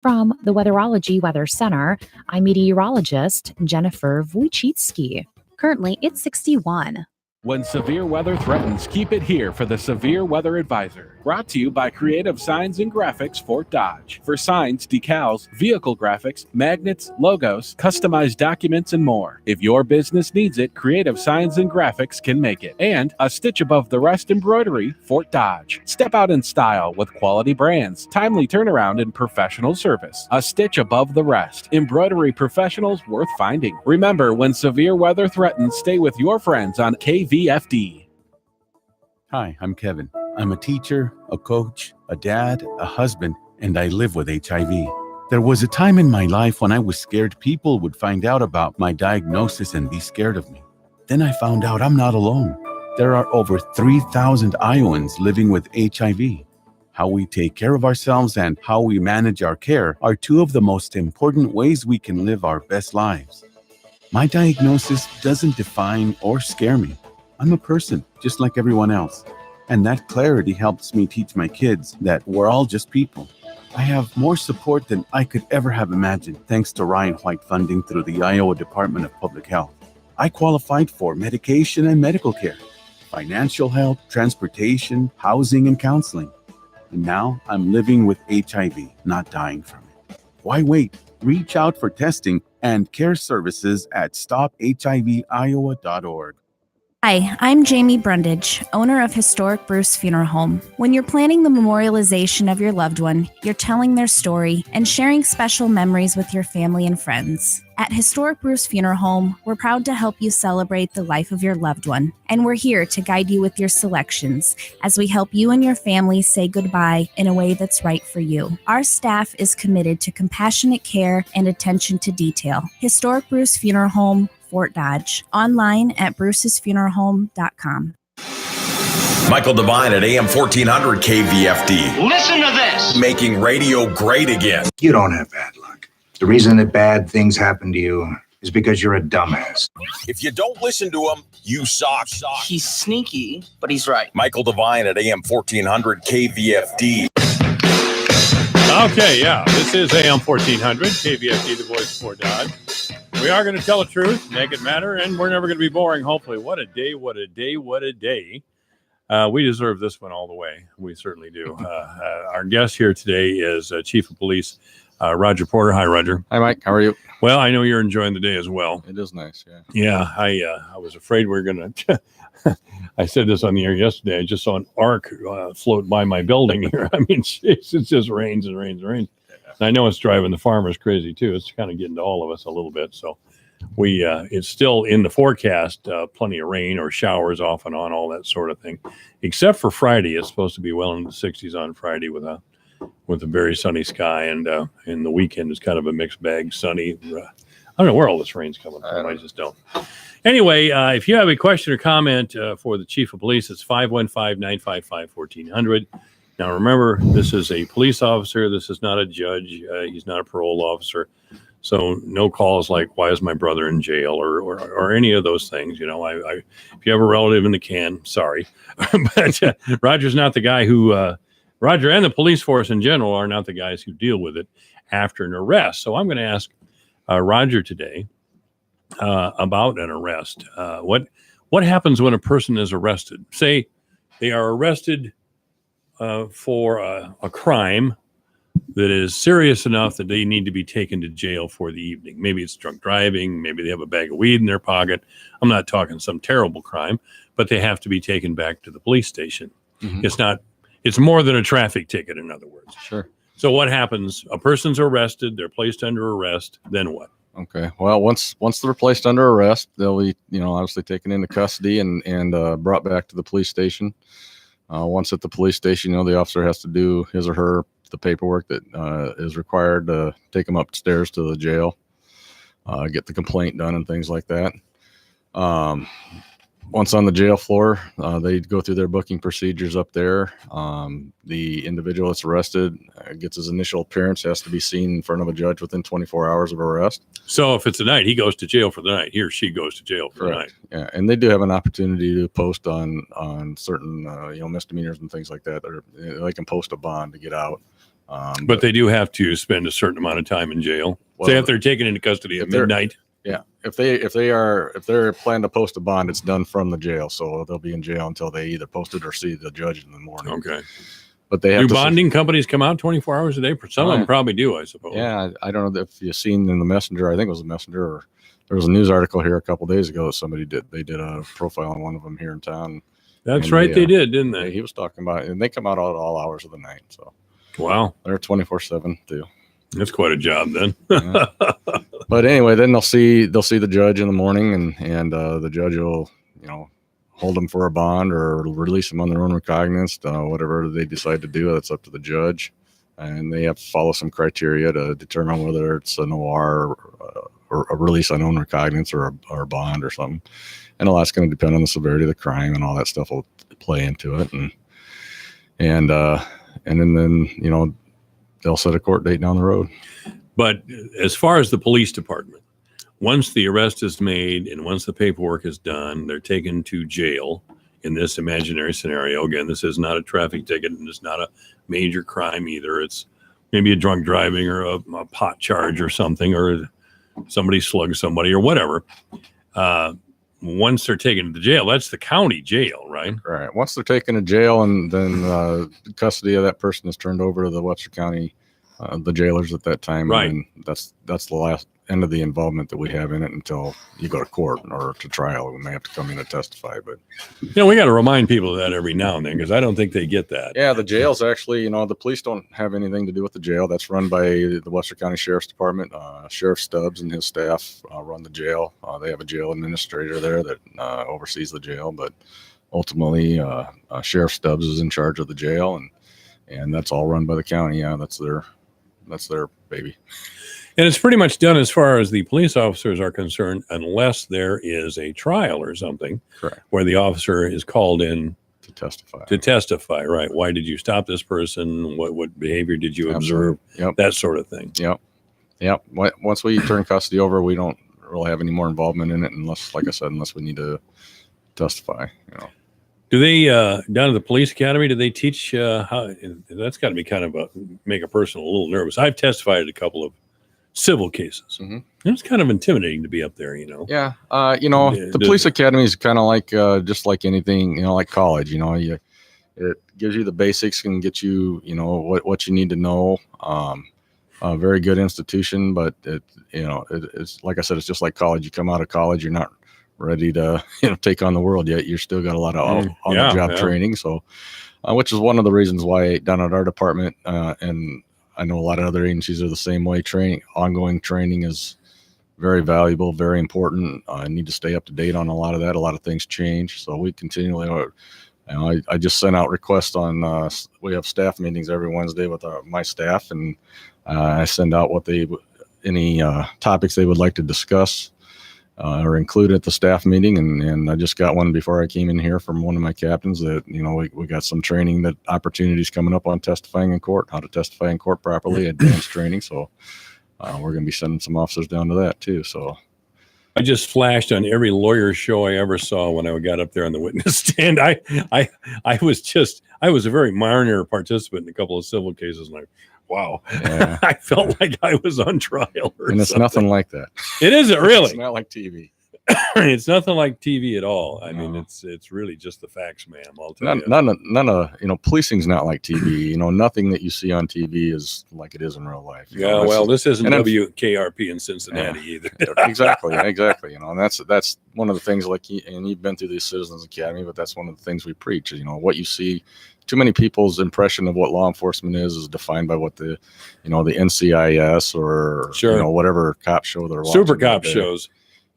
From the Weatherology Weather Center, I'm meteorologist Jennifer Wojcicki. Currently, it's 61. When severe weather threatens, keep it here for the Severe Weather Advisor. Brought to you by Creative Signs and Graphics Fort Dodge. For signs, decals, vehicle graphics, magnets, logos, customized documents, and more. If your business needs it, Creative Signs and Graphics can make it. And a stitch above the rest embroidery, Fort Dodge. Step out in style with quality brands, timely turnaround, and professional service. A stitch above the rest. Embroidery professionals worth finding. Remember, when severe weather threatens, stay with your friends on KVFD. Hi, I'm Kevin. I'm a teacher, a coach, a dad, a husband, and I live with HIV. There was a time in my life when I was scared people would find out about my diagnosis and be scared of me. Then I found out I'm not alone. There are over 3,000 Iowans living with HIV. How we take care of ourselves and how we manage our care are two of the most important ways we can live our best lives. My diagnosis doesn't define or scare me. I'm a person, just like everyone else. And that clarity helps me teach my kids that we're all just people. I have more support than I could ever have imagined, thanks to Ryan White funding through the Iowa Department of Public Health. I qualified for medication and medical care, financial help, transportation, housing, and counseling. And now I'm living with HIV, not dying from it. Why wait? Reach out for testing and care services at stophiviowa.org. Hi, I'm Jamie Brundage, owner of Historic Bruce Funeral Home. When you're planning the memorialization of your loved one, you're telling their story and sharing special memories with your family and friends. At Historic Bruce Funeral Home, we're proud to help you celebrate the life of your loved one, and we're here to guide you with your selections as we help you and your family say goodbye in a way that's right for you. Our staff is committed to compassionate care and attention to detail. Historic Bruce Funeral Home, Fort Dodge. Online at brucesfuneralhome.com. Michael Devine at AM 1400 KVFD. Listen to this. Making radio great again. You don't have bad luck. The reason that bad things happen to you is because you're a dumbass. If you don't listen to him, you suck. He's sneaky, but he's right. Michael Devine at AM 1400 KVFD. Okay, yeah, this is AM 1400, KVFD, the voice of Fort Dodge. We are going to tell the truth, make it matter, and we're never going to be boring, hopefully. What a day, what a day, what a day. We deserve this one all the way. We certainly do. Our guest here today is Chief of Police Roger Porter. Hi, Roger. Hi, Mike. How are you? Well, I know you're enjoying the day as well. It is nice, yeah. Yeah, I was afraid we were going to... I said this on the air yesterday. I just saw an arc float by my building here. I mean, it just rains and rains and rains. And I know it's driving the farmers crazy, too. It's kind of getting to all of us a little bit. So it's still in the forecast, plenty of rain or showers off and on, all that sort of thing. Except for Friday. It's supposed to be well in the 60s on Friday with a very sunny sky. And the weekend is kind of a mixed bag, sunny. I don't know where all this rain's coming from. I just don't. Anyway, if you have a question or comment for the Chief of Police, it's 515-955-1400. Now, remember, this is a police officer. This is not a judge. He's not a parole officer. So no calls like, why is my brother in jail or any of those things. You know, if you have a relative in the can, sorry. But Roger's not the guy who, Roger and the police force in general are not the guys who deal with it after an arrest. So I'm going to ask Roger today about an arrest. What happens when a person is arrested? Say they are arrested for a crime that is serious enough that they need to be taken to jail for the evening. Maybe it's drunk driving. Maybe they have a bag of weed in their pocket. I'm not talking some terrible crime, but they have to be taken back to the police station. Mm-hmm. It's more than a traffic ticket, in other words. Sure. So what happens? A person's arrested. They're placed under arrest. Then what? Okay. Well, once they're placed under arrest, they'll be, obviously taken into custody and brought back to the police station. Once at the police station, the officer has to do his or her the paperwork that is required to take them upstairs to the jail, get the complaint done and things like that. Once on the jail floor, they go through their booking procedures up there. The individual that's arrested gets his initial appearance, has to be seen in front of a judge within 24 hours of arrest. So if it's a night, he goes to jail for the night. He or she goes to jail for the night. Yeah, and they do have an opportunity to post on certain misdemeanors and things like that. Or they can post a bond to get out. But they do have to spend a certain amount of time in jail. Say if they're taken into custody at midnight. Yeah, if they're planning to post a bond, it's done from the jail, so they'll be in jail until they either post it or see the judge in the morning. Okay. But they have do bonding companies come out 24 hours a day? Some of them probably do, I suppose. Yeah, I don't know if you've seen in the Messenger. I think it was the Messenger, or there was a news article here a couple of days ago that somebody did. They did a profile on one of them here in town. That's right, they did, didn't they? He was talking about it, and they come out at all hours of the night. So wow, they're 24/7 too. That's quite a job then. Yeah. But anyway, then they'll see the judge in the morning, and the judge will hold them for a bond or release them on their own recognizance, whatever they decide to do. That's up to the judge, and they have to follow some criteria to determine whether it's an OR or a release on own recognizance or a bond or something. And all that's going to depend on the severity of the crime, and all that stuff will play into it. And then they'll set a court date down the road. But as far as the police department, once the arrest is made and once the paperwork is done, they're taken to jail in this imaginary scenario. Again, this is not a traffic ticket, and it's not a major crime either. It's maybe a drunk driving or a pot charge or something, or somebody slugged somebody or whatever. Once they're taken to jail, that's the county jail, right? Right. Once they're taken to jail, and then custody of that person is turned over to the Webster County, the jailers at that time. Right. And that's the last end of the involvement that we have in it until you go to court or to trial. We may have to come in and testify, but we got to remind people of that every now and then, because I don't think they get that. Yeah, the jails actually, the police don't have anything to do with the jail. That's run by the Webster County Sheriff's Department. Sheriff Stubbs and his staff run the jail. They have a jail administrator there that oversees the jail, but ultimately Sheriff Stubbs is in charge of the jail, and that's all run by the county. Yeah, that's their baby. And it's pretty much done as far as the police officers are concerned, unless there is a trial or something. Correct. Where the officer is called in to testify. Right? Why did you stop this person? What behavior did you observe? Yep. That sort of thing. Yep. Once we turn custody over, we don't really have any more involvement in it, unless we need to testify. Do they down at the police academy? Do they teach how? That's got to be kind of make a person a little nervous. I've testified at a couple of civil cases. Mm-hmm. It's kind of intimidating to be up there, Yeah. The police academy is kind of like just like anything, like college. It gives you the basics and get you, what you need to know. A very good institution, but it's like I said, it's just like college. You come out of college, you're not ready to take on the world yet. You're still got a lot of on the job training. So, which is one of the reasons why down at our department, and I know a lot of other agencies are the same way. Ongoing training is very valuable, very important. I need to stay up to date on a lot of that. A lot of things change, so we continually are. I just sent out requests on. We have staff meetings every Wednesday with my staff, and I send out any topics they would like to discuss or include at the staff meeting. And I just got one before I came in here from one of my captains that, we got some training opportunities coming up on testifying in court, how to testify in court properly, advanced training. So we're going to be sending some officers down to that too. So I just flashed on every lawyer show I ever saw when I got up there on the witness stand. I was a very minor participant in a couple of civil cases, and wow. Yeah. I felt like I was on trial. And it's nothing like that. It isn't really. It's not like TV. It's nothing like TV at all. I mean, it's really just the facts, ma'am. I'll tell you. None of policing's not like TV. Nothing that you see on TV is like it is in real life. Yeah, well, this isn't WKRP in Cincinnati either. Exactly. And that's one of the things. And you've been through the Citizens Academy, but that's one of the things we preach. What you see. Too many people's impression of what law enforcement is defined by what the NCIS or whatever cop show they're watching. Super cop shows.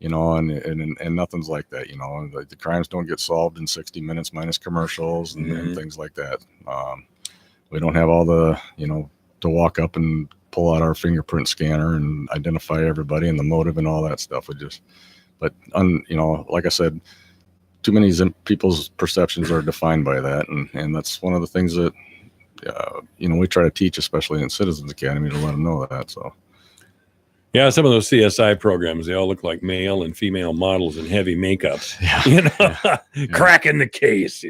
And nothing's like that. The crimes don't get solved in 60 minutes minus commercials and things like that. We don't have all the, to walk up and pull out our fingerprint scanner and identify everybody and the motive and all that stuff. Like I said, too many people's perceptions are defined by that. And that's one of the things that, we try to teach, especially in Citizens Academy, to let them know that. So. Yeah, some of those CSI programs, they all look like male and female models in heavy makeup. Cracking the case,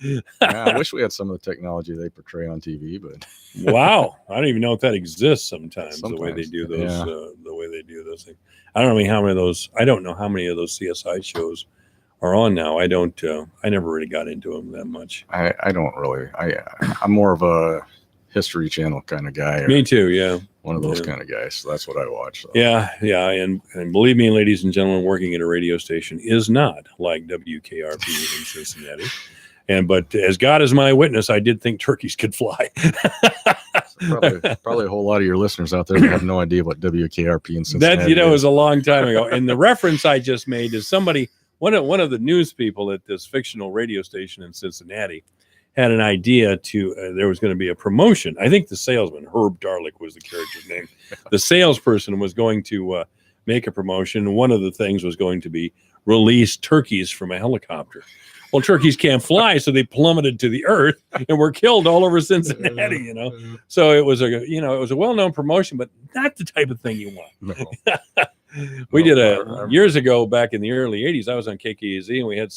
Yeah, I wish we had some of the technology they portray on TV, but Wow, I don't even know if that exists sometimes. The way they Sometimes, do those, yeah. the way they do those things. I don't know how many of those. I don't know how many of those CSI shows are on now. I don't. I never really got into them that much. I don't really. I'm more of a History Channel kind of guy. Or Me too. Yeah. one of those Yeah. kind of guys. So that's what I watch. So. Yeah, and believe me, ladies and gentlemen, working at a radio station is not like WKRP in Cincinnati. But as God is my witness, I did think turkeys could fly. Probably a whole lot of your listeners out there that have no idea what WKRP in Cincinnati That is. was a long time ago. And the reference I just made is one of the news people at this fictional radio station in Cincinnati had an idea to there was going to be a promotion. I think the salesman, Herb Darlick was the character's name. The salesperson was going to make a promotion. One of the things was going to be release turkeys from a helicopter. Well, turkeys can't fly, so they plummeted to the earth and were killed all over Cincinnati. So it was a well-known promotion, but not the type of thing you want. No. We did years ago, back in the early '80s. I was on KKZ, and we had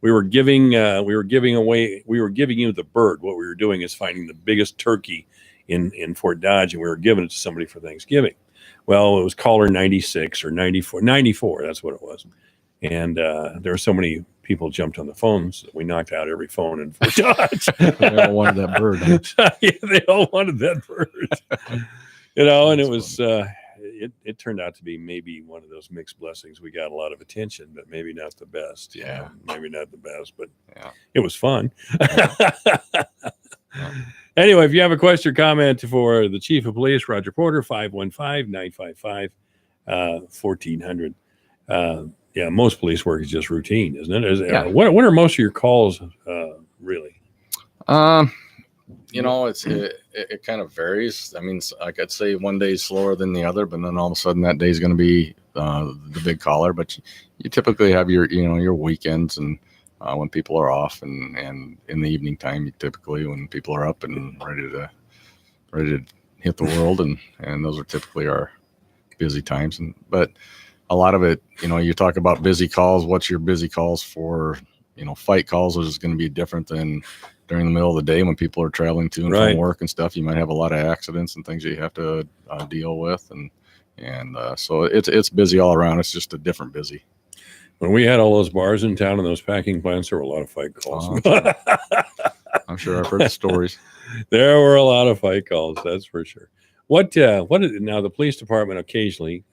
we were giving you the bird. What we were doing is finding the biggest turkey in Fort Dodge, and we were giving it to somebody for Thanksgiving. Well, it was caller 96 or 94. That's what it was. And there were so many people jumped on the phones that we knocked out every phone in Fort Dodge. They all wanted that bird. Yeah, they all wanted that bird. And it was it turned out to be maybe one of those mixed blessings. We got a lot of attention, but maybe not the best. Maybe not the best, but it was fun. Anyway, if you have a question or comment for the Chief of Police, Roger Porter, 515-955-1400. Most police work is just routine, isn't it? What are most of your calls really? It kind of varies. I mean, like I'd say one day is slower than the other, but then all of a sudden that day is going to be the big caller. But you typically have your weekends and when people are off, and in the evening time, you typically when people are up and ready to hit the world, and those are typically our busy times. But a lot of it, you talk about busy calls. What's your busy calls for? Fight calls is going to be different than during the middle of the day when people are traveling to and from work and stuff. You might have a lot of accidents and things that you have to deal with, and so it's busy all around. It's just a different busy. When we had all those bars in town and those packing plants, there were a lot of fight calls. I'm sure I've heard the stories. There were a lot of fight calls, that's for sure. Now the police department occasionally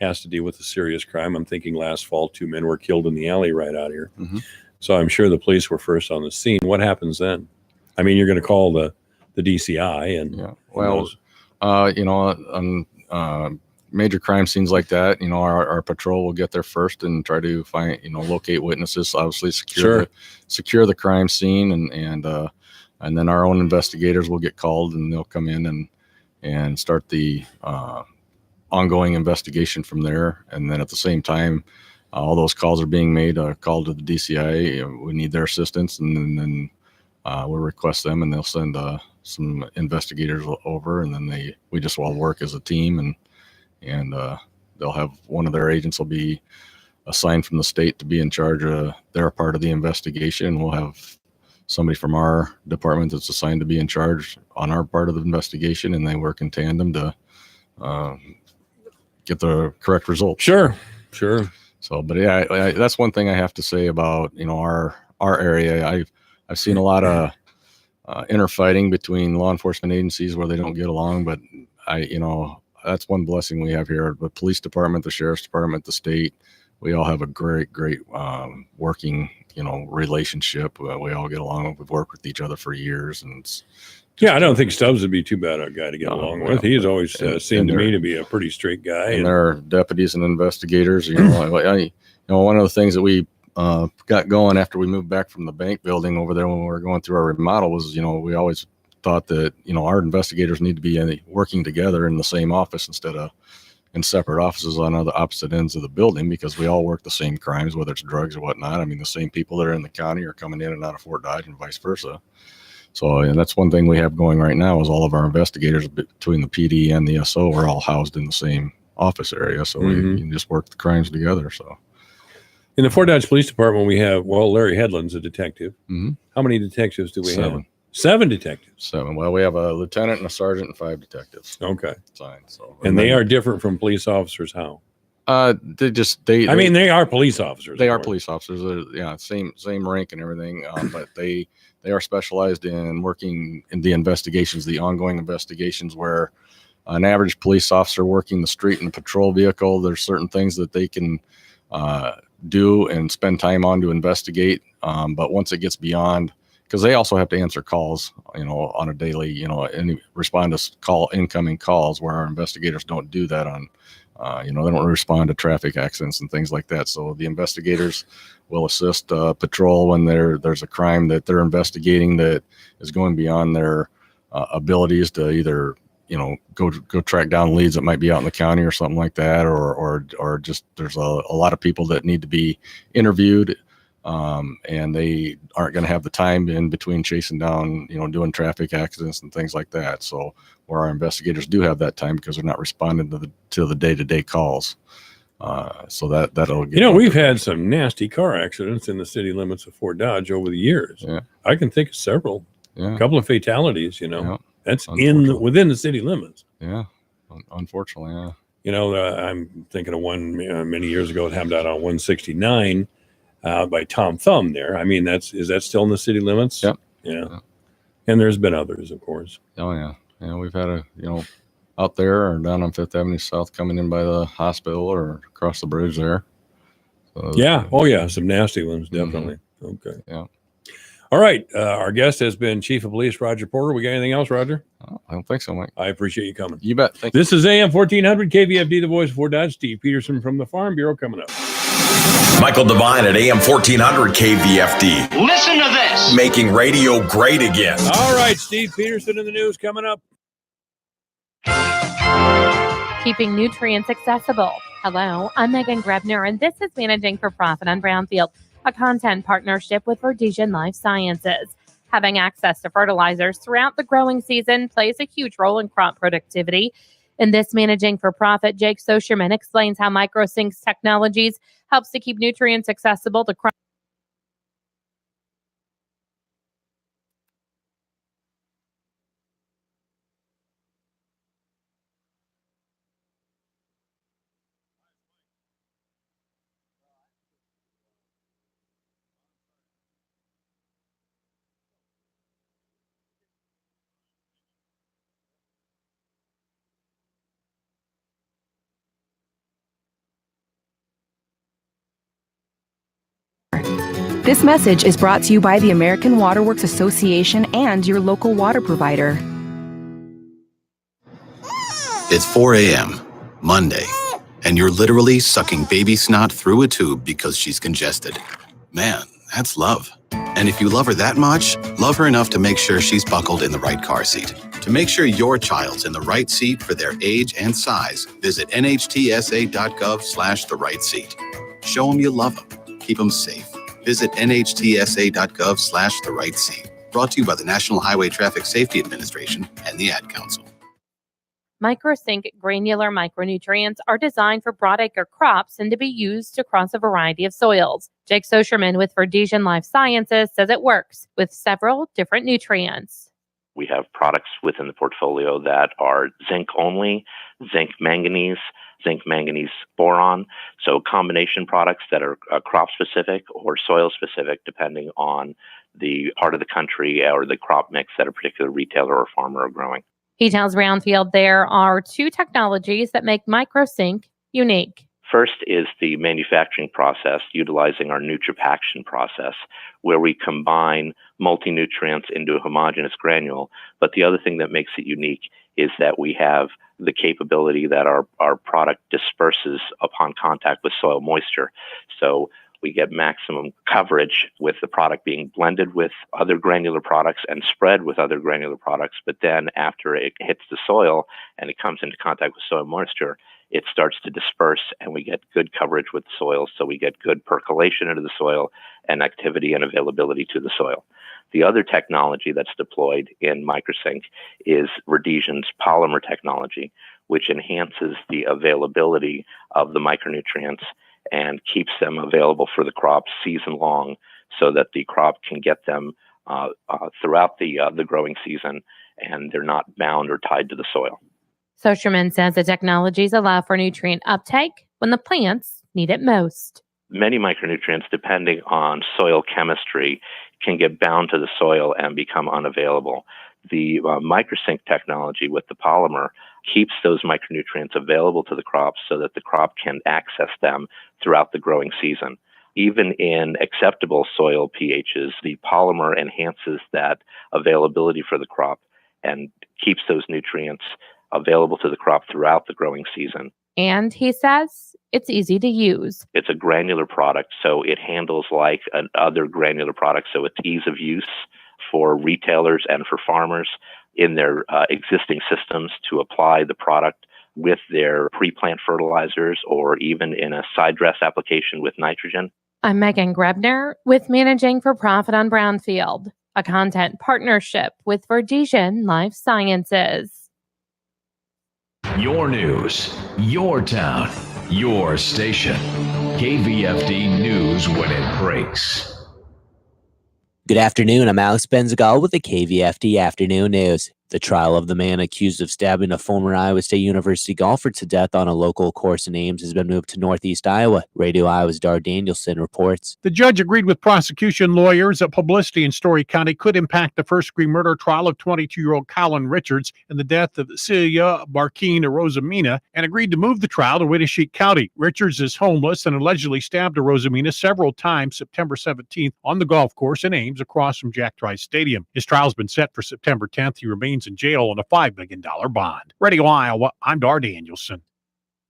has to deal with a serious crime. I'm thinking last fall, 2 men were killed in the alley right out here. Mm-hmm. So I'm sure the police were first on the scene. What happens then? I mean, you're going to call the DCI and on major crime scenes like that, our patrol will get there first and try to find, locate witnesses, obviously secure the crime scene, and then our own investigators will get called, and they'll come in and start the ongoing investigation from there. And then at the same time, all those calls are being made, a call to the DCI. We need their assistance, and then we'll request them, and they'll send some investigators over, and then we just all work as a team, and they'll have one of their agents will be assigned from the state to be in charge of their part of the investigation. We'll have somebody from our department that's assigned to be in charge on our part of the investigation, and they work in tandem to get the correct results. Sure. So, but that's one thing I have to say about our area. I've seen a lot of interfighting between law enforcement agencies where they don't get along, but that's one blessing we have here. The police department, the sheriff's department, the state, we all have a great working relationship. We all get along. We've worked with each other for years, and I don't think Stubbs would be too bad a guy to get along with. He's always seemed to me to be a pretty straight guy. And there are deputies and investigators. One of the things that we got going after we moved back from the bank building over there when we were going through our remodel was, we always thought that, our investigators need to be working together in the same office instead of in separate offices on the opposite ends of the building, because we all work the same crimes, whether it's drugs or whatnot. I mean, the same people that are in the county are coming in and out of Fort Dodge and vice versa. So, and that's one thing we have going right now is all of our investigators between the PD and the SO are all housed in the same office area. So we can just work the crimes together. So In the Fort Dodge Police Department, we have, Larry Headland's a detective. Mm-hmm. How many detectives do we have? 7. 7 detectives. 7. Well, we have a lieutenant and a sergeant and 5 detectives. Okay. Assigned. So, And they are different from police officers. How? They I mean, they are police officers. They of are course. police officers. Yeah, same rank and everything. But they are specialized in working in the investigations, the ongoing investigations, where an average police officer working the street in a patrol vehicle, there's certain things that they can do and spend time on to investigate. But once it gets beyond, because they also have to answer calls, on a daily, and respond to incoming calls, where our investigators don't do that on. They don't respond to traffic accidents and things like that. So the investigators will assist patrol when there's a crime that they're investigating that is going beyond their abilities to either, go track down leads that might be out in the county or something like that, or just there's a lot of people that need to be interviewed, and they aren't going to have the time in between chasing down, doing traffic accidents and things like that. So where our investigators do have that time because they're not responding to the day-to-day calls. So that'll get. We've had some nasty car accidents in the city limits of Fort Dodge over the years. Yeah. I can think of several. Yeah. A couple of fatalities. Yeah. That's Unfortunately. within the city limits. Yeah. Unfortunately, yeah. I'm thinking of one many years ago. It happened out on 169 by Tom Thumb there. I mean, is that still in the city limits? Yep. Yeah. And there's been others, of course. Oh yeah. Yeah, we've had out there or down on Fifth Avenue South coming in by the hospital or across the bridge there. So, yeah. Oh yeah. Some nasty ones. Definitely. Mm-hmm. Okay. Yeah. All right. Our guest has been Chief of Police Roger Porter. We got anything else, Roger? Oh, I don't think so, Mike. I appreciate you coming. You bet. Thank you. This is AM 1400 KVFD, the voice of Fort Dodge. Steve Peterson from the Farm Bureau coming up. Michael Devine at AM 1400 KVFD. Listen to this. Making radio great again. All right, Steve Peterson in the news coming up. Keeping nutrients accessible. Hello, I'm Megan Grebner, and this is Managing for Profit on Brownfield, a content partnership with Verdesian Life Sciences. Having access to fertilizers throughout the growing season plays a huge role in crop productivity. In this Managing for Profit, Jake Socherman explains how MicroSync's technologies helps to keep nutrients accessible to crop. This message is brought to you by the American Water Works Association and your local water provider. It's 4 a.m., Monday, and you're literally sucking baby snot through a tube because she's congested. Man, that's love. And if you love her that much, love her enough to make sure she's buckled in the right car seat. To make sure your child's in the right seat for their age and size, visit nhtsa.gov/the right seat. Show them you love them. Keep them safe. Visit nhtsa.gov/the right seat. Brought to you by the National Highway Traffic Safety Administration and the Ad Council. MicroSync granular micronutrients are designed for broadacre crops and to be used across a variety of soils. Jake Socherman with Verdesian Life Sciences says it works with several different nutrients. We have products within the portfolio that are zinc only, zinc manganese boron. So combination products that are crop specific or soil specific, depending on the part of the country or the crop mix that a particular retailer or farmer are growing. He tells Brownfield there are 2 technologies that make MicroSync unique. First is the manufacturing process utilizing our NutriPaction process, where we combine multi-nutrients into a homogeneous granule. But the other thing that makes it unique is that we have the capability that our product disperses upon contact with soil moisture. So we get maximum coverage with the product being blended with other granular products and spread with other granular products. But then after it hits the soil and it comes into contact with soil moisture, it starts to disperse and we get good coverage with the soil. So we get good percolation into the soil and activity and availability to the soil. The other technology that's deployed in MicroSync is Verdesian's polymer technology, which enhances the availability of the micronutrients and keeps them available for the crop season long so that the crop can get them throughout the growing season and they're not bound or tied to the soil. Socherman says the technologies allow for nutrient uptake when the plants need it most. Many micronutrients, depending on soil chemistry, can get bound to the soil and become unavailable. The microsync technology with the polymer keeps those micronutrients available to the crop so that the crop can access them throughout the growing season. Even in acceptable soil pHs, the polymer enhances that availability for the crop and keeps those nutrients available to the crop throughout the growing season. And he says it's easy to use. It's a granular product, so it handles like other granular products, so it's ease of use for retailers and for farmers in their existing systems to apply the product with their pre-plant fertilizers or even in a side dress application with nitrogen. I'm Megan Grebner with Managing for Profit on Brownfield, a content partnership with Verdesian Life Sciences. Your news, your town, your station. KVFD News when it breaks. Good afternoon. I'm Alex Benzagal with the KVFD Afternoon News. The trial of the man accused of stabbing a former Iowa State University golfer to death on a local course in Ames has been moved to Northeast Iowa. Radio Iowa's Dar Danielson reports. The judge agreed with prosecution lawyers that publicity in Story County could impact the first-degree murder trial of 22-year-old Colin Richards and the death of Celia Barkeen Rosamina, and agreed to move the trial to Winneshiek County. Richards is homeless and allegedly stabbed Rosamina several times September 17th on the golf course in Ames across from Jack Trice Stadium. His trial's been set for September 10th. He remains in jail on a $5 million bond. Radio Iowa, I'm Dar Danielson.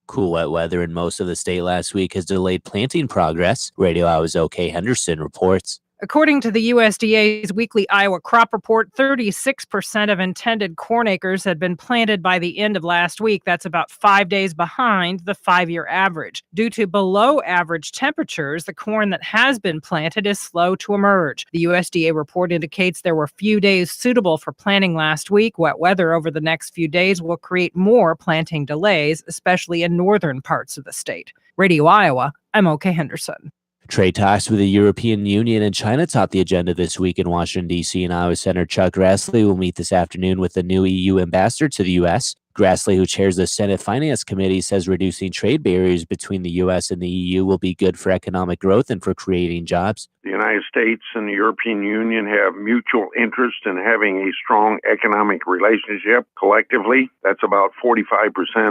Cool wet weather in most of the state last week has delayed planting progress. Radio Iowa's OK Henderson reports. According to the USDA's weekly Iowa crop report, 36% of intended corn acres had been planted by the end of last week. That's about 5 days behind the 5-year average. Due to below average temperatures, the corn that has been planted is slow to emerge. The USDA report indicates there were few days suitable for planting last week. Wet weather over the next few days will create more planting delays, especially in northern parts of the state. Radio Iowa, I'm OK Henderson. Trade talks with the European Union and China top the agenda this week in Washington, D.C., and Iowa Senator Chuck Grassley will meet this afternoon with the new EU ambassador to the U.S. Grassley, who chairs the Senate Finance Committee, says reducing trade barriers between the U.S. and the EU will be good for economic growth and for creating jobs. The United States and the European Union have mutual interest in having a strong economic relationship. Collectively, that's about 45%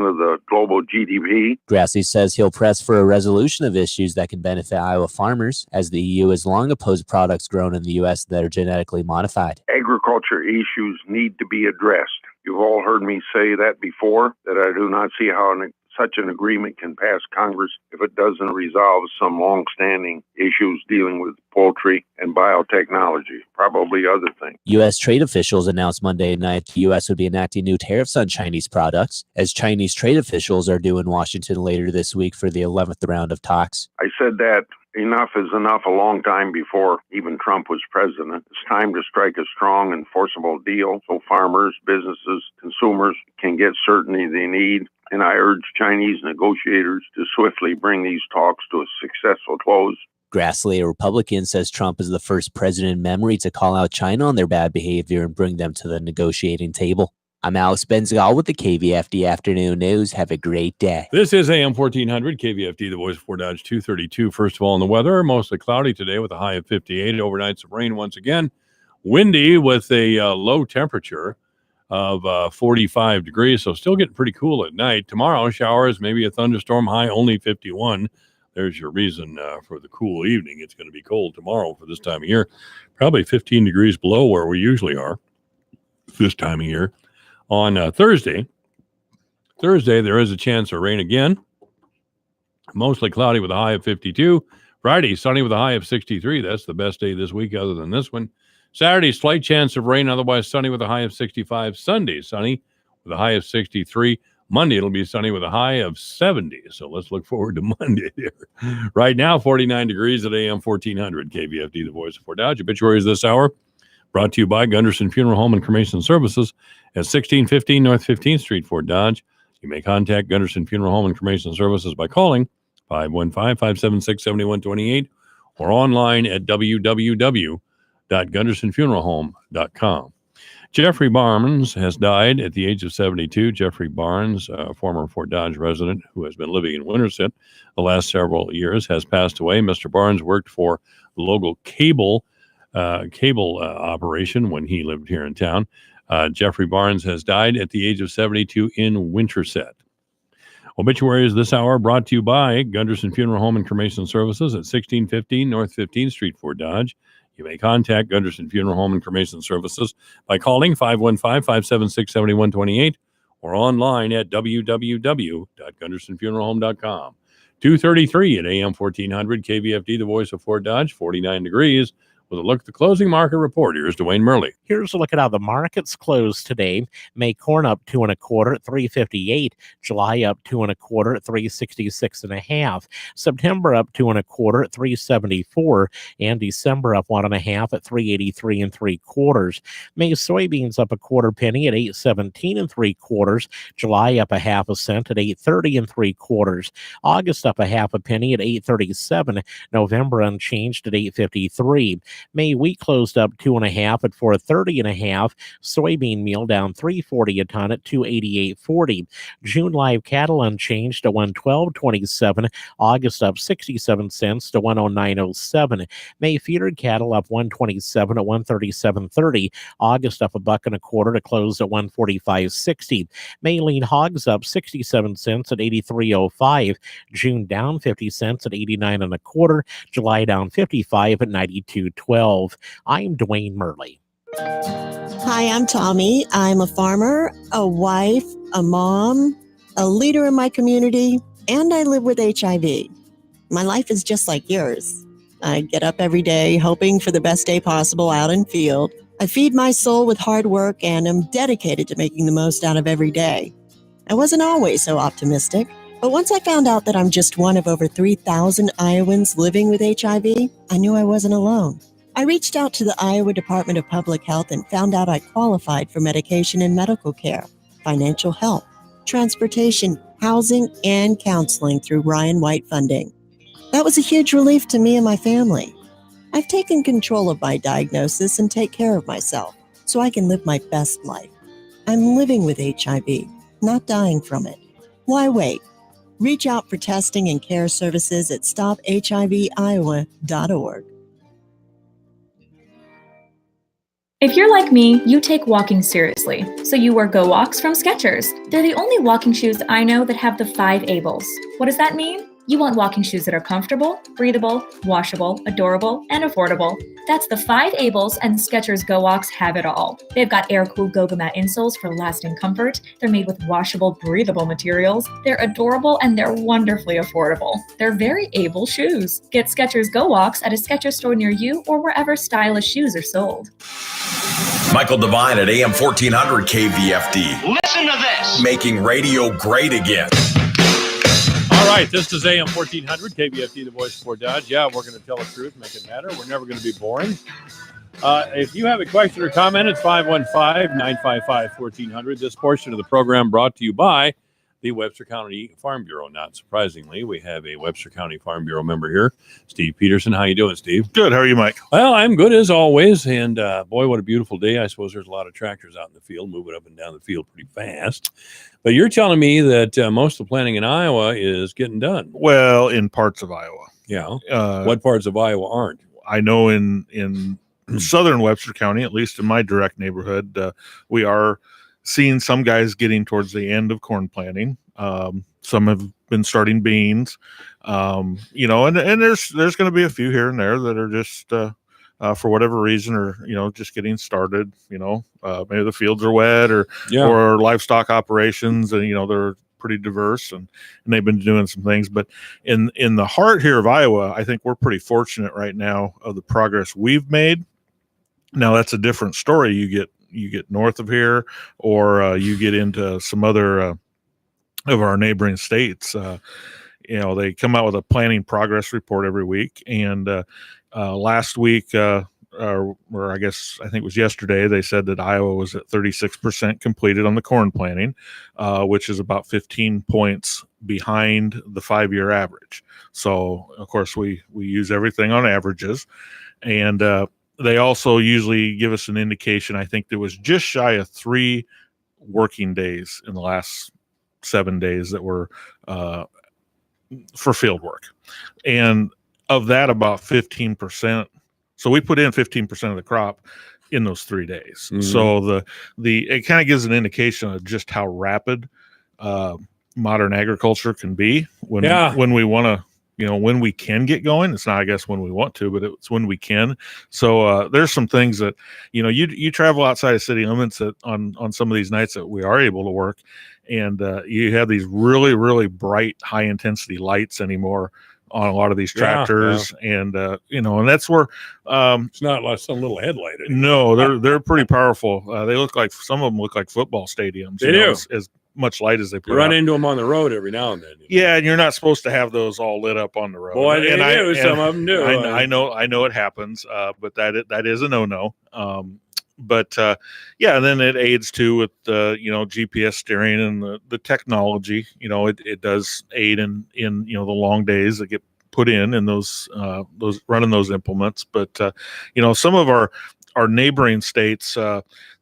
of the global GDP. Grassley says he'll press for a resolution of issues that can benefit Iowa farmers, as the EU has long opposed products grown in the U.S. that are genetically modified. Agriculture issues need to be addressed. You've all heard me say that before, that I do not see how such an agreement can pass Congress if it doesn't resolve some long-standing issues dealing with poultry and biotechnology, probably other things. U.S. trade officials announced Monday night the U.S. would be enacting new tariffs on Chinese products, as Chinese trade officials are due in Washington later this week for the 11th round of talks. I said that enough is enough a long time before even Trump was president. It's time to strike a strong, enforceable deal so farmers, businesses, consumers can get certainty they need. And I urge Chinese negotiators to swiftly bring these talks to a successful close. Grassley, a Republican, says Trump is the first president in memory to call out China on their bad behavior and bring them to the negotiating table. I'm Alex Benzagal with the KVFD Afternoon News. Have a great day. This is AM 1400, KVFD, the voice of Fort Dodge 232. First of all, in the weather, mostly cloudy today with a high of 58. Overnight, some rain once again. Windy with a low temperature of 45 degrees, so still getting pretty cool at night. Tomorrow, showers, maybe a thunderstorm, high only 51. There's your reason for the cool evening. It's going to be cold tomorrow for this time of year. Probably 15 degrees below where we usually are this time of year. On Thursday, there is a chance of rain again. Mostly cloudy with a high of 52. Friday, sunny with a high of 63. That's the best day this week other than this one. Saturday, slight chance of rain, otherwise sunny with a high of 65. Sunday, sunny with a high of 63. Monday, it'll be sunny with a high of 70. So let's look forward to Monday there. Right now, 49 degrees at AM 1400. KVFD, the voice of Fort Dodge. Obituaries this hour brought to you by Gunderson Funeral Home and Cremation Services at 1615 North 15th Street, Fort Dodge. You may contact Gunderson Funeral Home and Cremation Services by calling 515-576-7128, or online at www.gundersonfuneralhome.com. Jeffrey Barnes has died at the age of 72. Jeffrey Barnes, a former Fort Dodge resident who has been living in Winterset the last several years, has passed away. Mr. Barnes worked for the local cable operation when he lived here in town. Jeffrey Barnes has died at the age of 72 in Winterset. Obituaries this hour brought to you by Gunderson Funeral Home and Cremation Services at 1615 North 15th Street, Fort Dodge. You may contact Gunderson Funeral Home and Cremation Services by calling 515-576-7128 or online at www.gundersonfuneralhome.com. 2:33 at AM 1400 KVFD, the voice of Fort Dodge, 49 degrees. With a look at the closing market report, here's Dwayne Murley. Here's a look at how the markets closed today. May corn up 2 1/4 at 358. July up 2 1/4 at 366.5. September up 2 1/4 at 374, and December up 1 1/2 at 383 3/4. May soybeans up 1/4 penny at 817 3/4. July up 1/2 cent at 830 3/4. August up 1/2 penny at 837. November unchanged at 853. May wheat closed up 2 1/2 at 430.5. Soybean meal down 340 a ton at 288.40. June live cattle unchanged at 112.27. August up 67 cents to 109.07. May feedered cattle up 127 at 137.30. August up $1.25 to close at 145.60. May lean hogs up 67 cents at 83.05. June down 50 cents at 89 1/4. July down 55 at 92.12. I'm Dwayne Murley. Hi, I'm Tommy. I'm a farmer, a wife, a mom, a leader in my community, and I live with HIV. My life is just like yours. I get up every day hoping for the best day possible out in field. I feed my soul with hard work and am dedicated to making the most out of every day. I wasn't always so optimistic, but once I found out that I'm just one of over 3,000 Iowans living with HIV, I knew I wasn't alone. I reached out to the Iowa Department of Public Health and found out I qualified for medication and medical care, financial help, transportation, housing, and counseling through Ryan White funding. That was a huge relief to me and my family. I've taken control of my diagnosis and take care of myself so I can live my best life. I'm living with HIV, not dying from it. Why wait? Reach out for testing and care services at StopHIVIowa.org. If you're like me, you take walking seriously, so you wear Go Walks from Skechers. They're the only walking shoes I know that have the 5 ABLES. What does that mean? You want walking shoes that are comfortable, breathable, washable, adorable, and affordable. That's the 5 ABLES, and Skechers Go Walks have it all. They've got air-cooled Goga-Mat insoles for lasting comfort. They're made with washable, breathable materials. They're adorable, and they're wonderfully affordable. They're very able shoes. Get Skechers Go Walks at a Skechers store near you or wherever stylish shoes are sold. Michael Devine at AM 1400 KVFD. Listen to this. Making radio great again. All right, this is AM 1400, KVFD, the voice of Fort Dodge. Yeah, we're going to tell the truth, make it matter. We're never going to be boring. If you have a question or comment, it's 515-955-1400. This portion of the program brought to you by the Webster County Farm Bureau. Not surprisingly, we have a Webster County Farm Bureau member here, Steve Peterson. How you doing, Steve? Good. How are you, Mike? Well, I'm good as always. And boy, what a beautiful day. I suppose there's a lot of tractors out in the field, moving up and down the field pretty fast. But you're telling me that most of the planting in Iowa is getting done. Well, in parts of Iowa. Yeah. What parts of Iowa aren't? I know in southern Webster County, at least in my direct neighborhood, we are seeing some guys getting towards the end of corn planting. Some have been starting beans, and there's going to be a few here and there that are just for whatever reason, or just getting started. Maybe the fields are wet, or livestock operations, and they're pretty diverse, and they've been doing some things. But in the heart here of Iowa, I think we're pretty fortunate right now of the progress we've made. Now that's a different story. You get north of here, or you get into some other of our neighboring states. They come out with a planning progress report every week, and last week, or I think it was yesterday, they said that Iowa was at 36% completed on the corn planting, which is about 15 points behind the 5-year average. So of course we use everything on averages, and they also usually give us an indication. I think there was just shy of 3 working days in the last 7 days that were for field work, and of that about 15%. So we put in 15% of the crop in those 3 days. Mhm. So it kind of gives an indication of just how rapid modern agriculture can be when we want to, when we can get going. It's not, I guess, when we want to, but it's when we can. So there's some things that, you travel outside of city limits on some of these nights that we are able to work, and you have these really, really bright, high intensity lights anymore on a lot of these tractors. And and that's where it's not like some little headlight anymore. No, they're pretty powerful. They look like, some of them look like football stadiums. They do. As much light as they put You run out. into them on the road every now and then. Yeah, and you're not supposed to have those all lit up on the road. Boy, they and do. Some of them do. I know it happens, but that is a no. But and then it aids too with GPS steering and the technology. It does aid in the long days that get put in those running those implements. But some of our neighboring states,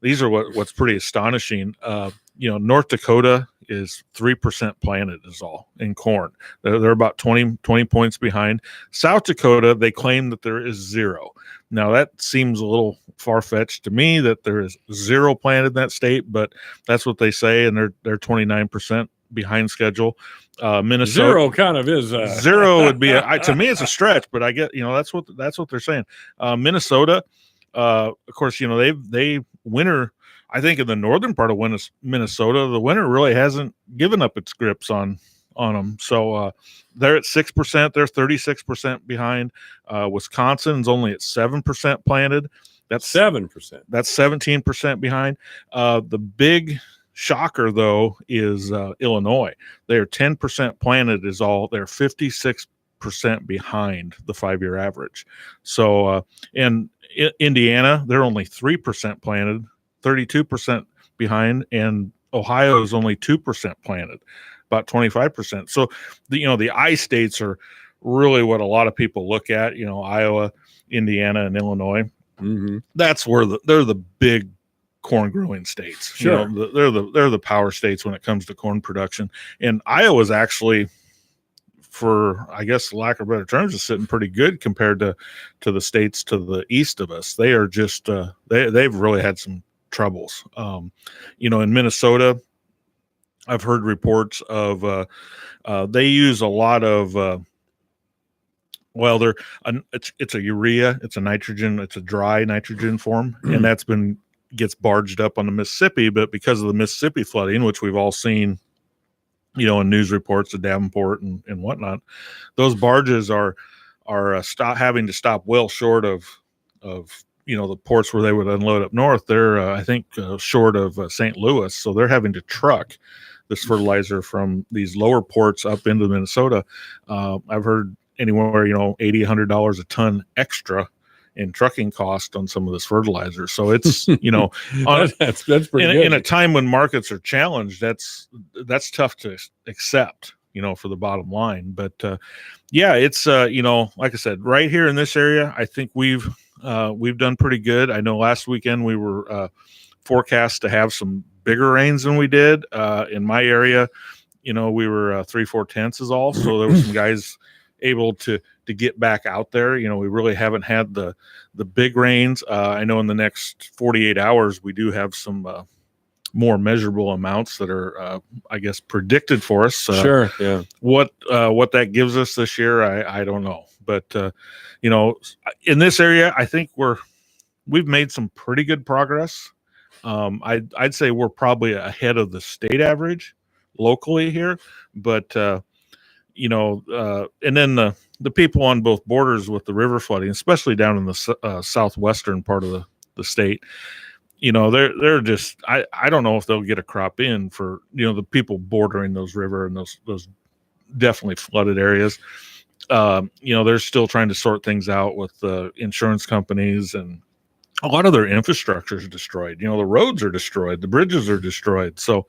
these are what's pretty astonishing. North Dakota is 3% planted is all in corn. They're about 20 points behind. South Dakota, they claim that there is 0. Now that seems a little far-fetched to me that there is 0 planted in that state, but that's what they say, and they're 29% behind schedule. Minnesota 0 kind of is 0 would be to me it's a stretch, but I get that's what they're saying. Minnesota, of course, they winter. I think in the northern part of Minnesota, the winter really hasn't given up its grips on them. So they're at 6%. They're 36% behind. Wisconsin's only at 7% planted. That's 7%. That's 17% behind. The big shocker, though, is Illinois. They're 10% planted is all. They're 56% behind the 5-year average. So in Indiana, they're only 3% planted, 32% behind, and Ohio is only 2% planted, about 25%. So the I states are really what a lot of people look at. Iowa, Indiana, and Illinois. Mm-hmm. That's where they're the big corn growing states. Sure. They're the power states when it comes to corn production. And Iowa's actually, for I guess lack of better terms, is sitting pretty good compared to the states to the east of us. They are just they've really had some troubles. In Minnesota, I've heard reports of they use a lot of it's a urea, it's a nitrogen, it's a dry nitrogen form, and that's gets barged up on the Mississippi. But because of the Mississippi flooding, which we've all seen, in news reports of Davenport and whatnot, those barges are having to stop well short of the ports where they would unload up north. They're I think short of St. Louis, so they're having to truck this fertilizer from these lower ports up into Minnesota. I've heard anywhere $80-$100 a ton extra in trucking cost on some of this fertilizer. So it's that's pretty good. In a time when markets are challenged, that's tough to accept, for the bottom line. But it's like I said, right here in this area, I think we've done pretty good. I know last weekend we were forecast to have some bigger rains than we did in my area. We were 3/4 is all. So there were some guys able to get back out there. We really haven't had the big rains. I know in the next 48 hours we do have some more measurable amounts that are I guess predicted for us. Sure. Yeah. What that gives us this year, I don't know. But in this area, I think we've made some pretty good progress. I'd say we're probably ahead of the state average locally here, but and then the people on both borders with the river flooding, especially down in the southwestern part of the state, they're just, I don't know if they'll get a crop in for, the people bordering those river and those definitely flooded areas. They're still trying to sort things out with the insurance companies, and a lot of their infrastructure is destroyed. The roads are destroyed, the bridges are destroyed. So,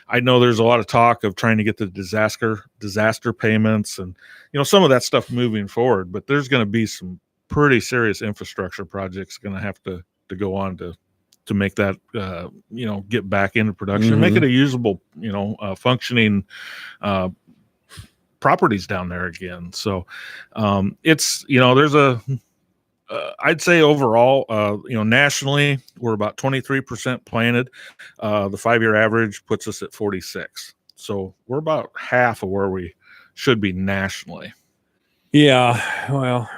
I know there's a lot of talk of trying to get the disaster payments and, some of that stuff moving forward, but there's going to be some pretty serious infrastructure projects going to have to go on to make that, get back into production, make it a usable, functioning, properties down there again. So, it's, there's I'd say overall, nationally, we're about 23% planted. The 5-year average puts us at 46. So we're about half of where we should be nationally. Yeah. Well,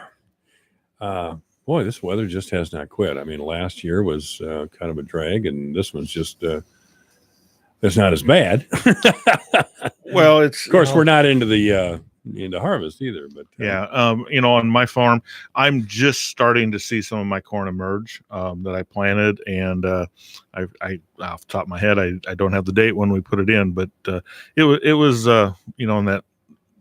boy, this weather just has not quit. I mean, last year was kind of a drag, and this one's just, it's not as bad. Well, it's, of course, we're not into the, harvest either, but on my farm, I'm just starting to see some of my corn emerge that I planted, and I off the top of my head, I don't have the date when we put it in, but it was in that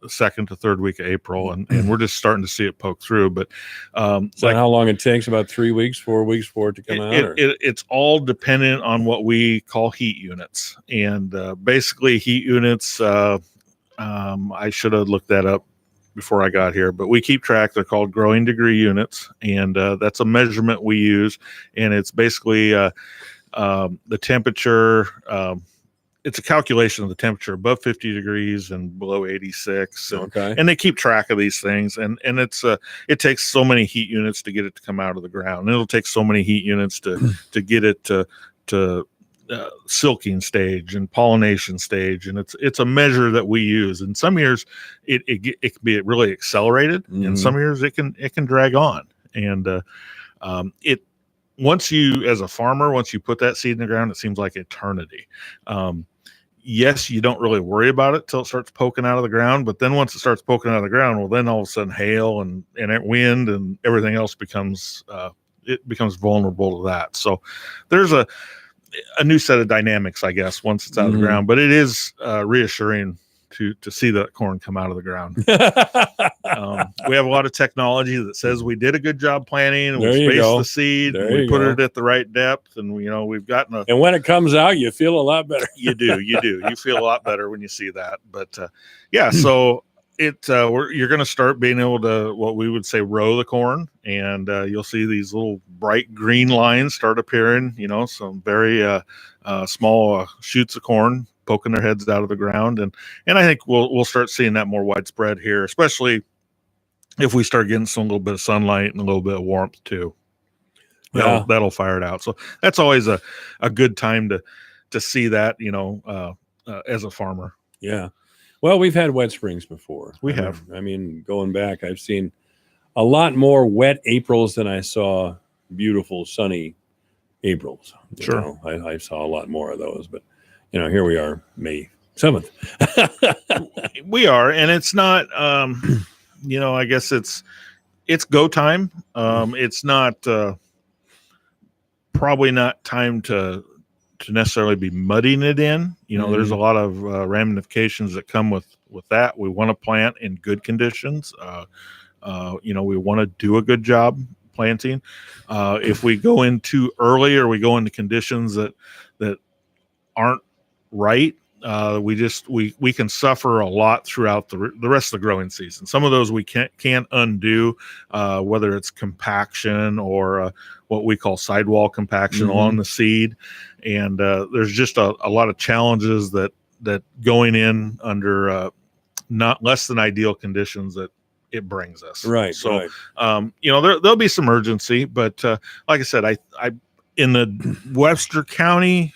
second to third week of April, and we're just starting to see it poke through. But so how long it takes? About 3 weeks, 4 weeks for it to come out? It's all dependent on what we call heat units, and basically heat units. I should have looked that up before I got here, but we keep track. They're called growing degree units, and that's a measurement we use, and it's basically the temperature. It's a calculation of the temperature above 50 degrees and below 86. And they keep track of these things, and it takes so many heat units to get it to come out of the ground. And it'll take so many heat units to get it to silking stage and pollination stage, and it's a measure that we use. And some years it can be really accelerated, and some years it can drag on. And once you, as a farmer, once you put that seed in the ground, it seems like eternity. Yes, you don't really worry about it till it starts poking out of the ground, but then once it starts poking out of the ground, well, then all of a sudden hail and wind and everything else becomes vulnerable to that. So there's a new set of dynamics, I guess, once it's out of the ground, but it is reassuring to see that corn come out of the ground. We have a lot of technology that says we did a good job planting, and we spaced the seed, and we put it at the right depth, and we've gotten and when it comes out, you feel a lot better. You do. You feel a lot better when you see that. But so you're going to start being able to, what we would say, row the corn, and you'll see these little bright green lines start appearing, some very small shoots of corn poking their heads out of the ground. And I think we'll start seeing that more widespread here, especially if we start getting some little bit of sunlight and a little bit of warmth too. That'll fire it out. So that's always a good time to see that, as a farmer. Yeah. Well, we've had wet springs before. We have. I mean, going back, I've seen a lot more wet Aprils than I saw beautiful sunny Aprils. Sure. I saw a lot more of those, but here we are, May 7th. We are, and it's not, I guess it's go time. It's not probably not time to necessarily be mudding it in. There's a lot of ramifications that come with that. We want to plant in good conditions. We want to do a good job planting. If we go in too early, or we go into conditions that aren't right, we can suffer a lot throughout the rest of the growing season. Some of those we can't undo, whether it's compaction or what we call sidewall compaction along the seed. And there's just a lot of challenges that going in under not less than ideal conditions that it brings us. Right. So, there'll be some urgency, but like I said, I in the Webster County,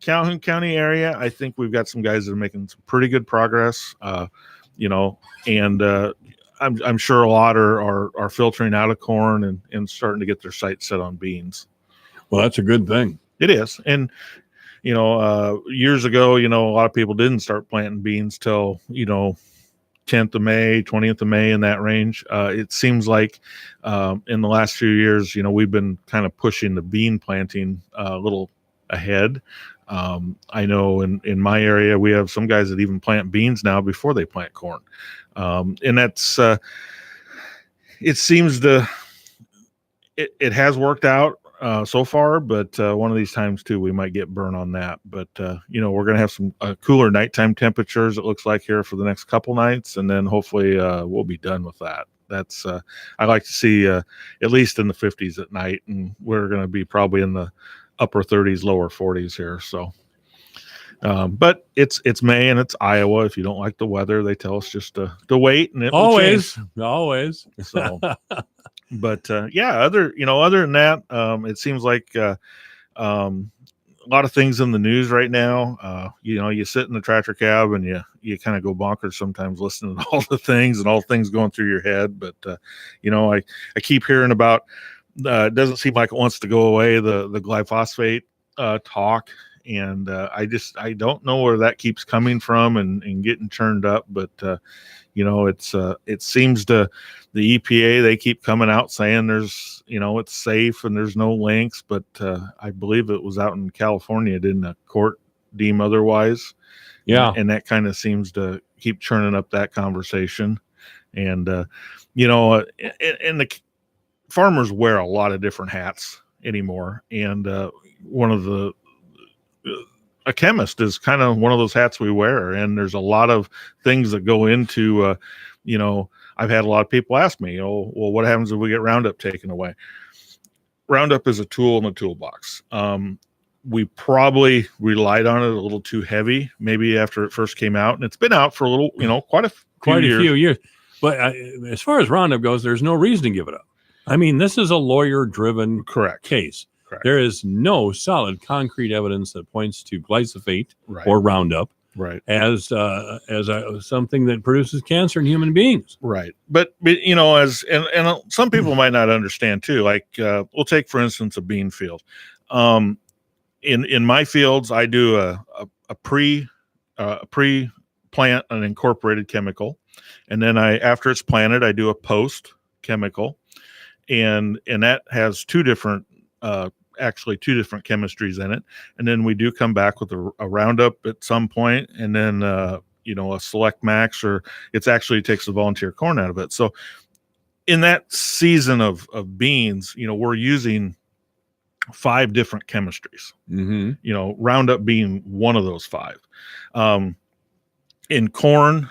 Calhoun County area, I think we've got some guys that are making some pretty good progress. And I'm sure a lot are filtering out of corn and starting to get their sights set on beans. Well, that's a good thing. It is. And, years ago, a lot of people didn't start planting beans till, 10th of May, 20th of May, in that range. It seems like in the last few years, we've been kind of pushing the bean planting a little ahead. I know in my area, we have some guys that even plant beans now before they plant corn. And that's, it seems it has worked out. so far, but one of these times too, we might get burn on that. But we're going to have some cooler nighttime temperatures. It looks like here for the next couple nights, and then hopefully we'll be done with that. That's I like to see at least in the 50s at night, and we're going to be probably in the upper 30s, lower 40s here. So, but it's May and it's Iowa. If you don't like the weather, they tell us just to wait, and it will change. Always. So. But other than that, it seems like a lot of things in the news right now. You sit in the tractor cab and you kind of go bonkers sometimes listening to all the things and all things going through your head. But I keep hearing about. It doesn't seem like it wants to go away. The glyphosate talk, and I don't know where that keeps coming from and getting churned up, but. It seems the EPA, they keep coming out saying there's, it's safe and there's no links, but I believe it was out in California, didn't a court deem otherwise? Yeah. And that kind of seems to keep churning up that conversation. And, and the farmers wear a lot of different hats anymore. And one of a chemist is kind of one of those hats we wear, and there's a lot of things that go into I've had a lot of people ask me, what happens if we get Roundup taken away? Roundup is a tool in the toolbox. We probably relied on it a little too heavy, maybe after it first came out, and it's been out for a little, quite a few years. But as far as Roundup goes, there's no reason to give it up. I mean, this is a lawyer-driven case. Correct. There is no solid concrete evidence that points to glyphosate or Roundup as something that produces cancer in human beings. Right. But as some people might not understand too, like we'll take, for instance, a bean field. In my fields, I do a pre-plant an incorporated chemical, and then after it's planted, I do a post chemical, and that has two different chemistries in it. And then we do come back with a Roundup at some point, and then a Select Max, or it takes the volunteer corn out of it. So in that season of beans, we're using 5 different chemistries, Roundup being one of those 5. In corn,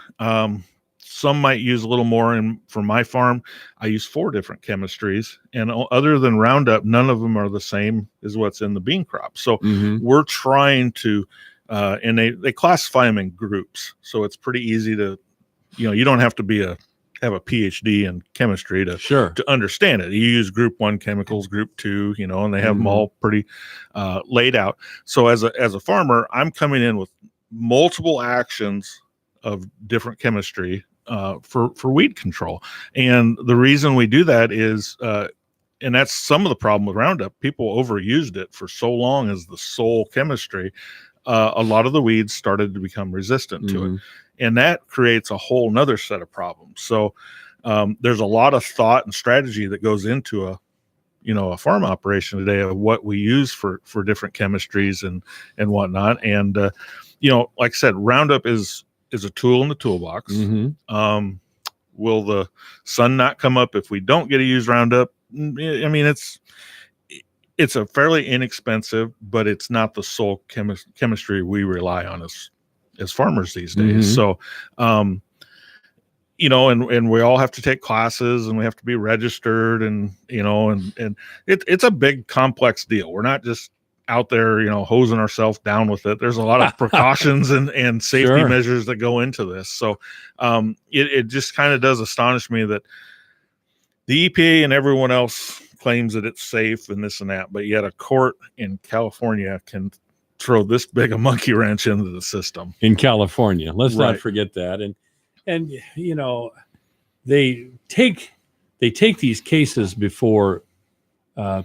some might use a little more. And for my farm, I use 4 different chemistries. And other than Roundup, none of them are the same as what's in the bean crop. So we're trying to, and they classify them in groups. So it's pretty easy to, you don't have to have a PhD in chemistry to understand it. You use group 1 chemicals, group 2, and they have them all pretty laid out. So as a farmer, I'm coming in with multiple actions of different chemistry for weed control. And the reason we do that is, and that's some of the problem with Roundup, people overused it for so long as the sole chemistry. A lot of the weeds started to become resistant to it. And that creates a whole nother set of problems. So there's a lot of thought and strategy that goes into a farm operation today of what we use for different chemistries and whatnot. And, like I said, Roundup is a tool in the toolbox. Will the sun not come up if we don't get to use Roundup? I mean, it's a fairly inexpensive, but it's not the sole chemistry we rely on as farmers these days. So, and we all have to take classes, and we have to be registered, and it's a big complex deal. We're not just out there, hosing ourselves down with it. There's a lot of precautions and safety measures that go into this. So it just kind of does astonish me that the EPA and everyone else claims that it's safe and this and that, but yet a court in California can throw this big a monkey wrench into the system. In California, let's not forget that. And they take these cases before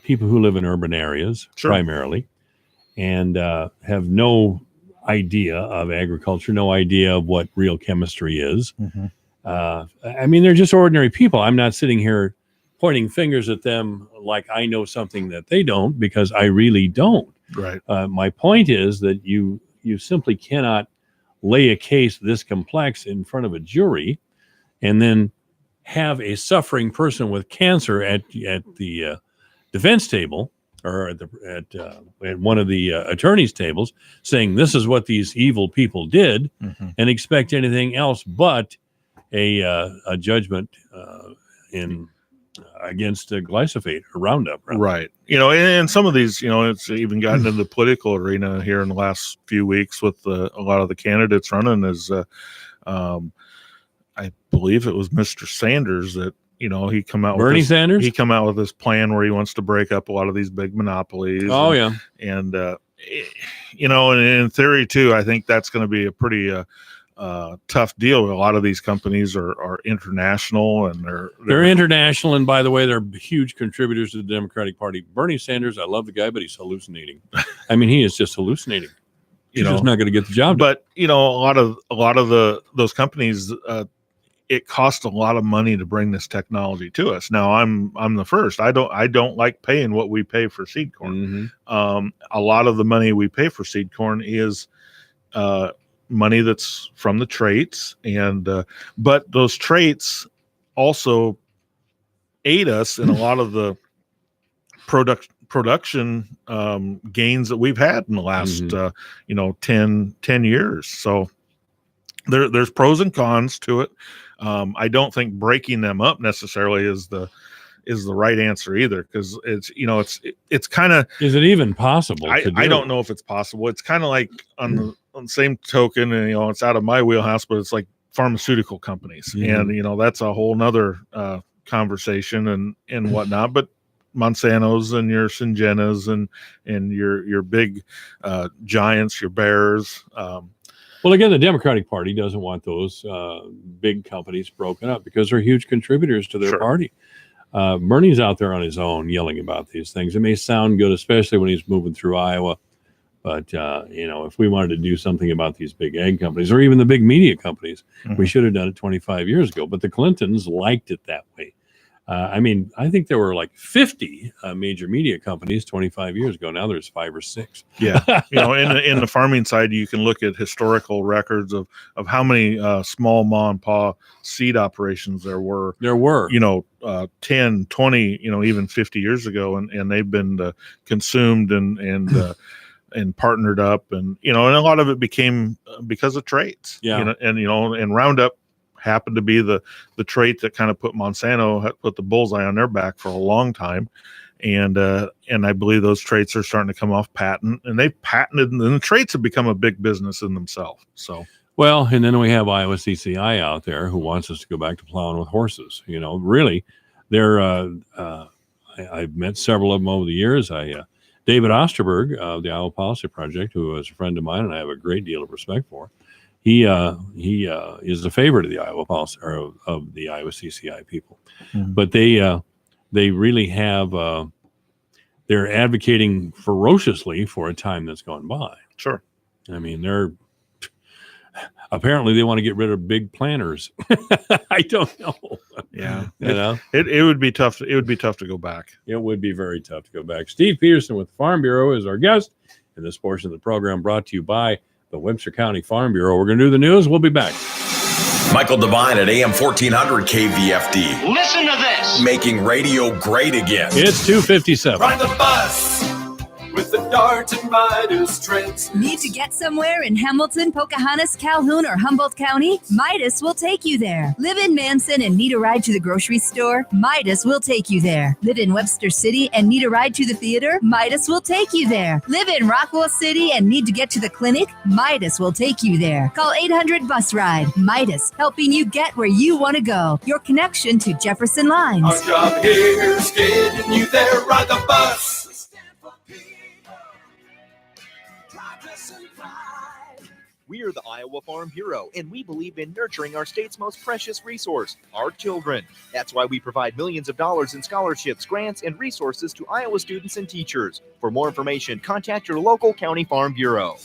people who live in urban areas primarily, and have no idea of agriculture, no idea of what real chemistry is. I mean, they're just ordinary people. I'm not sitting here pointing fingers at them like I know something that they don't, because I really don't. Right. My point is that you simply cannot lay a case this complex in front of a jury and then have a suffering person with cancer at the defense table or at one of the attorneys' tables, saying this is what these evil people did, and expect anything else but a judgment against glyphosate or Roundup. Right. And some of these, it's even gotten into the political arena here in the last few weeks with a lot of the candidates running as, I believe it was Mr. Sanders that, he come out Bernie Sanders? He come out with this plan where he wants to break up a lot of these big monopolies. Oh, And in theory too, I think that's going to be a pretty tough deal. A lot of these companies are international, and they're international. And by the way, they're huge contributors to the Democratic Party. Bernie Sanders, I love the guy, but he's hallucinating. I mean, he is just hallucinating. He's just not going to get the job done. But a lot of those companies, it costs a lot of money to bring this technology to us. Now, I'm the first. I don't like paying what we pay for seed corn. A lot of the money we pay for seed corn is money that's from the traits, and but those traits also aid us in a lot of the production gains that we've had in the last 10 years. So there's pros and cons to it. I don't think breaking them up necessarily is the right answer either, because it's kind of, is it even possible? I don't know if it's possible. It's kind of like on the same token, and it's out of my wheelhouse, but it's like pharmaceutical companies, and that's a whole nother conversation and whatnot. But Monsanto's and your Syngenas and your big giants, your Bayers. Well, again, the Democratic Party doesn't want those big companies broken up because they're huge contributors to their party. Bernie's out there on his own yelling about these things. It may sound good, especially when he's moving through Iowa. But, if we wanted to do something about these big ag companies or even the big media companies, we should have done it 25 years ago. But the Clintons liked it that way. I think there were like 50 major media companies 25 years ago. Now there's 5 or 6. Yeah. In the farming side, you can look at historical records of how many small mom and pop seed operations there were. 10, 20, even 50 years ago. And they've been consumed and partnered up. And a lot of it became because of traits. And Roundup happened to be the trait that kind of put the bullseye on their back for a long time, and I believe those traits are starting to come off patent, and they've patented, and the traits have become a big business in themselves. So and then we have Iowa CCI out there who wants us to go back to plowing with horses. Really, they're I've met several of them over the years. David Osterberg of the Iowa Policy Project, who is a friend of mine and I have a great deal of respect for. He is a favorite of the Iowa policy or of the Iowa CCI people, but they really have they're advocating ferociously for a time that's gone by. Sure, they're apparently they want to get rid of big planters. I don't know. Yeah, it would be tough. It would be tough to go back. It would be very tough to go back. Steve Peterson with the Farm Bureau is our guest in this portion of the program, brought to you by the Webster County Farm Bureau. We're going to do the news. We'll be back. Michael Devine at AM 1400 KVFD. Listen to this. Making radio great again. It's 2:57. Ride the bus with the Dart and Midas trains. Need to get somewhere in Hamilton, Pocahontas, Calhoun, or Humboldt County? Midas will take you there. Live in Manson and need a ride to the grocery store? Midas will take you there. Live in Webster City and need a ride to the theater? Midas will take you there. Live in Rockwell City and need to get to the clinic? Midas will take you there. Call 800 Bus Ride. Midas, helping you get where you want to go. Your connection to Jefferson Lines. Our job here is getting you there. Ride the bus. We are the Iowa Farm Bureau, and we believe in nurturing our state's most precious resource, our children. That's why we provide millions of dollars in scholarships, grants, and resources to Iowa students and teachers. For more information, contact your local county farm bureau.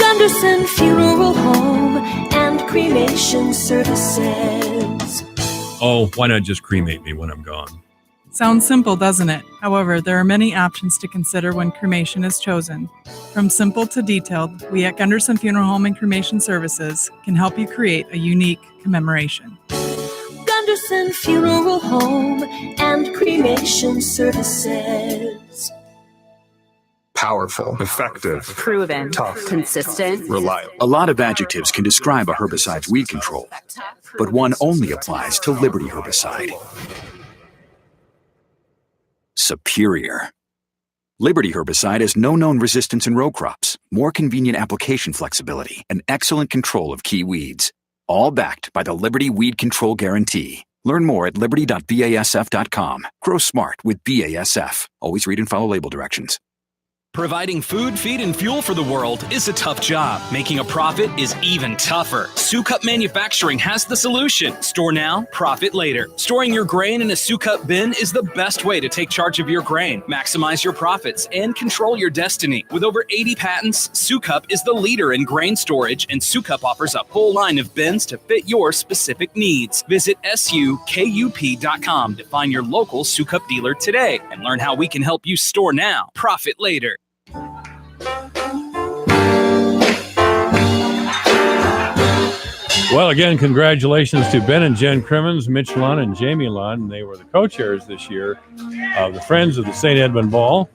Gunderson Funeral Home and Cremation Services. Oh, why not just cremate me when I'm gone? Sounds simple, doesn't it? However, there are many options to consider when cremation is chosen. From simple to detailed, we at Gunderson Funeral Home and Cremation Services can help you create a unique commemoration. Gunderson Funeral Home and Cremation Services. Powerful, effective, proven, tough, consistent, reliable. A lot of adjectives can describe a herbicide's weed control, but one only applies to Liberty herbicide. Superior. Liberty herbicide has no known resistance in row crops, more convenient application flexibility, and excellent control of key weeds. All backed by the Liberty Weed Control Guarantee. Learn more at liberty.basf.com. Grow smart with BASF. Always read and follow label directions. Providing food, feed, and fuel for the world is a tough job. Making a profit is even tougher. Sukup Manufacturing has the solution. Store now, profit later. Storing your grain in a Sukup bin is the best way to take charge of your grain, maximize your profits, and control your destiny. With over 80 patents, Sukup is the leader in grain storage, and Sukup offers a full line of bins to fit your specific needs. Visit sukup.com to find your local Sukup dealer today and learn how we can help you store now, profit later. Well, again, congratulations to Ben and Jen Crimmins, Mitch Lund, and Jamie Lund. They were the co-chairs this year of the Friends of the St. Edmund Ball.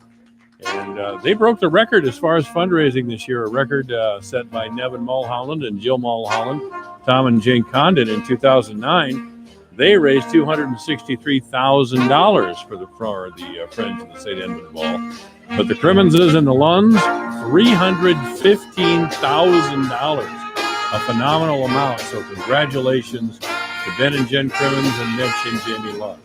And they broke the record as far as fundraising this year, a record set by Nevin Mulholland and Jill Mulholland, Tom and Jane Condon in 2009. They raised $263,000 for the Friends of the St. Edmund Ball. But the Crimmonses and the Lunds, $315,000. A phenomenal amount. So congratulations to Ben and Jen Crimmins and Mitch and Jamie Lund.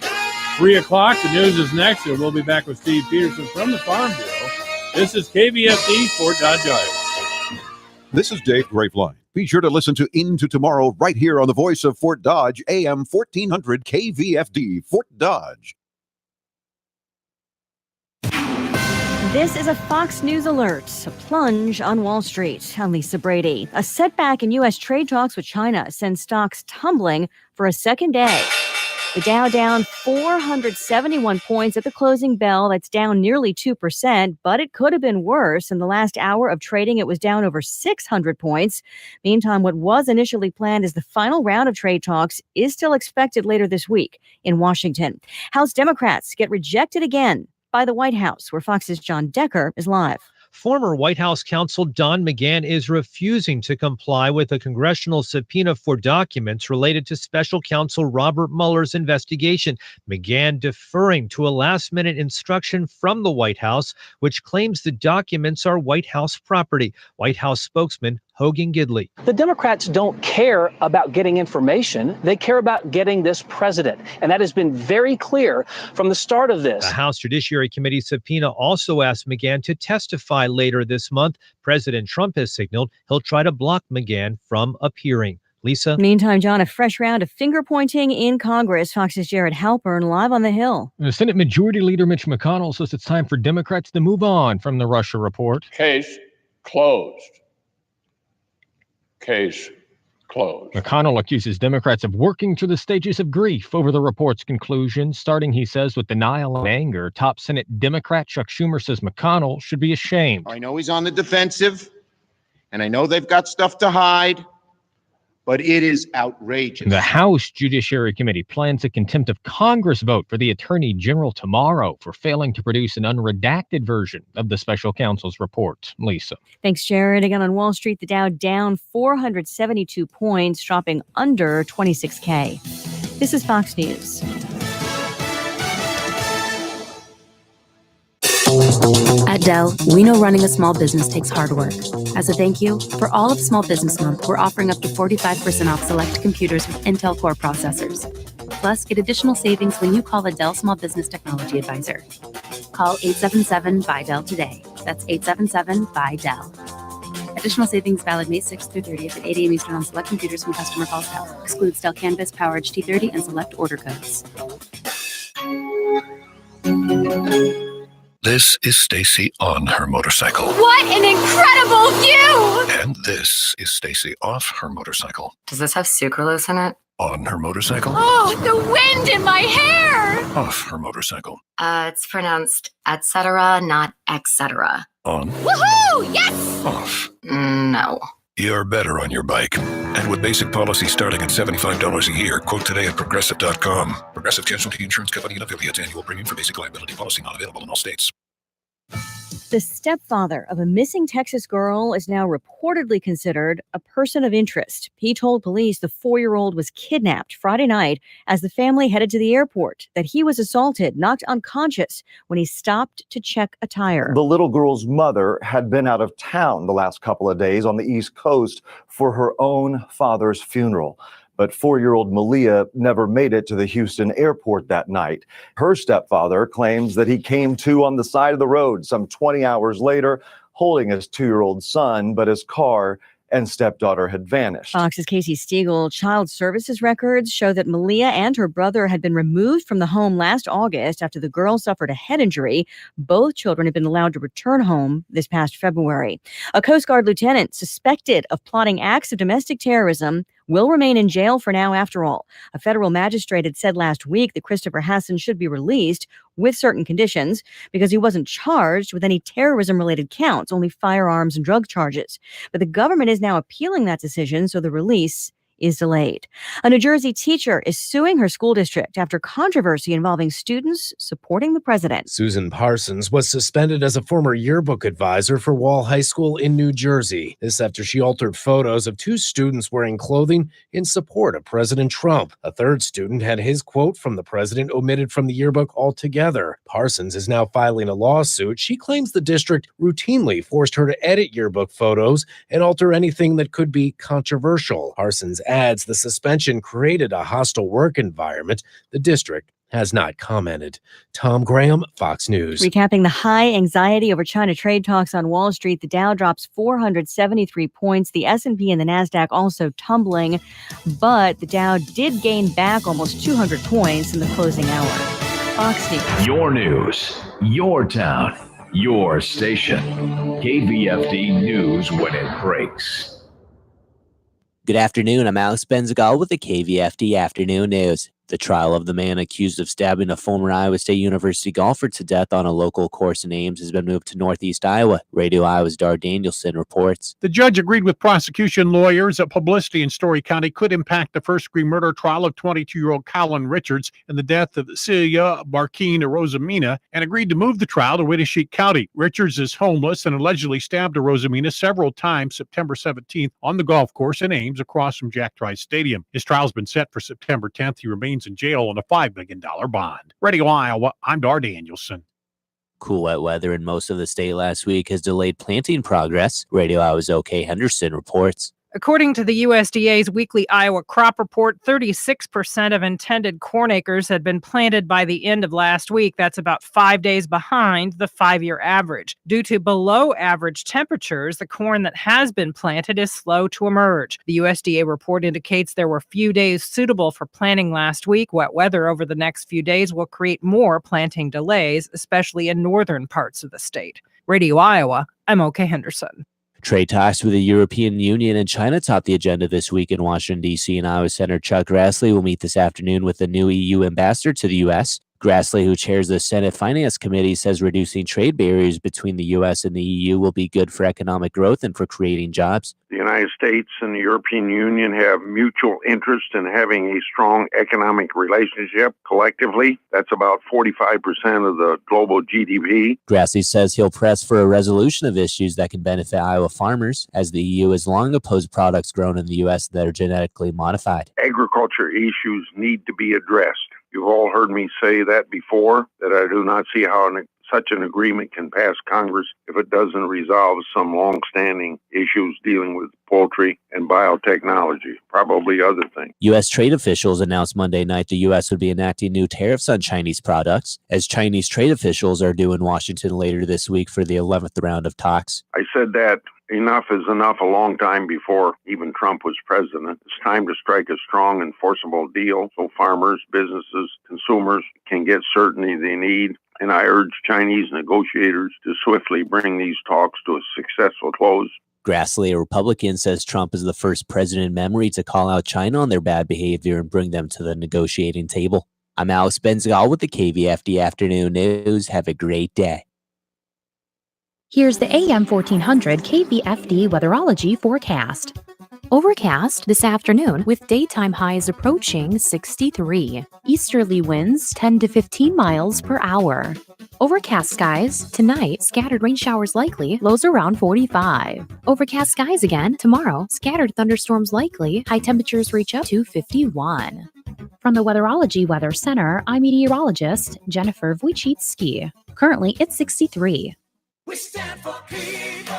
3 o'clock, the news is next, and we'll be back with Steve Peterson from the Farm Bureau. This is KVFD Fort Dodge, Iowa. This is Dave Graveline. Be sure to listen to Into Tomorrow right here on the voice of Fort Dodge, AM 1400 KVFD, Fort Dodge. This is a Fox News alert. A plunge on Wall Street. I'm Lisa Brady. A setback in U.S. trade talks with China sends stocks tumbling for a second day. The Dow down 471 points at the closing bell. That's down nearly 2%, but it could have been worse. In the last hour of trading, it was down over 600 points. Meantime, what was initially planned as the final round of trade talks is still expected later this week in Washington. House Democrats get rejected again by the White House, where Fox's John Decker is live. Former White House counsel Don McGahn is refusing to comply with a congressional subpoena for documents related to special counsel Robert Mueller's investigation. McGahn deferring to a last-minute instruction from the White House, which claims the documents are White House property. White House spokesman Hogan Gidley. The Democrats don't care about getting information. They care about getting this president. And that has been very clear from the start of this. The House Judiciary Committee subpoena also asked McGahn to testify later this month. President Trump has signaled he'll try to block McGahn from appearing. Lisa? Meantime, John, a fresh round of finger-pointing in Congress. Fox's Jared Halpern live on the Hill. The Senate Majority Leader Mitch McConnell says it's time for Democrats to move on from the Russia report. Case closed. Case closed. McConnell accuses Democrats of working through the stages of grief over the report's conclusion, starting, he says, with denial and anger. Top Senate Democrat Chuck Schumer says McConnell should be ashamed. I know he's on the defensive, and I know they've got stuff to hide, but it is outrageous. The House Judiciary Committee plans a contempt of Congress vote for the Attorney General tomorrow for failing to produce an unredacted version of the special counsel's report. Lisa. Thanks, Jared. Again, on Wall Street, the Dow down 472 points, dropping under 26K. This is Fox News. At Dell, we know running a small business takes hard work. As a thank you, for all of Small Business Month, we're offering up to 45% off select computers with Intel Core processors. Plus, get additional savings when you call a Dell Small Business Technology Advisor. Call 877-BUY-DELL today. That's 877-BUY-DELL. Additional savings valid May 6th through 30th at 8 a.m. Eastern on select computers when customer calls Dell. Excludes Dell Canvas, PowerEdge T30, and select order codes. This is Stacy on her motorcycle. What an incredible view! And this is Stacy off her motorcycle. Does this have sucralose in it? On her motorcycle? Oh, the wind in my hair! Off her motorcycle. It's pronounced et cetera, not etc. On? Woohoo! Yes! Off. No. You're better on your bike. And with basic policy starting at $75 a year, quote today at Progressive.com. Progressive Casualty Insurance Company and affiliates. Annual premium for basic liability policy not available in all states. The stepfather of a missing Texas girl is now reportedly considered a person of interest. He told police the 4-year-old was kidnapped Friday night as the family headed to the airport, that he was assaulted, knocked unconscious when he stopped to check a tire. The little girl's mother had been out of town the last couple of days on the East Coast for her own father's funeral. But 4-year-old Malia never made it to the Houston airport that night. Her stepfather claims that he came to on the side of the road some 20 hours later, holding his 2-year-old son, but his car and stepdaughter had vanished. Fox's Casey Stiegel. Child services records show that Malia and her brother had been removed from the home last August after the girl suffered a head injury. Both children had been allowed to return home this past February. A Coast Guard lieutenant suspected of plotting acts of domestic terrorism will remain in jail for now after all. A federal magistrate had said last week that Christopher Hassan should be released with certain conditions because he wasn't charged with any terrorism-related counts, only firearms and drug charges. But the government is now appealing that decision, so the release is delayed. A New Jersey teacher is suing her school district after controversy involving students supporting the president. Susan Parsons was suspended as a former yearbook advisor for Wall High School in New Jersey. This after she altered photos of 2 students wearing clothing in support of President Trump. A third student had his quote from the president omitted from the yearbook altogether. Parsons is now filing a lawsuit. She claims the district routinely forced her to edit yearbook photos and alter anything that could be controversial. Parsons adds the suspension created a hostile work environment. The district has not commented. Tom Graham, Fox News. Recapping the high anxiety over China trade talks on Wall Street, the Dow drops 473 points. The S&P and the NASDAQ also tumbling, but the Dow did gain back almost 200 points in the closing hour. Fox News. Your news, your town, your station. KVFD News when it breaks. Good afternoon. I'm Alex Benzagal with the KVFD Afternoon News. The trial of the man accused of stabbing a former Iowa State University golfer to death on a local course in Ames has been moved to Northeast Iowa. Radio Iowa's Dar Danielson reports. The judge agreed with prosecution lawyers that publicity in Story County could impact the first-degree murder trial of 22-year-old Colin Richards and the death of Celia Barkeen Rosamina, and agreed to move the trial to Winneshiek County. Richards is homeless and allegedly stabbed Rosamina several times September 17th on the golf course in Ames across from Jack Trice Stadium. His trial's been set for September 10th. He remains in jail on a $5 million bond. Radio Iowa, I'm Dar Danielson. Cool wet weather in most of the state last week has delayed planting progress. Radio Iowa's OK Henderson reports. According to the USDA's weekly Iowa crop report, 36% of intended corn acres had been planted by the end of last week. That's about 5 days behind the 5-year average. Due to below average temperatures, the corn that has been planted is slow to emerge. The USDA report indicates there were few days suitable for planting last week. Wet weather over the next few days will create more planting delays, especially in northern parts of the state. Radio Iowa, I'm OK Henderson. Trade talks with the European Union and China top the agenda this week in Washington, D.C., and Iowa Senator Chuck Grassley will meet this afternoon with the new EU ambassador to the U.S. Grassley, who chairs the Senate Finance Committee, says reducing trade barriers between the U.S. and the EU will be good for economic growth and for creating jobs. The United States and the European Union have mutual interest in having a strong economic relationship collectively. That's about 45% of the global GDP. Grassley says he'll press for a resolution of issues that can benefit Iowa farmers, as the EU has long opposed products grown in the U.S. that are genetically modified. Agriculture issues need to be addressed. You've all heard me say that before, that I do not see how such an agreement can pass Congress if it doesn't resolve some long-standing issues dealing with poultry and biotechnology, probably other things. U.S. trade officials announced Monday night the U.S. would be enacting new tariffs on Chinese products, as Chinese trade officials are due in Washington later this week for the 11th round of talks. I said that enough is enough a long time before even Trump was president. It's time to strike a strong, enforceable deal so farmers, businesses, consumers can get certainty they need. And I urge Chinese negotiators to swiftly bring these talks to a successful close. Grassley, a Republican, says Trump is the first president in memory to call out China on their bad behavior and bring them to the negotiating table. I'm Alex Benzagal with the KVFD Afternoon News. Have a great day. Here's the AM 1400 KVFD weatherology forecast. Overcast this afternoon with daytime highs approaching 63. Easterly winds 10 to 15 miles per hour. Overcast skies tonight, scattered rain showers likely, lows around 45. Overcast skies again tomorrow, scattered thunderstorms likely, high temperatures reach up to 51. From the Weatherology Weather Center, I'm meteorologist Jennifer Wojcicki. Currently, it's 63. We stand for people,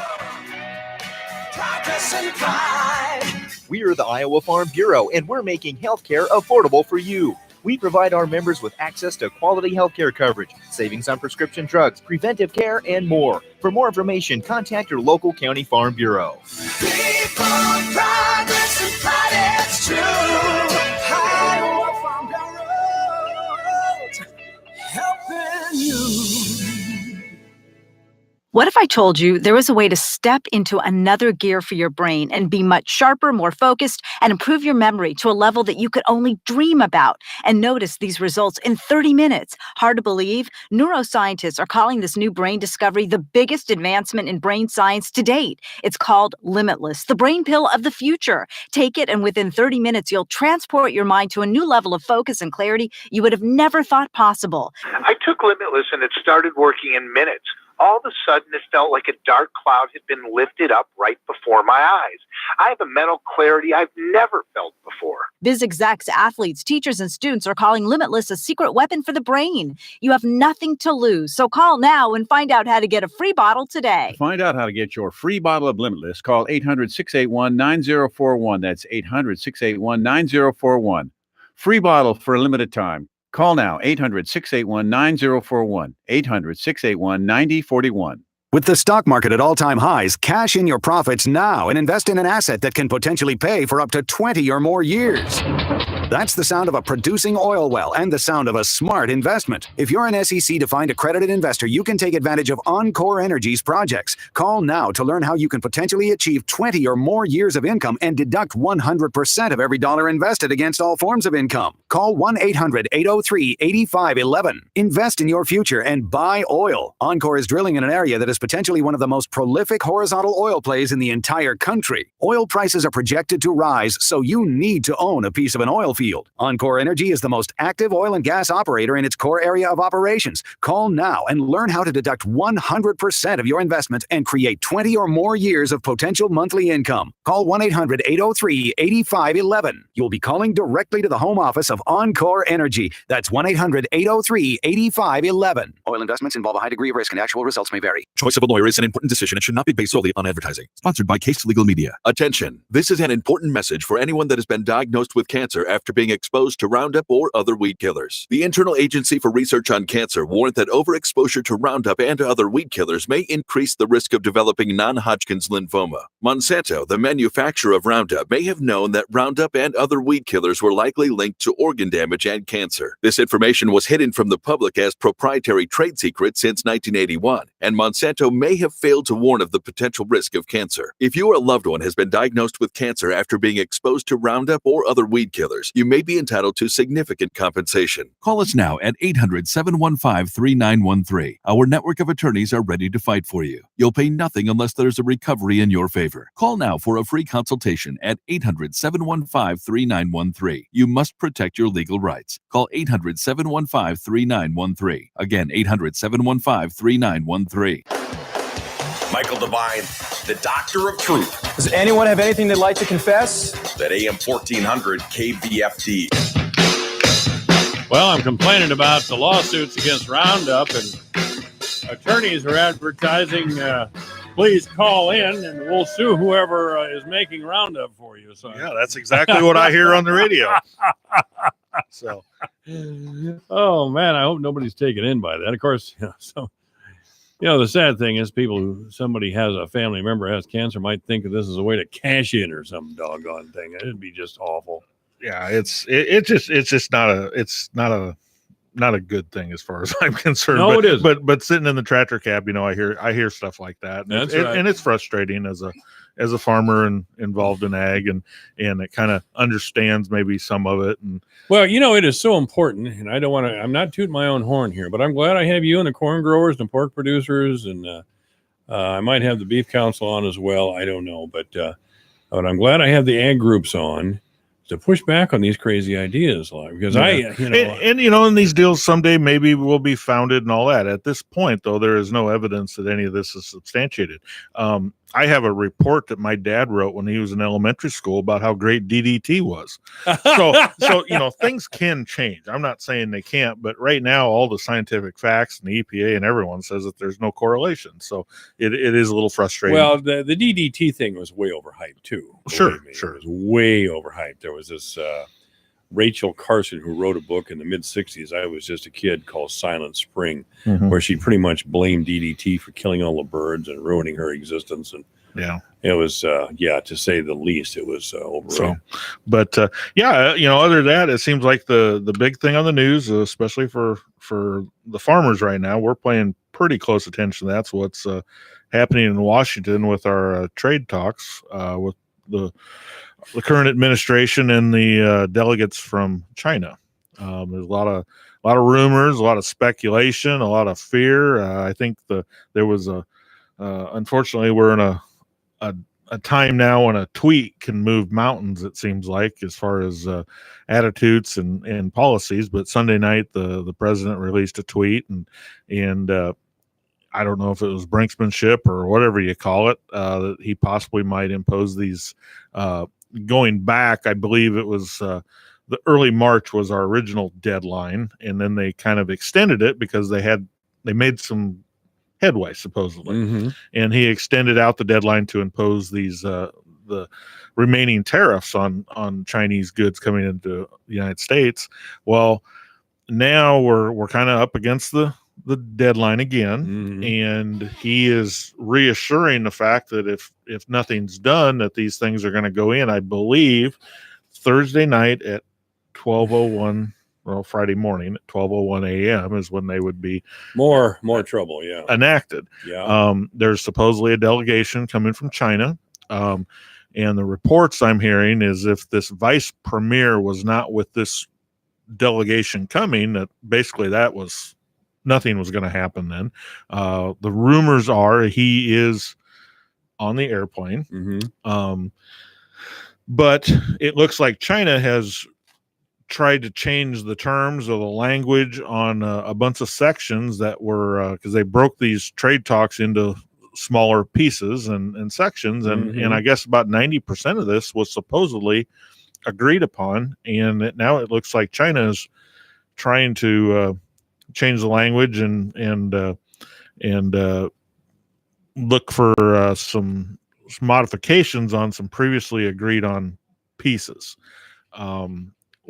progress and pride. We're the Iowa Farm Bureau, and we're making healthcare affordable for you. We provide our members with access to quality healthcare coverage, savings on prescription drugs, preventive care, and more. For more information, contact your local county farm bureau. People, progress and pride, it's true. Iowa Farm Bureau, helping you. What if I told you there was a way to step into another gear for your brain and be much sharper, more focused, and improve your memory to a level that you could only dream about and notice these results in 30 minutes? Hard to believe? Neuroscientists are calling this new brain discovery the biggest advancement in brain science to date. It's called Limitless, the brain pill of the future. Take it, and within 30 minutes, you'll transport your mind to a new level of focus and clarity you would have never thought possible. I took Limitless and it started working in minutes. All of a sudden, it felt like a dark cloud had been lifted up right before my eyes. I have a mental clarity I've never felt before. Biz execs, athletes, teachers, and students are calling Limitless a secret weapon for the brain. You have nothing to lose, so call now and find out how to get a free bottle today. To find out how to get your free bottle of Limitless, call 800-681-9041. That's 800-681-9041. Free bottle for a limited time. Call now, 800-681-9041, 800-681-9041. With the stock market at all-time highs, cash in your profits now and invest in an asset that can potentially pay for up to 20 or more years. That's the sound of a producing oil well and the sound of a smart investment. If you're an SEC-defined accredited investor, you can take advantage of Encore Energy's projects. Call now to learn how you can potentially achieve 20 or more years of income and deduct 100% of every dollar invested against all forms of income. Call 1-800-803-8511. Invest in your future and buy oil. Encore is drilling in an area that is potentially one of the most prolific horizontal oil plays in the entire country. Oil prices are projected to rise, so you need to own a piece of an oil field. Encore Energy is the most active oil and gas operator in its core area of operations. Call now and learn how to deduct 100% of your investment and create 20 or more years of potential monthly income. Call 1-800-803-8511. You'll be calling directly to the home office of Encore Energy. That's 1-800-803-8511. Oil investments involve a high degree of risk and actual results may vary. Choice of a lawyer is an important decision and should not be based solely on advertising. Sponsored by Case Legal Media. Attention. This is an important message for anyone that has been diagnosed with cancer after being exposed to Roundup or other weed killers. The Internal Agency for Research on Cancer warned that overexposure to Roundup and other weed killers may increase the risk of developing non-Hodgkin's lymphoma. Monsanto, the manufacturer of Roundup, may have known that Roundup and other weed killers were likely linked to organ damage and cancer. This information was hidden from the public as proprietary trade secrets since 1981, and Monsanto may have failed to warn of the potential risk of cancer. If you or a loved one has been diagnosed with cancer after being exposed to Roundup or other weed killers, you may be entitled to significant compensation. Call us now at 800-715-3913. Our network of attorneys are ready to fight for you. You'll pay nothing unless there's a recovery in your favor. Call now for a free consultation at 800-715-3913. You must protect your legal rights. Call 800-715-3913. Again, 800-715-3913. Michael Devine, the Doctor of Truth. Does anyone have anything they'd like to confess? At AM 1400 KVFD. Well, I'm complaining about the lawsuits against Roundup, and attorneys are advertising, please call in and we'll sue whoever is making Roundup for you. So yeah, that's exactly what I hear on the radio. So, oh man, I hope nobody's taken in by that. Of course, the sad thing is somebody has a family member has cancer might think that this is a way to cash in or some doggone thing. It'd be just awful. Yeah, it's just not a good thing as far as I'm concerned. No, it is. But sitting in the tractor cab, I hear stuff like that. And That's right. And it's frustrating as as a farmer and involved in ag, and it kind of understands maybe some of it. And Well, it is so important, and I'm not tooting my own horn here, but I'm glad I have you and the corn growers and pork producers, and I might have the beef council on as well. I don't know, but I'm glad I have the ag groups on to push back on these crazy ideas, because and these deals someday maybe will be founded and all that. At this point, though, there is no evidence that any of this is substantiated. I have a report that my dad wrote when he was in elementary school about how great DDT was. So things can change. I'm not saying they can't, but right now all the scientific facts and the EPA and everyone says that there's no correlation. So it is a little frustrating. Well, the DDT thing was way overhyped too. Sure. It was way overhyped. There was this Rachel Carson who wrote a book in the mid 60s. I was just a kid, called Silent Spring, where she pretty much blamed DDT for killing all the birds and ruining her existence. And it was, to say the least, it was overrated. So, but other than that, it seems like the big thing on the news, especially for the farmers right now, we're paying pretty close attention. That's what's happening in Washington with our trade talks with the current administration and the delegates from China. There's a lot of rumors, a lot of speculation, a lot of fear. I think there was unfortunately, we're in a time now when a tweet can move mountains, it seems like, as far as attitudes and policies. But Sunday night, the president released a tweet, and I don't know if it was brinksmanship or whatever you call it, that he possibly might impose these. Going back, I believe it was the early March was our original deadline, and then they kind of extended it because they made some headway supposedly, and he extended out the deadline to impose these the remaining tariffs on Chinese goods coming into the United States. Well, now we're kind of up against the deadline again, and he is reassuring the fact that if nothing's done, that these things are going to go in, I believe, Thursday night at 12:01. Well, Friday morning at 12:01 a.m. is when they would be more trouble, enacted. Yeah. There's supposedly a delegation coming from China, and the reports I'm hearing is if this vice premier was not with this delegation coming, that basically nothing was going to happen then. The rumors are he is on the airplane, but it looks like China has tried to change the terms or the language on a bunch of sections that were because they broke these trade talks into smaller pieces and sections, and I guess about 90% of this was supposedly agreed upon, and now it looks like China is trying to change the language and look for some modifications on some previously agreed on pieces.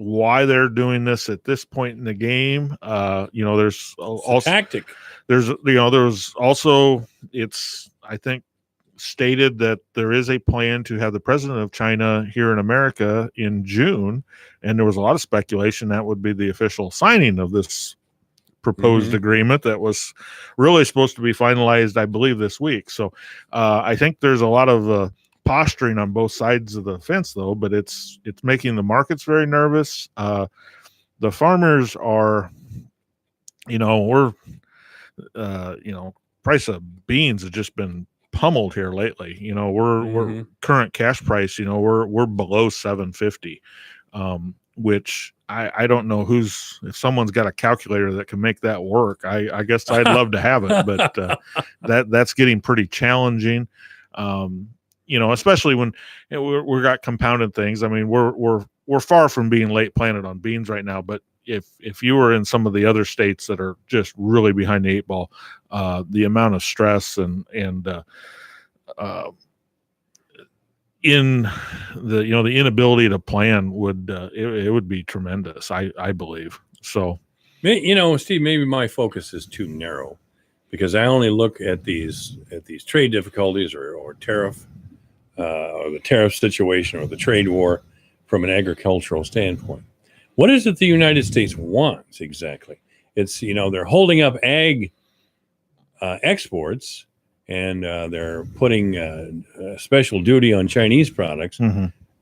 Why they're doing this at this point in the game, there's also tactic. There's also, it's, I think, stated that there is a plan to have the president of China here in America in June, and there was a lot of speculation that would be the official signing of this proposed agreement that was really supposed to be finalized, I believe, this week. So I think there's a lot of posturing on both sides of the fence, though, but it's making the markets very nervous. The farmers are, price of beans has just been pummeled here lately. We're current cash price, we're below 750, which I don't know if someone's got a calculator that can make that work. I guess I'd love to have it, but that's getting pretty challenging. Especially when we got compounded things. I mean, we're far from being late planted on beans right now, but if you were in some of the other states that are just really behind the eight ball, the amount of stress and in the inability to plan would it would be tremendous. I believe so. Steve, maybe my focus is too narrow because I only look at these trade difficulties or tariff. Or the tariff situation or the trade war from an agricultural standpoint. What is it the United States wants exactly? It's, they're holding up ag exports and they're putting special duty on Chinese products.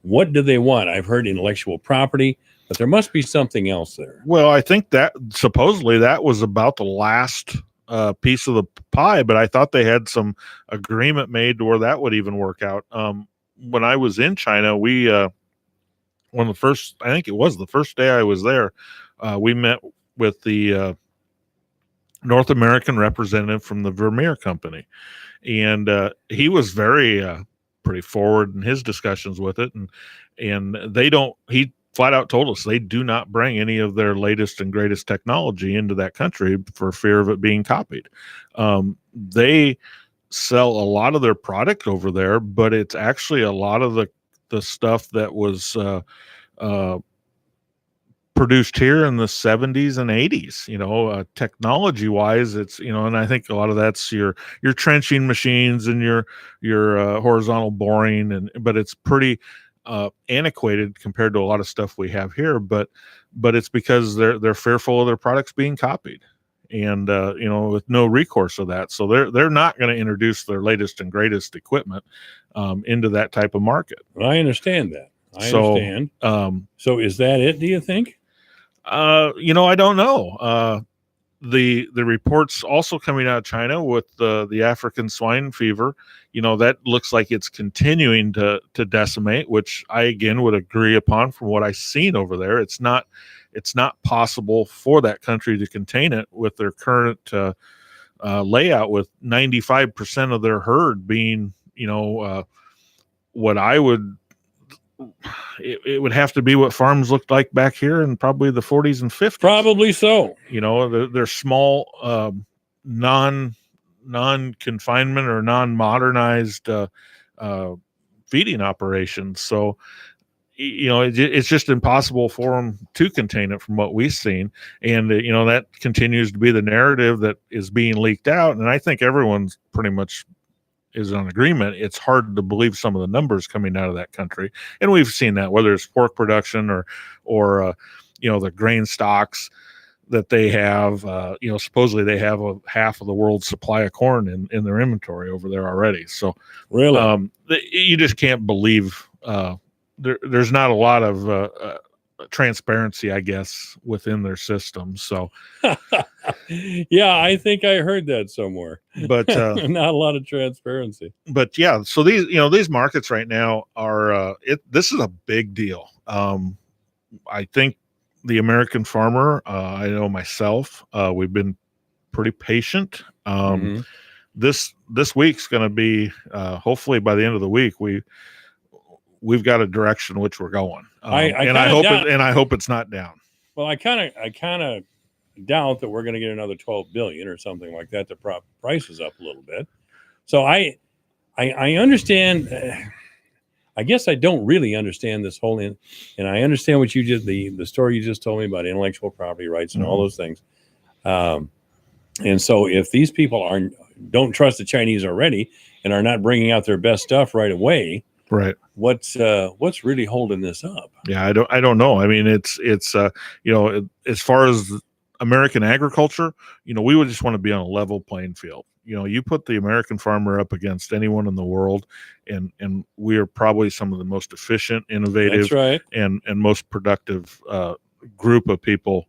What do they want? I've heard intellectual property, but there must be something else there. Well, I think that supposedly that was about the last piece of the pie, but I thought they had some agreement made to where that would even work out. When I was in China, we one of the first, I think it was the first day I was there, we met with the North American representative from the Vermeer Company, and he was very pretty forward in his discussions with it, and they don't. He flat out told us they do not bring any of their latest and greatest technology into that country for fear of it being copied. They sell a lot of their product over there, but it's actually a lot of the stuff that was produced here in the 70s and 80s, technology wise, it's, and I think a lot of that's your trenching machines and your horizontal boring, but it's pretty antiquated compared to a lot of stuff we have here, but it's because they're fearful of their products being copied, and with no recourse of that. So they're not going to introduce their latest and greatest equipment into that type of market. Well, I understand that. I understand. So is that it, do you think? I don't know. The reports also coming out of China with the African swine fever, that looks like it's continuing to decimate, which I again would agree upon from what I've seen over there. It's not possible for that country to contain it with their current layout, with 95% of their herd being, what I would. It would have to be what farms looked like back here in probably the 40s and 50s. Probably so. They're small, non-confinement or non-modernized feeding operations. So, it's just impossible for them to contain it from what we've seen. And, that continues to be the narrative that is being leaked out. And I think everyone's pretty much is on agreement. It's hard to believe some of the numbers coming out of that country, and we've seen that, whether it's pork production or the grain stocks that they have. Supposedly they have half of the world's supply of corn in their inventory over there already. So really, you just can't believe. There's not a lot of transparency, I guess, within their system. So yeah, I think I heard that somewhere, but not a lot of transparency. But yeah, so these markets right now are this is a big deal. I think the American farmer, I know myself, we've been pretty patient. This week's going to be hopefully by the end of the week we've got a direction which we're going. I hope it's not down. Well, I kind of doubt that we're going to get another 12 billion or something like that to prop prices up a little bit. So I understand. I guess I don't really understand this whole and I understand what you just the story you just told me about intellectual property rights and all those things. And so if these people don't trust the Chinese already and are not bringing out their best stuff right away, right? What's really holding this up? Yeah, I don't know. I mean, it's as far as American agriculture, we would just want to be on a level playing field. You put the American farmer up against anyone in the world, and we are probably some of the most efficient, innovative, that's right, and most productive group of people,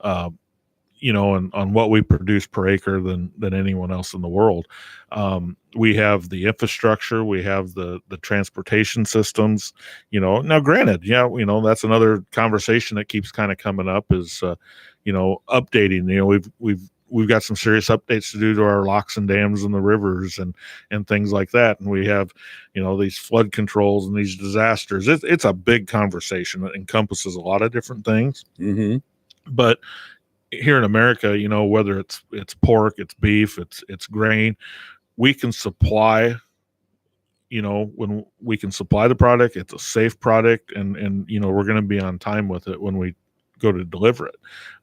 on what we produce per acre than anyone else in the world. We have the infrastructure, we have the transportation systems, now granted, that's another conversation that keeps kind of coming up is, updating, we've got some serious updates to do to our locks and dams and the rivers and things like that. And we have, these flood controls and these disasters. It's a big conversation that encompasses a lot of different things. But here in America, whether it's pork, it's beef, it's grain, we can supply, when we can supply the product, it's a safe product, and we're going to be on time with it when we go to deliver it.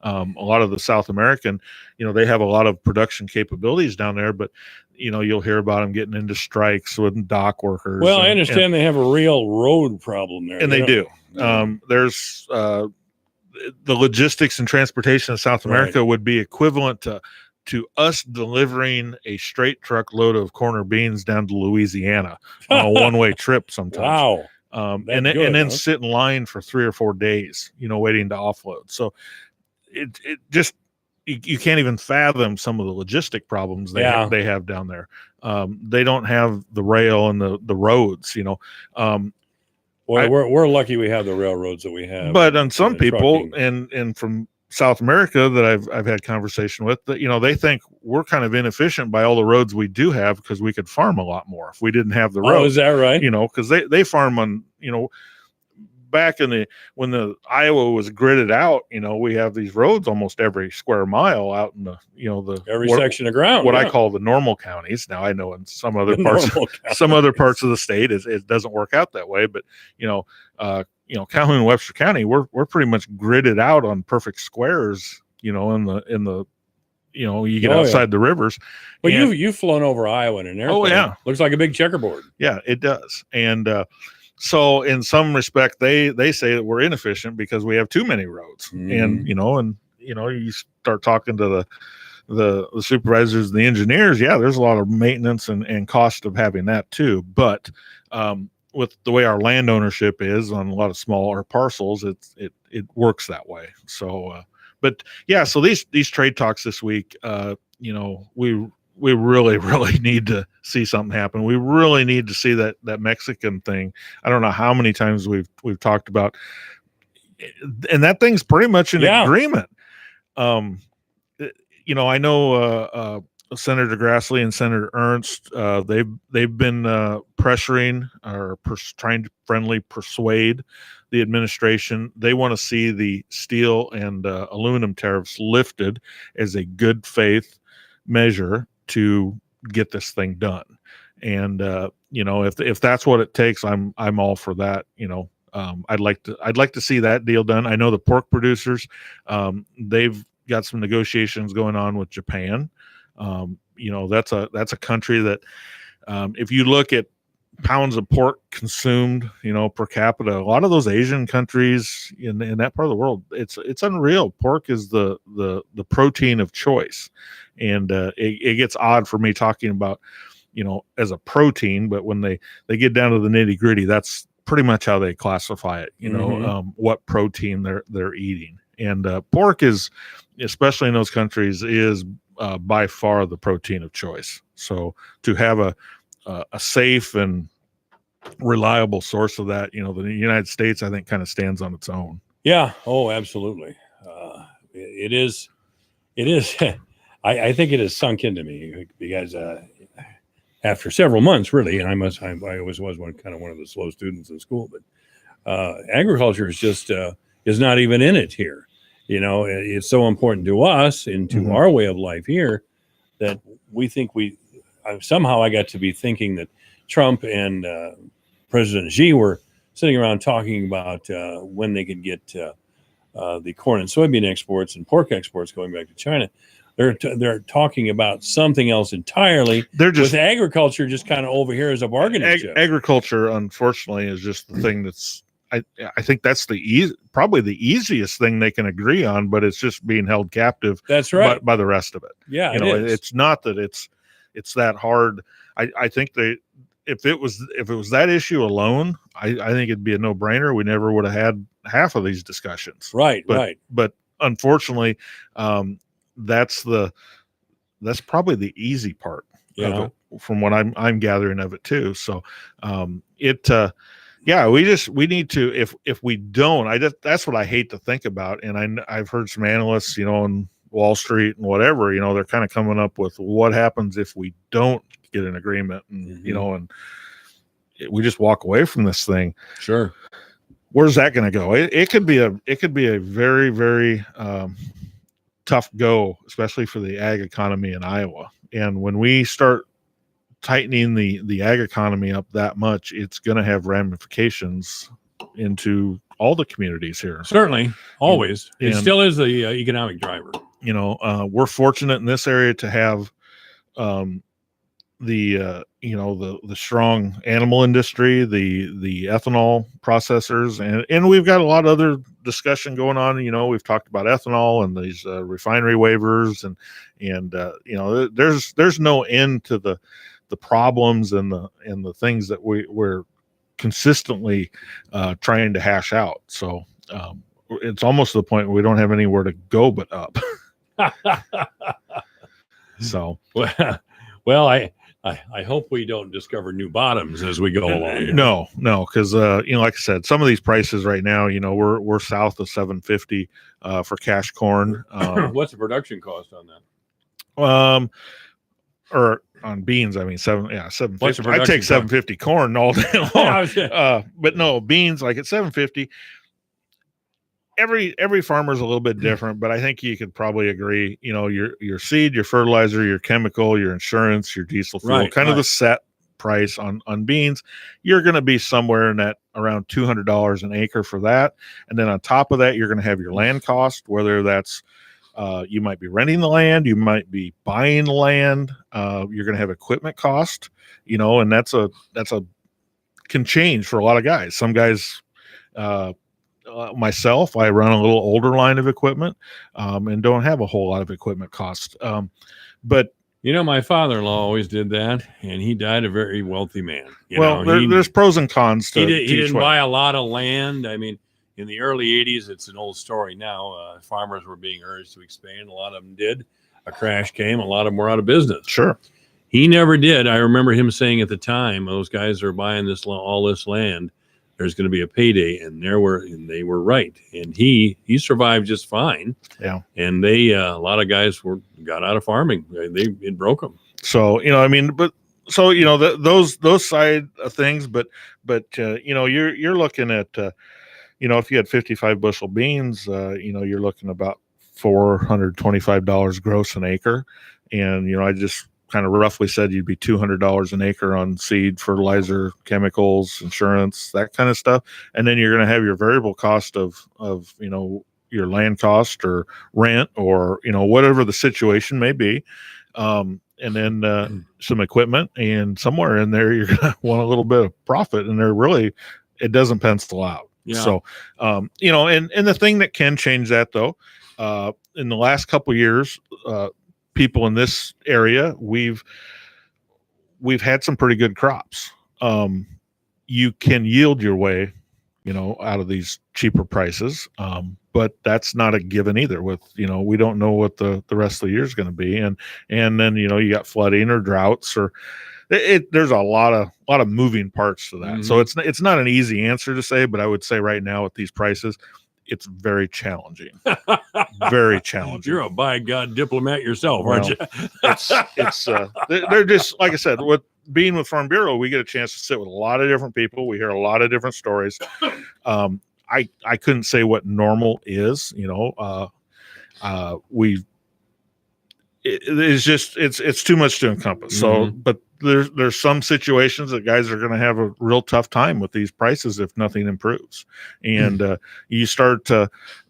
A lot of the South American, they have a lot of production capabilities down there, but you'll hear about them getting into strikes with dock workers. Well, I understand they have a real road problem there, and they do. There's the logistics and transportation of South America would be equivalent to to us delivering a straight truckload of corner beans down to Louisiana on a one-way trip sometimes. Wow. And then sit in line for 3 or 4 days, waiting to offload. So it just, you can't even fathom some of the logistic problems they have down there. They don't have the rail and the roads, we're lucky we have the railroads that we have. But on some people and from South America that I've had conversation with, that they think we're kind of inefficient by all the roads we do have, because we could farm a lot more if we didn't have the roads. Oh, is that right? Because they farm on, back when the Iowa was gridded out, we have these roads almost every square mile out in the every section of ground. What I call the normal counties. Now I know in some other parts of the state it doesn't work out that way, but Calhoun and Webster County, we're pretty much gridded out on perfect squares, in the you get outside the rivers. But you've flown over Iowa in an airplane. Oh yeah, looks like a big checkerboard. Yeah, it does. And so in some respect, they say that we're inefficient because we have too many roads. And you start talking to the supervisors and the engineers. Yeah, there's a lot of maintenance and cost of having that too. But with the way our land ownership is on a lot of smaller parcels, it works that way. So, but yeah, so these trade talks this week, we really, really need to see something happen. We really need to see that Mexican thing. I don't know how many times we've talked about, and that thing's pretty much an agreement. I know Senator Grassley and Senator Ernst, they've been pressuring or trying to friendly persuade the administration. They want to see the steel and aluminum tariffs lifted as a good faith measure to get this thing done. And if that's what it takes, I'm all for that. I'd like to see that deal done. I know the pork producers, they've got some negotiations going on with Japan. That's a country that, if you look at pounds of pork consumed, per capita, a lot of those Asian countries in that part of the world, it's unreal. Pork is the protein of choice. And it gets odd for me talking about, as a protein, but when they get down to the nitty gritty, that's pretty much how they classify it, what protein they're eating. And pork is, especially in those countries, is by far the protein of choice. So to have a safe and reliable source of that, the United States, I think, kind of stands on its own. Yeah. Oh, absolutely. It is. I think it has sunk into me because after several months, really, and I always was one of the slow students in school, but agriculture is just is not even in it here. It's so important to us and to our way of life here that we think somehow I got to be thinking that Trump and President Xi were sitting around talking about when they could get the corn and soybean exports and pork exports going back to China. They're talking about something else entirely. With agriculture just kind of over here as a bargaining chip. Agriculture, unfortunately, is just the thing that's. I think that's probably the easiest thing they can agree on, but it's just being held captive. That's right. By the rest of it. Yeah, it's not that it's that hard. I think if it was that issue alone, I think it'd be a no-brainer. We never would have had half of these discussions. Right. But unfortunately, that's probably the easy part of it, from what I'm gathering of it too. So we need to, if we don't, that's what I hate to think about. And I've heard some analysts, on Wall Street and whatever, they're kind of coming up with what happens if we don't get an agreement, and and we just walk away from this thing. Sure. Where's that going to go? It could be a very, very tough go, especially for the ag economy in Iowa. And when we start tightening the ag economy up that much, it's going to have ramifications into all the communities here. Certainly, always. It still is the economic driver. We're fortunate in this area to have the strong animal industry, the ethanol processors, and we've got a lot of other discussion going on. We've talked about ethanol and these refinery waivers, and there's no end to the problems and the things that we're consistently trying to hash out. So it's almost to the point where we don't have anywhere to go but up. So well, I hope we don't discover new bottoms as we go along. No, because like I said, some of these prices right now, we're south of $7.50 for cash corn. What's the production cost on that? Or on beans, I mean $7.50. What's the I take production $7.50 corn all day long. But no, beans, like at $7.50. Every farmer is a little bit different, but I think you could probably agree, your seed, your fertilizer, your chemical, your insurance, your diesel fuel, the set price on beans, you're going to be somewhere in that around $200 an acre for that. And then on top of that, you're going to have your land cost, whether that's you might be renting the land, you might be buying the land, you're going to have equipment cost, and that's can change for a lot of guys. Some guys, myself, I run a little older line of equipment and don't have a whole lot of equipment cost. But my father-in-law always did that, and he died a very wealthy man. There's pros and cons to he didn't buy a lot of land. I mean, in the early 80s, it's an old story now. Farmers were being urged to expand. A lot of them did. A crash came. A lot of them were out of business. Sure. He never did. I remember him saying at the time, those guys are buying all this land. There's going to be a payday, and they were right. And he survived just fine. Yeah. And they a lot of guys got out of farming. It broke them. So those side of things, but you're looking at if you had 55 bushel beans, you're looking about $425 gross an acre, and I just kind of roughly said you'd be $200 an acre on seed, fertilizer, chemicals, insurance, that kind of stuff. And then you're going to have your variable cost of your land cost or rent or, whatever the situation may be. And then some equipment, and somewhere in there, you're going to want a little bit of profit, and it doesn't pencil out. Yeah. So, and the thing that can change that though, in the last couple of years, people in this area, we've had some pretty good crops. You can yield your way, out of these cheaper prices. But that's not a given either with, we don't know what the rest of the year is going to be. And then, you got flooding or droughts or there's a lot of moving parts to that. Mm-hmm. So it's not an easy answer to say, but I would say right now with these prices, it's very challenging. Very challenging. You're a by God diplomat yourself, aren't you? They're just, like I said, with being with Farm Bureau, we get a chance to sit with a lot of different people. We hear a lot of different stories. I couldn't say what normal is, it's too much to encompass. So, but there's some situations that guys are going to have a real tough time with these prices if nothing improves, and you start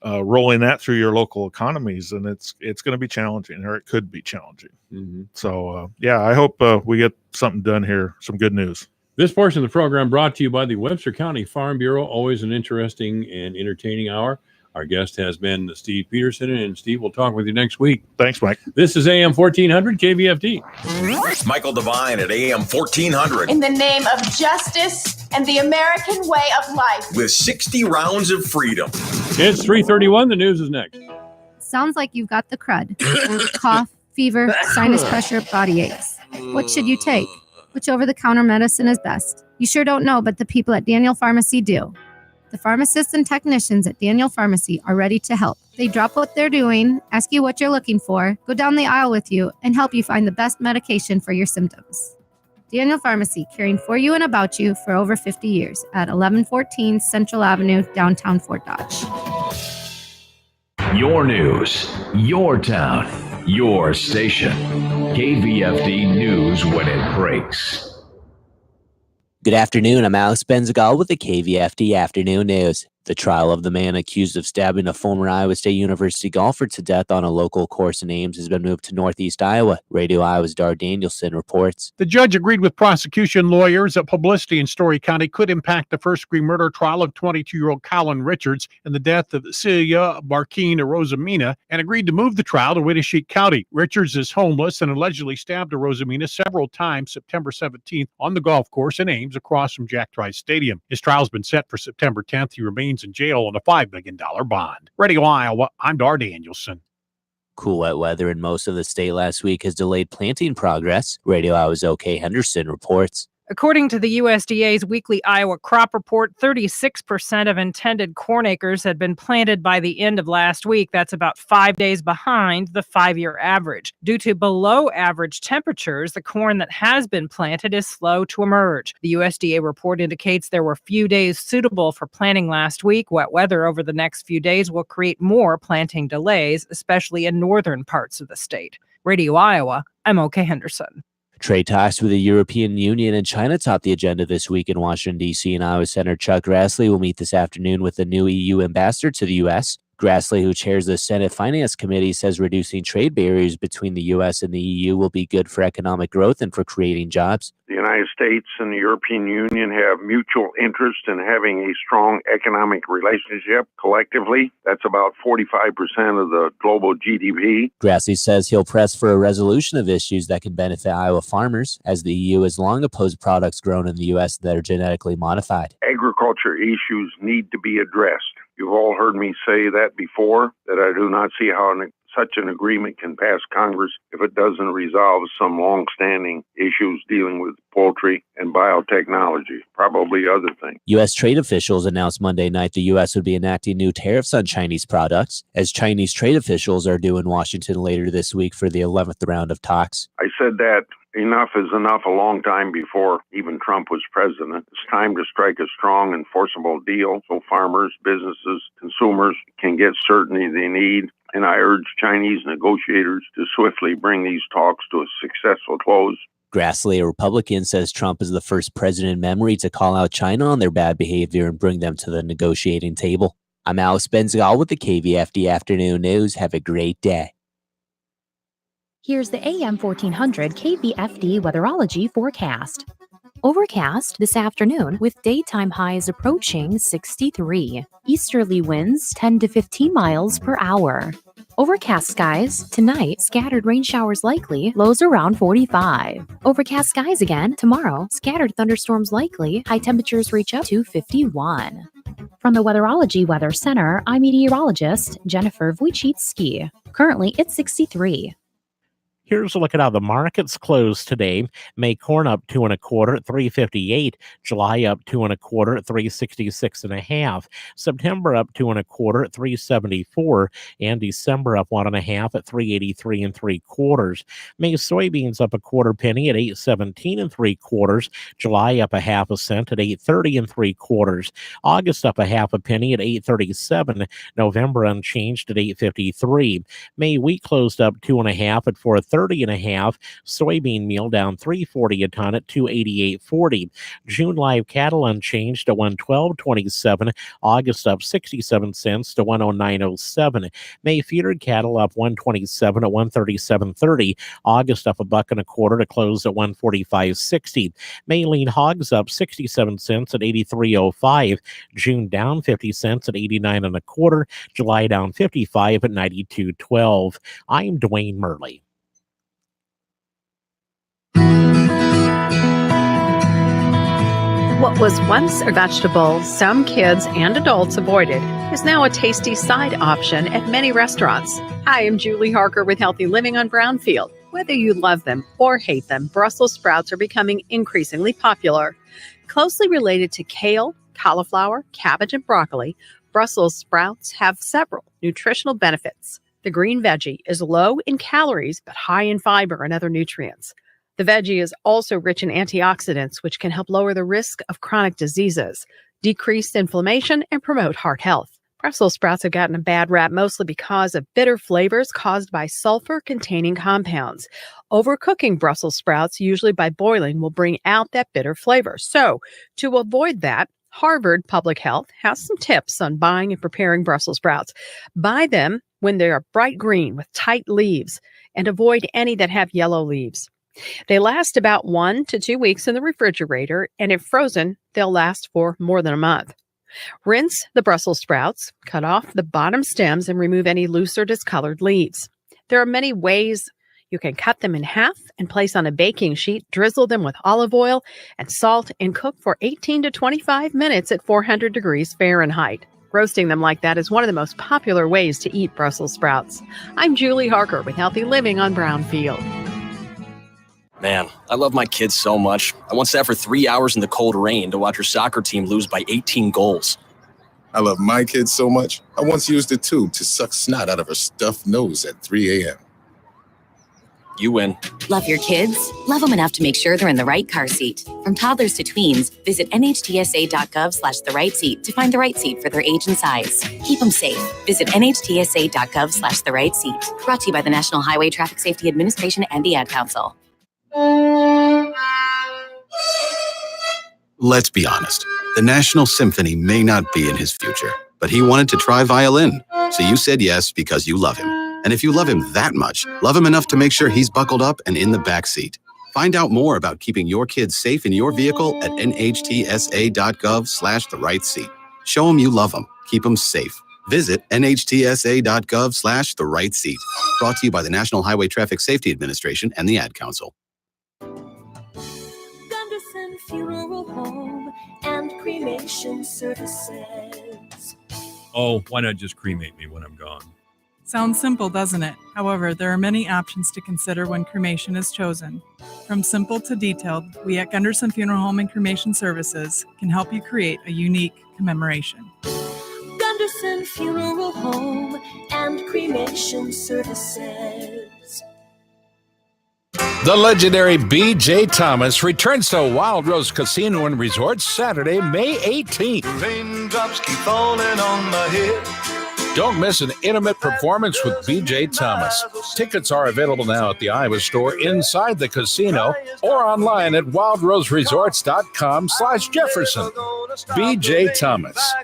rolling that through your local economies, and it's going to be challenging, or it could be challenging. Mm-hmm. So I hope we get something done here, some good news. This portion of the program brought to you by the Webster County Farm Bureau. Always an interesting and entertaining hour. Our guest has been Steve Peterson, and Steve, will talk with you next week. Thanks, Mike. This is AM 1400 KVFD. Michael Devine at AM 1400. In the name of justice and the American way of life. With 60 rounds of freedom. It's 3:31. The news is next. Sounds like you've got the crud. Cough, fever, sinus pressure, body aches. What should you take? Which over-the-counter medicine is best? You sure don't know, but the people at Daniel Pharmacy do. The pharmacists and technicians at Daniel Pharmacy are ready to help. They drop what they're doing, ask you what you're looking for, go down the aisle with you, and help you find the best medication for your symptoms. Daniel Pharmacy, caring for you and about you for over 50 years at 1114 Central Avenue, downtown Fort Dodge. Your news, your town, your station. KVFD News when it breaks. Good afternoon. I'm Alex Benzagal with the KVFD Afternoon News. The trial of the man accused of stabbing a former Iowa State University golfer to death on a local course in Ames has been moved to Northeast Iowa. Radio Iowa's Dar Danielson reports. The judge agreed with prosecution lawyers that publicity in Story County could impact the first-degree murder trial of 22-year-old Colin Richards and the death of Celia Barkeen Rosamina, and agreed to move the trial to Winneshiek County. Richards is homeless and allegedly stabbed Rosamina several times September 17th on the golf course in Ames across from Jack Trice Stadium. His trial's been set for September 10th. He remains in jail on a $5 million bond. Radio Iowa, I'm Dar Danielson. Cool wet weather in most of the state last week has delayed planting progress. Radio Iowa's OK Henderson reports. According to the USDA's weekly Iowa crop report, 36% of intended corn acres had been planted by the end of last week. That's about 5 days behind the 5-year average. Due to below average temperatures, the corn that has been planted is slow to emerge. The USDA report indicates there were few days suitable for planting last week. Wet weather over the next few days will create more planting delays, especially in northern parts of the state. Radio Iowa, I'm OK Henderson. Trade talks with the European Union and China top the agenda this week in Washington, D.C., and Iowa Senator Chuck Grassley will meet this afternoon with the new EU ambassador to the U.S. Grassley, who chairs the Senate Finance Committee, says reducing trade barriers between the U.S. and the EU will be good for economic growth and for creating jobs. The United States and the European Union have mutual interest in having a strong economic relationship collectively. That's about 45% of the global GDP. Grassley says he'll press for a resolution of issues that can benefit Iowa farmers, as the EU has long opposed products grown in the U.S. that are genetically modified. Agriculture issues need to be addressed. You've all heard me say that before, that I do not see how such an agreement can pass Congress if it doesn't resolve some long-standing issues dealing with poultry and biotechnology, probably other things. U.S. trade officials announced Monday night the U.S. would be enacting new tariffs on Chinese products, as Chinese trade officials are due in Washington later this week for the 11th round of talks. I said that enough is enough a long time before even Trump was president. It's time to strike a strong, enforceable deal so farmers, businesses, consumers can get certainty they need. And I urge Chinese negotiators to swiftly bring these talks to a successful close. Grassley, a Republican, says Trump is the first president in memory to call out China on their bad behavior and bring them to the negotiating table. I'm Alex Benzagal with the KVFD Afternoon News. Have a great day. Here's the AM 1400 KVFD weatherology forecast. Overcast this afternoon with daytime highs approaching 63. Easterly winds 10 to 15 miles per hour. Overcast skies tonight, scattered rain showers likely, lows around 45. Overcast skies again tomorrow, scattered thunderstorms likely, high temperatures reach up to 51. From the Weatherology Weather Center, I'm meteorologist Jennifer Wojcicki. Currently, it's 63. Here's a look at how the markets closed today. May corn up 2 1/4 at 358. July up 2 1/4 at 366.5. September up 2 1/4 at 374, and December up 1 1/2 at 383 3/4. May soybeans up 1/4 penny at 817 3/4. July up 1/2 cent at 830 3/4. August up 1/2 penny at 837. November unchanged at 853. May wheat closed up 2 1/2 at 430 1/2. Soybean meal down 340 a ton at 288.40. June live cattle unchanged at 112.27. August up 67 cents to 109.07. May feedered cattle up 127 at 137.30. August up $1.25 to close at 145.60. May lean hogs up 67 cents at 83.05. June down 50 cents at 89 1/4. July down 55 at 92.12. I'm Dwayne Murley. What was once a vegetable some kids and adults avoided is now a tasty side option at many restaurants. Hi, I'm Julie Harker with Healthy Living on Brownfield. Whether you love them or hate them, Brussels sprouts are becoming increasingly popular. Closely related to kale, cauliflower, cabbage, and broccoli, Brussels sprouts have several nutritional benefits. The green veggie is low in calories but high in fiber and other nutrients. The veggie is also rich in antioxidants, which can help lower the risk of chronic diseases, decrease inflammation, and promote heart health. Brussels sprouts have gotten a bad rap mostly because of bitter flavors caused by sulfur-containing compounds. Overcooking Brussels sprouts, usually by boiling, will bring out that bitter flavor. So, to avoid that, Harvard Public Health has some tips on buying and preparing Brussels sprouts. Buy them when they are bright green with tight leaves and avoid any that have yellow leaves. They last about 1 to 2 weeks in the refrigerator, and if frozen, they'll last for more than a month. Rinse the Brussels sprouts, cut off the bottom stems, and remove any loose or discolored leaves. There are many ways you can cut them in half and place on a baking sheet, drizzle them with olive oil and salt, and cook for 18 to 25 minutes at 400 degrees Fahrenheit. Roasting them like that is one of the most popular ways to eat Brussels sprouts. I'm Julie Harker with Healthy Living on Brownfield. Man, I love my kids so much. I once sat for 3 hours in the cold rain to watch her soccer team lose by 18 goals. I love my kids so much, I once used a tube to suck snot out of her stuffed nose at 3 a.m. You win. Love your kids? Love them enough to make sure they're in the right car seat. From toddlers to tweens, visit nhtsa.gov/the right seat to find the right seat for their age and size. Keep them safe. Visit nhtsa.gov/the right seat. Brought to you by the National Highway Traffic Safety Administration and the Ad Council. Let's be honest. The National Symphony may not be in his future, but he wanted to try violin. So you said yes because you love him. And if you love him that much, love him enough to make sure he's buckled up and in the back seat. Find out more about keeping your kids safe in your vehicle at nhtsa.gov/the right seat. Show him you love him. Keep him safe. Visit nhtsa.gov/the right seat. Brought to you by the National Highway Traffic Safety Administration and the Ad Council. Gunderson Funeral Home and Cremation Services. Oh, why not just cremate me when I'm gone? Sounds simple, doesn't it? However, there are many options to consider when cremation is chosen. From simple to detailed, we at Gunderson Funeral Home and Cremation Services can help you create a unique commemoration. Gunderson Funeral Home and Cremation Services. The legendary B.J. Thomas returns to Wild Rose Casino and Resort Saturday, May 18th. Raindrops keep falling on my head. Don't miss an intimate performance with B.J. Thomas. Tickets are available now at the Iowa store inside the casino or online at wildroseresorts.com/Jefferson. B.J. Thomas.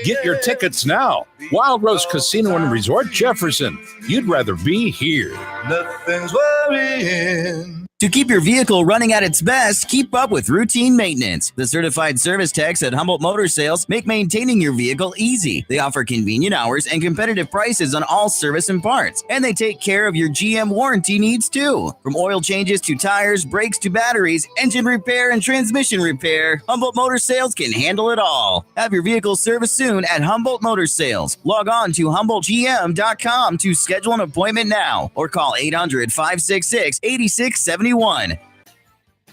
Get your tickets now. Wild Rose Casino and Resort, Jefferson. You'd rather be here. Nothing's worrying. To keep your vehicle running at its best, keep up with routine maintenance. The certified service techs at Humboldt Motor Sales make maintaining your vehicle easy. They offer convenient hours and competitive prices on all service and parts. And they take care of your GM warranty needs too. From oil changes to tires, brakes to batteries, engine repair and transmission repair, Humboldt Motor Sales can handle it all. Have your vehicle serviced soon at Humboldt Motor Sales. Log on to HumboldtGM.com to schedule an appointment now or call 800-566-8671.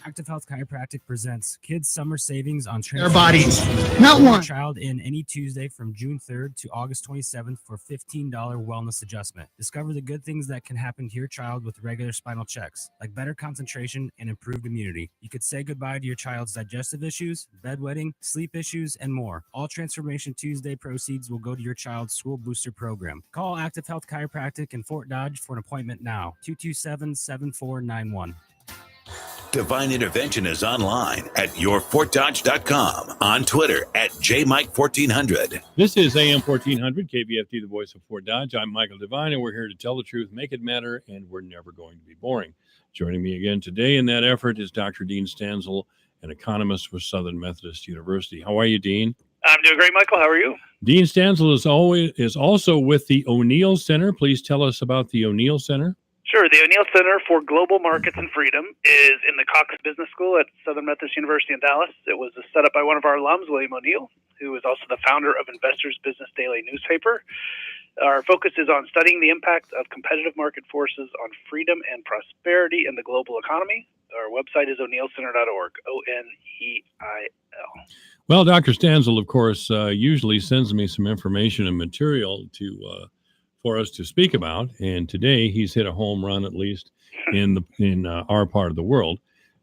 Active Health Chiropractic presents Kids Summer Savings on Their bodies, not one. Child in any Tuesday from June 3rd to August 27th for $15 wellness adjustment. Discover the good things that can happen to your child with regular spinal checks, like better concentration and improved immunity. You could say goodbye to your child's digestive issues, bedwetting, sleep issues, and more. All Transformation Tuesday proceeds will go to your child's school booster program. Call Active Health Chiropractic in Fort Dodge for an appointment now. 227-7491. Divine Intervention is online at yourfortdodge.com, on Twitter at JMike1400. This is AM 1400, KVFT, the voice of Fort Dodge. I'm Michael Devine, and we're here to tell the truth, make it matter, and we're never going to be boring. Joining me again today in that effort is Dr. Dean Stanzel, an economist with Southern Methodist University. How are you, Dean? I'm doing great, Michael. How are you? Dean Stanzel is also with the O'Neill Center. Please tell us about the O'Neill Center. Sure. The O'Neill Center for Global Markets and Freedom is in the Cox Business School at Southern Methodist University in Dallas. It was set up by one of our alums, William O'Neill, who is also the founder of Investors Business Daily newspaper. Our focus is on studying the impact of competitive market forces on freedom and prosperity in the global economy. Our website is o'neillcenter.org, ONEIL. Well, Dr. Stanzel, of course, usually sends me some information and material for us to speak about, and today he's hit a home run, at least in our part of the world.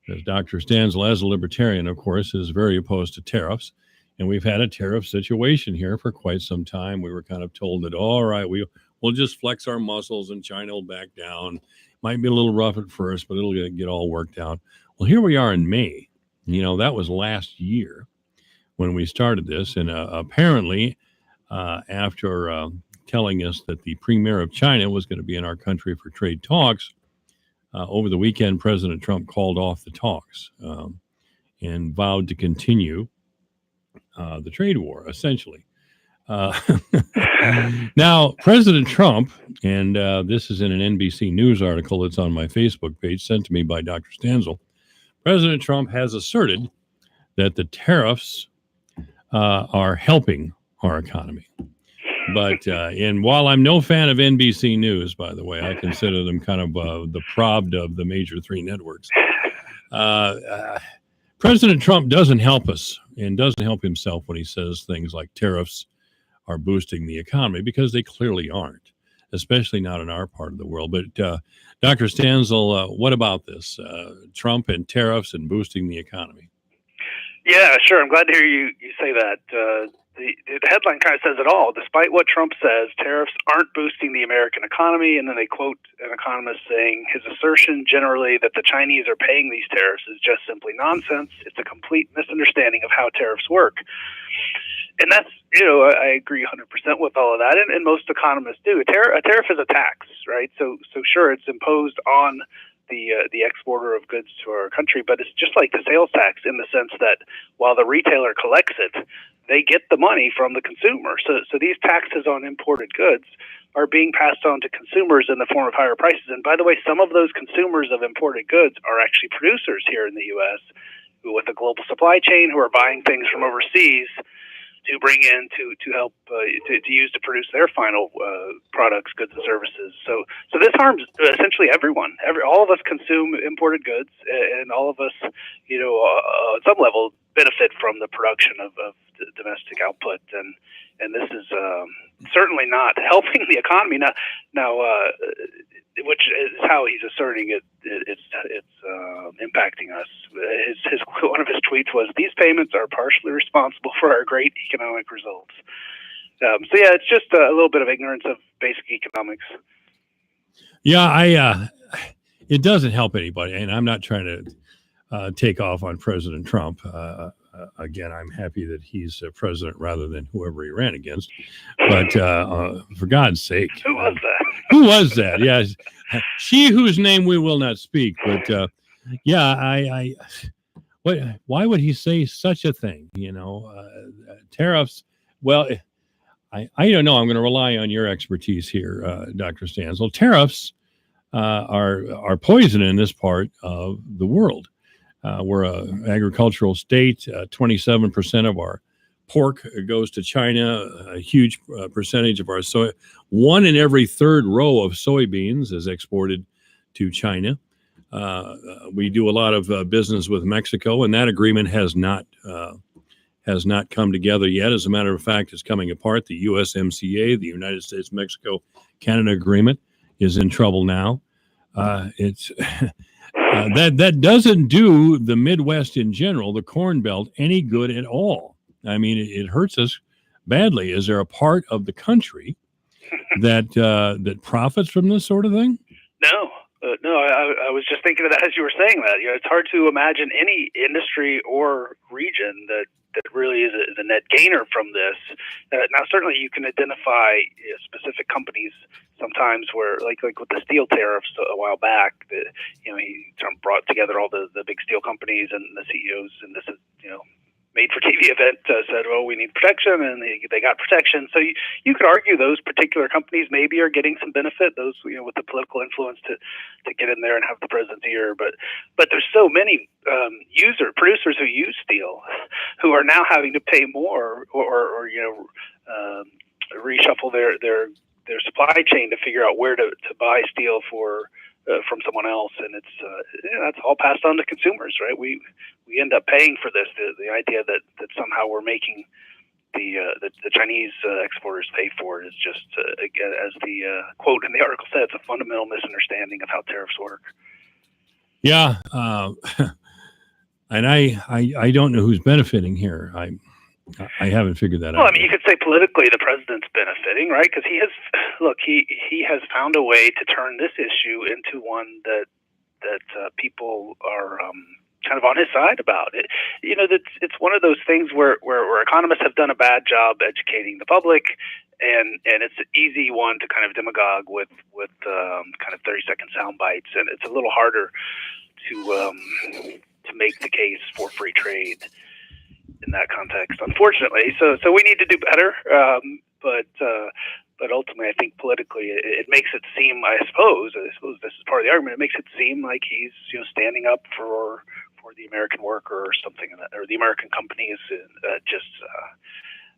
As Dr. Stanzel, as a libertarian, of course, is very opposed to tariffs, and we've had a tariff situation here for quite some time. We were kind of told that, all right, we'll just flex our muscles and China will back down. Might be a little rough at first, but it'll get all worked out. Well, here we are in May. You know, that was last year when we started this. And apparently, after telling us that the premier of China was going to be in our country for trade talks, over the weekend, President Trump called off the talks and vowed to continue the trade war, essentially. Now, President Trump, and this is in an NBC News article that's on my Facebook page sent to me by Dr. Stanzel, President Trump has asserted that the tariffs are helping our economy. But and while I'm no fan of NBC News, by the way, I consider them kind of the Pravda of the major three networks. President Trump doesn't help us and doesn't help himself when he says things like tariffs are boosting the economy, because they clearly aren't, especially not in our part of the world. But Dr. Stanzel, what about this? Trump and tariffs and boosting the economy. Yeah, sure. I'm glad to hear you say that. The headline kind of says it all. Despite what Trump says, tariffs aren't boosting the American economy. And then they quote an economist saying his assertion generally that the Chinese are paying these tariffs is just simply nonsense. It's a complete misunderstanding of how tariffs work. And that's, I agree 100% with all of that. And most economists do. A tariff is a tax, right? So sure, it's imposed on the exporter of goods to our country, but it's just like the sales tax in the sense that while the retailer collects it, they get the money from the consumer. So these taxes on imported goods are being passed on to consumers in the form of higher prices. And by the way, some of those consumers of imported goods are actually producers here in the U.S. who, with a global supply chain, who are buying things from overseas to bring in to help to use to produce their final products, goods, and services. So this harms essentially everyone. All of us consume imported goods, and all of us, at some level, benefit from the production of domestic output. And this is certainly not helping the economy now. Which is how he's asserting it's impacting us. His one of his tweets was, "These payments are partially responsible for our great economic results." So yeah, it's just a little bit of ignorance of basic economics. Yeah, it doesn't help anybody, and I'm not trying to take off on President Trump. Again, I'm happy that he's president rather than whoever he ran against. But for God's sake, who was that? Who was that? Yeah, she whose name we will not speak. But yeah, why would he say such a thing? Tariffs. Well, I don't know. I'm going to rely on your expertise here, Dr. Stanzel. Tariffs are poison in this part of the world. We're an agricultural state. 27% of our pork goes to China. A huge percentage of our soy. 1 in every 3rd row of soybeans is exported to China. We do a lot of business with Mexico, and that agreement has not come together yet. As a matter of fact, it's coming apart. The USMCA, the United States-Mexico Canada Agreement, is in trouble now. That doesn't do the Midwest in general, the Corn Belt, any good at all. I mean, it hurts us badly. Is there a part of the country that profits from this sort of thing? No. I was just thinking of that as you were saying that. It's hard to imagine any industry or region that really is a net gainer from this. Now, certainly you can identify specific companies sometimes where, like with the steel tariffs a while back, Trump brought together all the big steel companies and the CEOs, and this is, made for TV event said, well, we need protection, and they got protection. So you could argue those particular companies maybe are getting some benefit, those with the political influence to get in there and have the president's ear. But there's so many producers who use steel who are now having to pay more or reshuffle their supply chain to figure out where to buy steel from someone else, and it's that's all passed on to consumers, right? We end up paying for this. The idea that somehow we're making the Chinese exporters pay for it is just, again, as the quote in the article said, it's a fundamental misunderstanding of how tariffs work. Yeah, and I don't know who's benefiting here. I haven't figured that out. Well, I mean, you could say politically the president's benefiting, right? Because he has found a way to turn this issue into one that people are kind of on his side about it. It's one of those things where economists have done a bad job educating the public, and it's an easy one to kind of demagogue with kind of 30-second sound bites, and it's a little harder to make the case for free trade in that context, unfortunately. So we need to do better. But ultimately, I think politically, it makes it seem. I suppose this is part of the argument. It makes it seem like he's standing up for the American worker or something, or the American companies.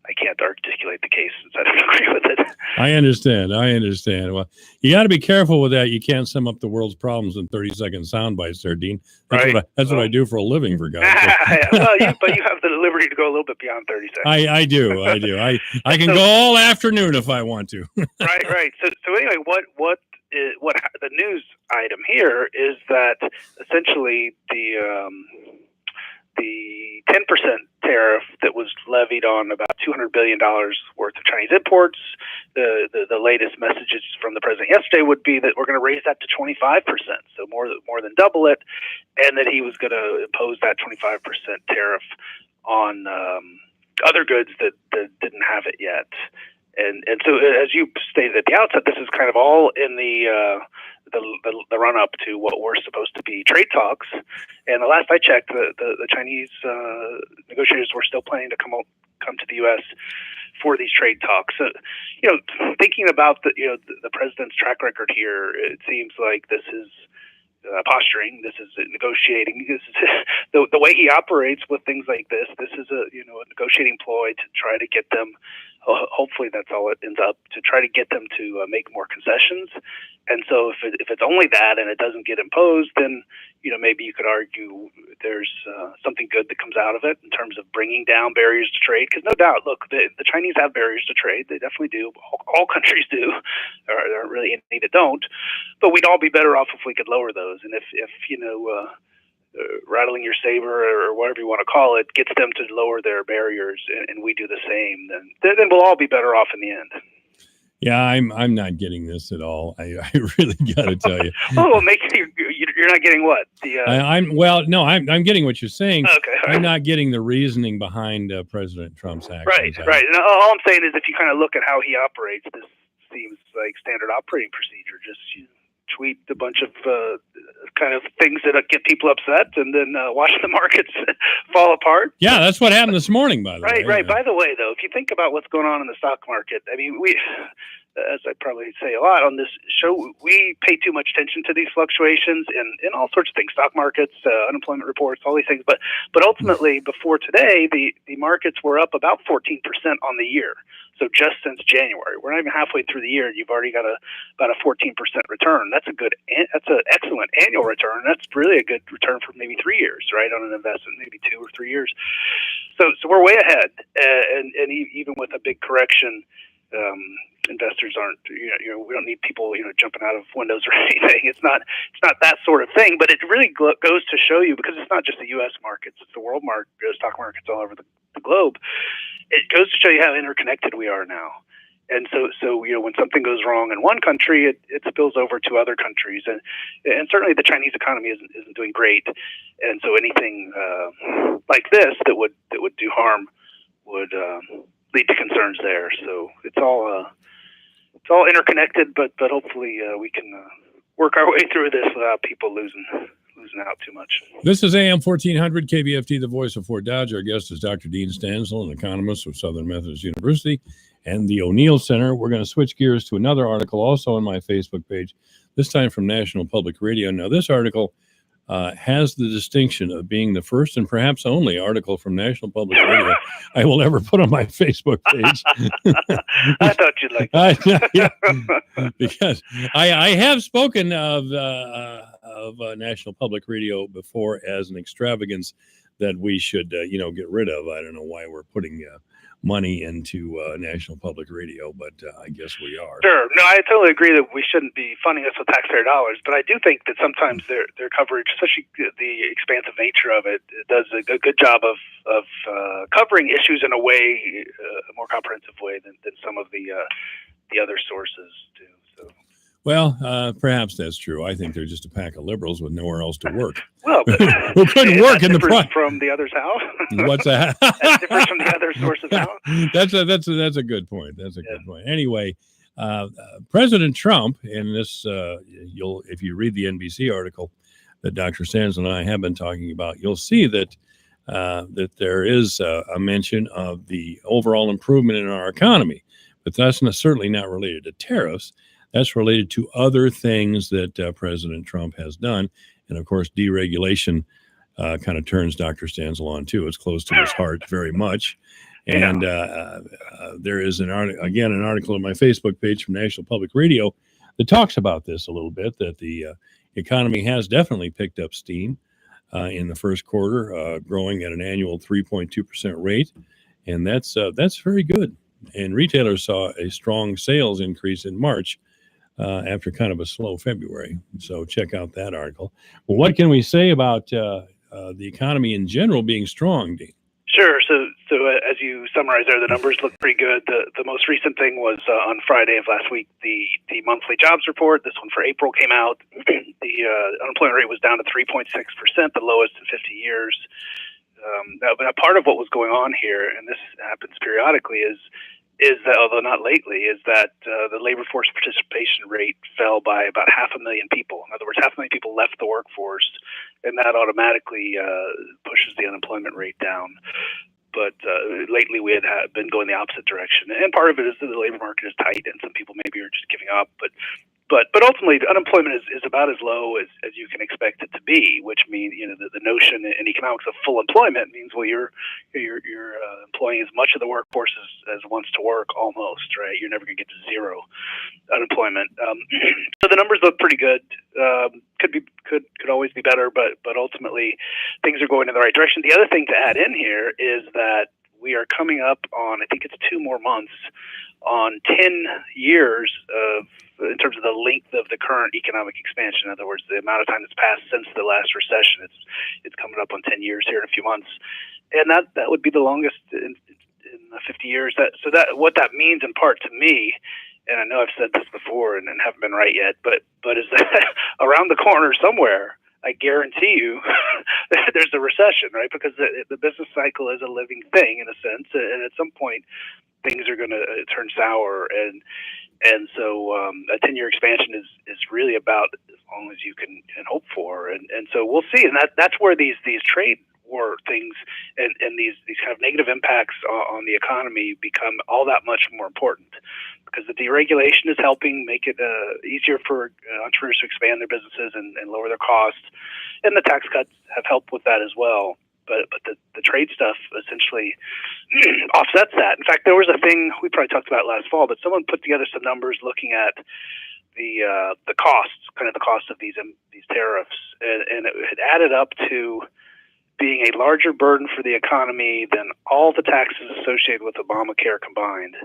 I can't articulate the case since I don't agree with it. I understand. Well, you got to be careful with that. You can't sum up the world's problems in 30-second sound bites there, Dean. That's what I do for a living, for God's sake. Well, but you have the liberty to go a little bit beyond 30 seconds. I do. I can go all afternoon if I want to. Right. So anyway, what the news item here is that essentially the 10% tariff that was levied on about $200 billion worth of Chinese imports, the latest messages from the president yesterday would be that we're going to raise that to 25%, so more than double it, and that he was going to impose that 25% tariff on other goods that didn't have it yet. And so, as you stated at the outset, this is kind of all in the run up to what were supposed to be trade talks. And the last I checked, the Chinese negotiators were still planning to come to the U.S. for these trade talks. So, thinking about the president's track record here, it seems like this is posturing. This is negotiating. This is the way he operates with things like this. This is a negotiating ploy to try to get them. Hopefully, that's all it ends up, to try to get them to make more concessions. And so, if it's only that and it doesn't get imposed, then maybe you could argue there's something good that comes out of it in terms of bringing down barriers to trade. Because no doubt, look, the Chinese have barriers to trade. They definitely do. All countries do. There aren't really any that don't. But we'd all be better off if we could lower those. And if rattling your saber or whatever you want to call it gets them to lower their barriers, and we do the same, then we'll all be better off in the end. Yeah, I'm not getting this at all. I really got to tell you. Well, you're not getting what? I'm getting what you're saying. Okay, right. I'm not getting the reasoning behind President Trump's actions. Right. And all I'm saying is, if you kind of look at how he operates, this seems like standard operating procedure. Just tweet a bunch of kind of things that get people upset, and then watch the markets fall apart. Yeah, that's what happened this morning, by the way. Right. By the way, though, if you think about what's going on in the stock market, I mean, we, as I probably say a lot on this show, we pay too much attention to these fluctuations in all sorts of things, stock markets, unemployment reports, all these things. But ultimately, before today, the markets were up about 14% on the year. So just since January, we're not even halfway through the year, and you've already got about a 14% return. That's an excellent annual return. That's really a good return for maybe 3 years, right, on an investment, maybe 2 or 3 years. So we're way ahead, and even with a big correction, investors aren't, we don't need people, jumping out of windows or anything. It's not that sort of thing, but it really goes to show you, because it's not just the U.S. markets, it's the world market, stock markets all over the globe. It goes to show you how interconnected we are now. And so when something goes wrong in one country, it spills over to other countries, and certainly the Chinese economy isn't doing great. And so anything like this that would do harm would lead to concerns there. So it's all interconnected, but hopefully we can work our way through this without people losing out too much. This is AM 1400 KBFT, the voice of Fort Dodge. Our guest is Dr. Dean Stansel, an economist of Southern Methodist University and the O'Neill Center. We're going to switch gears to another article also on my Facebook page, this time from National Public Radio. Now, this article has the distinction of being the first and perhaps only article from National Public Radio I will ever put on my Facebook page. I thought you'd like that. Yeah, because I have spoken of National Public Radio before as an extravagance that we should, get rid of. I don't know why we're putting money into National Public Radio, but I guess we are. Sure. No, I totally agree that we shouldn't be funding us with taxpayer dollars, but I do think that sometimes their coverage, especially the expansive nature of it, does a good job of covering issues in a way, a more comprehensive way than some of the other sources do. So. Well, perhaps that's true. I think they're just a pack of liberals with nowhere else to work. Well, who couldn't is work that in the different from the other's house? What's that? That's different from the other source's house. That's a good point. That's a good point. Anyway, President Trump, and this if you read the NBC article that Dr. Sands and I have been talking about, you'll see that that there is a mention of the overall improvement in our economy, but that's certainly not related to tariffs. That's related to other things that President Trump has done. And of course, deregulation kind of turns Dr. Stansel on too. It's close to his heart very much. And there is an article on my Facebook page from National Public Radio that talks about this a little bit, that the economy has definitely picked up steam in the first quarter, growing at an annual 3.2% rate. And that's very good. And retailers saw a strong sales increase in March after kind of a slow February. So check out that article. Well, what can we say about the economy in general being strong, Dean? Sure. So as you summarized there, the numbers look pretty good. The most recent thing was on Friday of last week, the monthly jobs report. This one for April came out. The unemployment rate was down to 3.6%, the lowest in 50 years. But a part of what was going on here, and this happens periodically, is that, although not lately, is that the labor force participation rate fell by about 500,000 people. In other words, 500,000 people left the workforce, and that automatically pushes the unemployment rate down. But lately we had been going the opposite direction. And part of it is that the labor market is tight, and some people maybe are just giving up. But ultimately, unemployment is about as low as you can expect it to be, which means, the notion in economics of full employment means, well, you're employing as much of the workforce as wants to work, almost, right? You're never going to get to zero unemployment. So the numbers look pretty good. Could always be better, but ultimately things are going in the right direction. The other thing to add in here is that we are coming up on, I think it's 2 more months, on 10 years in terms of the length of the current economic expansion. In other words, the amount of time that's passed since the last recession. It's coming up on 10 years here in a few months, and that would be the longest in 50 years. What that means in part to me, and I know I've said this before and haven't been right yet, but is that around the corner somewhere, I guarantee you there's a recession, right? Because the business cycle is a living thing in a sense, and at some point things are going to turn sour, and so a 10-year expansion is really about as long as you can hope for, and so we'll see, and that's where these trade war things and these kind of negative impacts on the economy become all that much more important, because the deregulation is helping make it easier for entrepreneurs to expand their businesses and lower their costs, and the tax cuts have helped with that as well. But the trade stuff essentially offsets that. In fact, there was a thing we probably talked about last fall, but someone put together some numbers looking at the costs, kind of the cost of these tariffs, and it had added up to being a larger burden for the economy than all the taxes associated with Obamacare combined.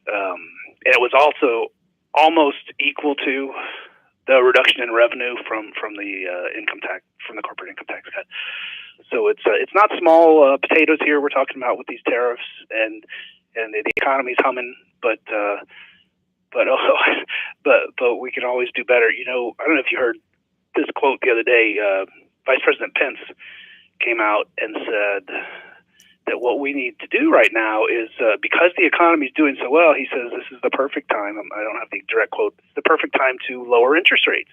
And it was also almost equal to the reduction in revenue from the income tax, from the corporate income tax cut. So it's not small potatoes here we're talking about with these tariffs, and the economy's humming, but we can always do better. I don't know if you heard this quote the other day. Vice President Pence came out and said that what we need to do right now is, because the economy is doing so well, he says this is the perfect time. I don't have the direct quote. It's the perfect time to lower interest rates,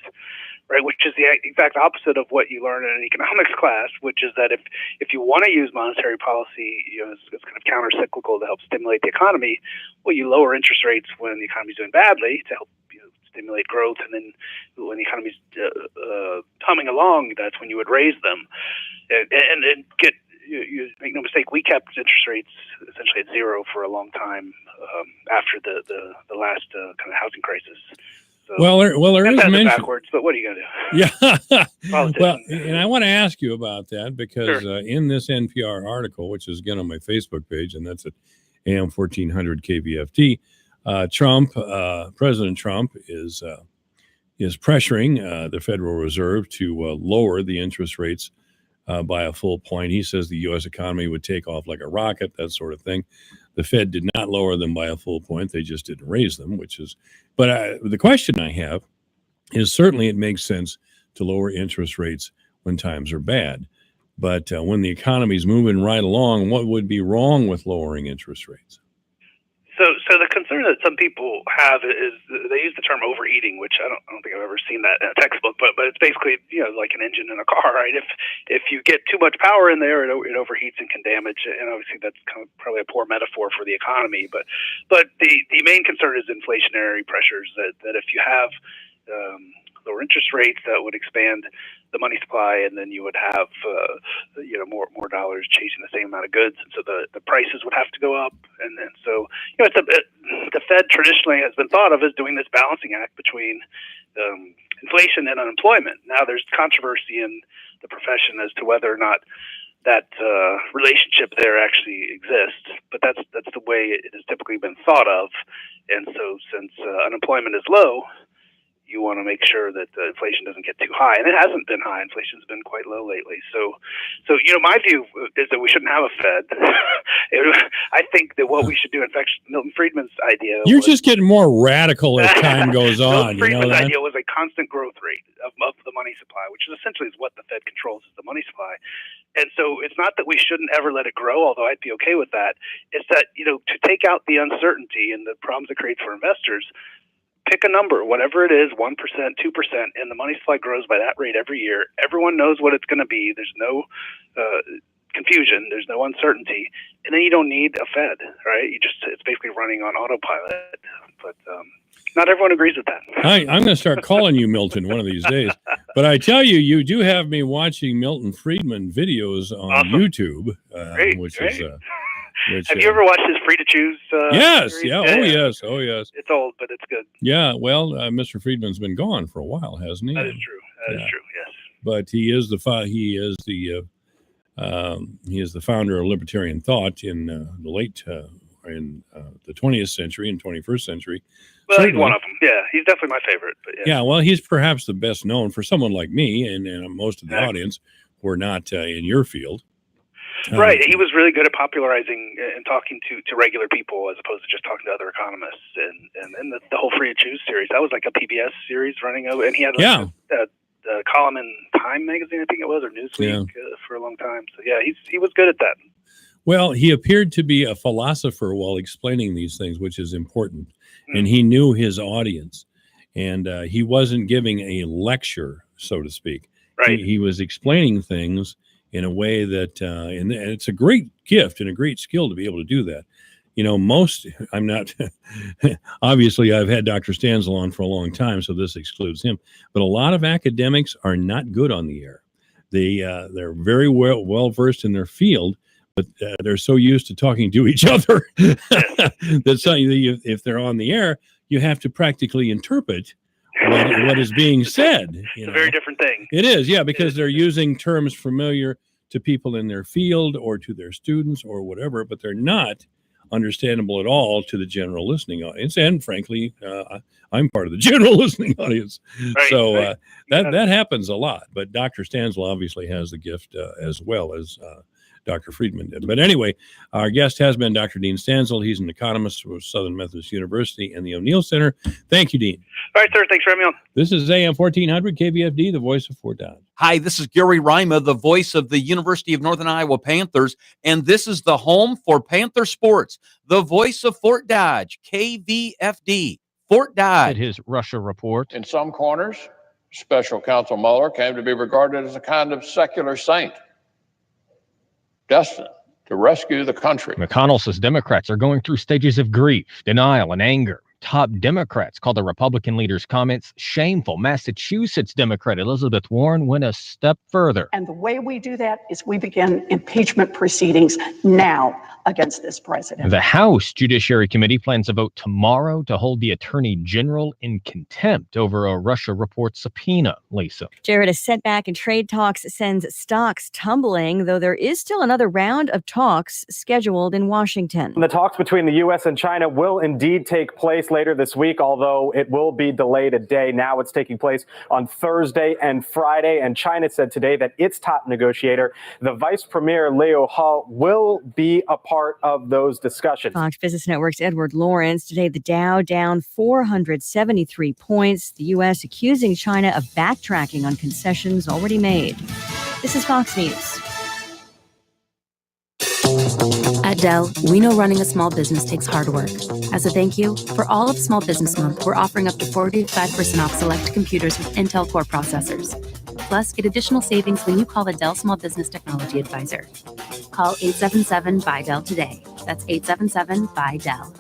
right? Which is the exact opposite of what you learn in an economics class, which is that if you want to use monetary policy, it's kind of counter-cyclical to help stimulate the economy, well, you lower interest rates when the economy is doing badly to help stimulate growth, and then when the economy's humming along, that's when you would raise them, and get. You make no mistake, we kept interest rates essentially at zero for a long time after the last kind of housing crisis. So, there is mention backwards, but what are you going to do? Yeah. Well, and I want to ask you about that because in this NPR article, which is again on my Facebook page, and that's at AM 1400 KVFT, President Trump is pressuring the Federal Reserve to lower the interest rates by a full point. He says the U.S. economy would take off like a rocket, that sort of thing. The Fed did not lower them by a full point. They just didn't raise them, but the question I have is, certainly it makes sense to lower interest rates when times are bad. But when the economy's moving right along, what would be wrong with lowering interest rates? So the concern that some people have is they use the term overheating, which I don't think I've ever seen that in a textbook, but it's basically, you know, like an engine in a car, right? If you get too much power in there, it overheats and can damage. And obviously that's kind of probably a poor metaphor for the economy. But the main concern is inflationary pressures. That if you have lower interest rates, that would expand the money supply, and then you would have more dollars chasing the same amount of goods, and so the prices would have to go up. And then so the Fed traditionally has been thought of as doing this balancing act between inflation and unemployment. Now there's controversy in the profession as to whether or not that relationship there actually exists, but that's the way it has typically been thought of. And so since unemployment is low, you want to make sure that the inflation doesn't get too high, and it hasn't been high. Inflation's been quite low lately. So my view is that we shouldn't have a Fed. I think that what we should do, in fact, Milton Friedman's idea. You're just getting more radical as time goes on. Milton Friedman's idea was a constant growth rate of the money supply, which is essentially what the Fed controls, is the money supply. And so it's not that we shouldn't ever let it grow, although I'd be okay with that. It's that, to take out the uncertainty and the problems it creates for investors, pick a number, whatever it is, 1%, 2%, and the money supply grows by that rate every year. Everyone knows what it's going to be. There's no confusion. There's no uncertainty. And then you don't need a Fed, right? It's basically running on autopilot. But not everyone agrees with that. I'm going to start calling you Milton one of these days. But I tell you, you do have me watching Milton Friedman videos on YouTube, which is... Have you ever watched his Free to Choose? Yes. Series? Yeah. Oh, yes. It's old, but it's good. Yeah. Well, Mr. Friedman's been gone for a while, hasn't he? That is true. That is true. Yes. But he is the founder of libertarian thought in the late in the 20th century and 21st century. Well, certainly. He's one of them. Yeah, he's definitely my favorite. But yeah. Well, he's perhaps the best known for someone like me and most of the audience who are not in your field. Right. He was really good at popularizing and talking to regular people as opposed to just talking to other economists. And the whole Free to Choose series, that was like a PBS series running over. And he had a column in Time magazine, I think it was, or Newsweek for a long time. So, yeah, he was good at that. Well, he appeared to be a philosopher while explaining these things, which is important. And he knew his audience. And he wasn't giving a lecture, so to speak. Right. He was explaining things in a way that, and it's a great gift and a great skill to be able to do that. I'm not, obviously I've had Dr. Stanzel on for a long time, so this excludes him, but a lot of academics are not good on the air. They're very well versed in their field, but they're so used to talking to each other that if they're on the air, you have to practically interpret what is being said. It's a very different thing. It is, yeah, because they're using terms familiar to people in their field or to their students or whatever, but they're not understandable at all to the general listening audience. And frankly, I'm part of the general listening audience. Right, so that happens a lot. But Dr. Stanzel obviously has the gift as well as Dr. Friedman did. But anyway, our guest has been Dr. Dean Stanzel. He's an economist with Southern Methodist University and the O'Neill Center. Thank you, Dean. All right, sir. Thanks for having me on. This is AM 1400 KVFD, the voice of Fort Dodge. Hi, this is Gary Rima, the voice of the University of Northern Iowa Panthers, and this is the home for Panther Sports, the voice of Fort Dodge, KVFD, Fort Dodge. His Russia report. In some corners, Special Counsel Mueller came to be regarded as a kind of secular saint, destined to rescue the country. McConnell says Democrats are going through stages of grief, denial, and anger. Top Democrats call the Republican leader's comments shameful. Massachusetts Democrat Elizabeth Warren went a step further. And the way we do that is we begin impeachment proceedings now against this president. The House Judiciary Committee plans a vote tomorrow to hold the Attorney General in contempt over a Russia report subpoena. Lisa. Jared, a setback in trade talks sends stocks tumbling, though there is still another round of talks scheduled in Washington. The talks between the U.S. and China will indeed take place later this week, although it will be delayed a day. Now it's taking place on Thursday and Friday, and China said today that its top negotiator, the Vice Premier Leo He, will be a part of those discussions. Fox Business Network's Edward Lawrence. Today, the Dow down 473 points. The U.S. accusing China of backtracking on concessions already made. This is Fox News. At Dell, we know running a small business takes hard work. As a thank you, for all of Small Business Month, we're offering up to 45% off select computers with Intel Core processors. Plus, get additional savings when you call the Dell Small Business Technology Advisor. Call 877-BUY-DELL today. That's 877-BUY-DELL.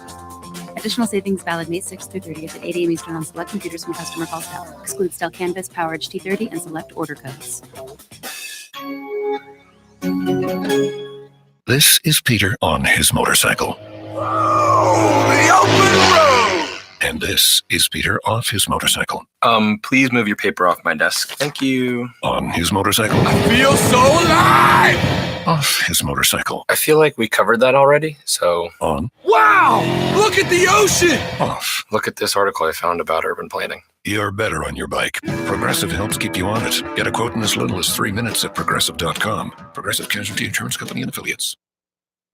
Additional savings valid May 6th through 30th at 8 a.m. Eastern on select computers from customer calls Dell. Excludes Dell Canvas, PowerEdge T30, and select order codes. This is Peter on his motorcycle. And this is Peter off his motorcycle. Please move your paper off my desk. Thank you. On his motorcycle. I feel so alive! Off his motorcycle. I feel like we covered that already, so... On. Wow! Look at the ocean! Off. Look at this article I found about urban planning. You're better on your bike. Progressive helps keep you on it. Get a quote in as little as 3 minutes at Progressive.com. Progressive Casualty Insurance Company and Affiliates.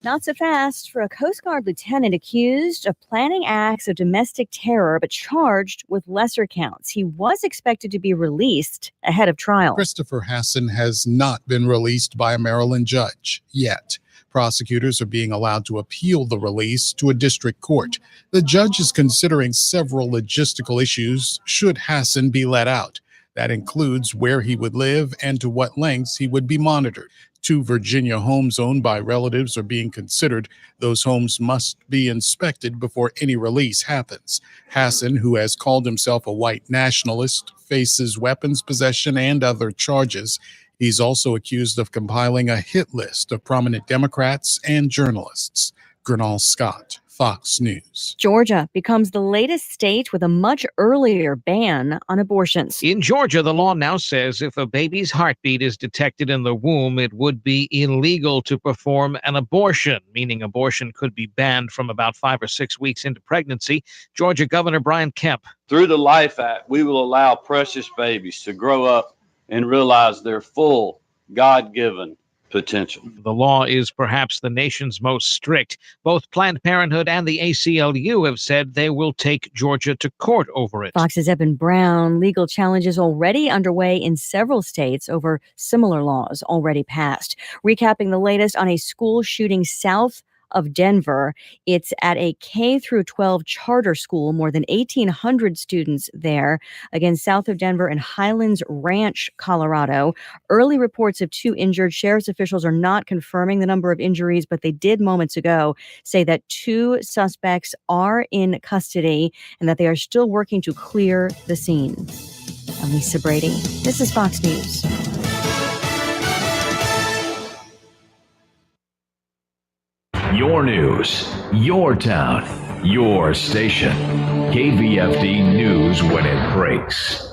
Not so fast for a Coast Guard lieutenant accused of planning acts of domestic terror but charged with lesser counts. He was expected to be released ahead of trial. Christopher Hassan has not been released by a Maryland judge yet. Prosecutors are being allowed to appeal the release to a district court. The judge is considering several logistical issues should Hassan be let out. That includes where he would live and to what lengths he would be monitored. 2 Virginia homes owned by relatives are being considered. Those homes must be inspected before any release happens. Hassan, who has called himself a white nationalist, faces weapons possession and other charges. He's also accused of compiling a hit list of prominent Democrats and journalists. Gernal Scott, Fox News. Georgia becomes the latest state with a much earlier ban on abortions. In Georgia, the law now says if a baby's heartbeat is detected in the womb, it would be illegal to perform an abortion, meaning abortion could be banned from about 5 or 6 weeks into pregnancy. Georgia Governor Brian Kemp. Through the Life Act, we will allow precious babies to grow up and realize their full God-given potential. The law is perhaps the nation's most strict. Both Planned Parenthood and the ACLU have said they will take Georgia to court over it. Fox's Eben Brown. Legal challenges already underway in several states over similar laws already passed. Recapping the latest on a school shooting south of Denver. It's at a K-12 charter school, more than 1,800 students there. Again, south of Denver in Highlands Ranch, Colorado. Early reports of 2 injured. Sheriff's officials are not confirming the number of injuries, but they did moments ago say that 2 suspects are in custody and that they are still working to clear the scene. I'm Lisa Brady. This is Fox News. Your news, your town, your station. KVFD News when it breaks.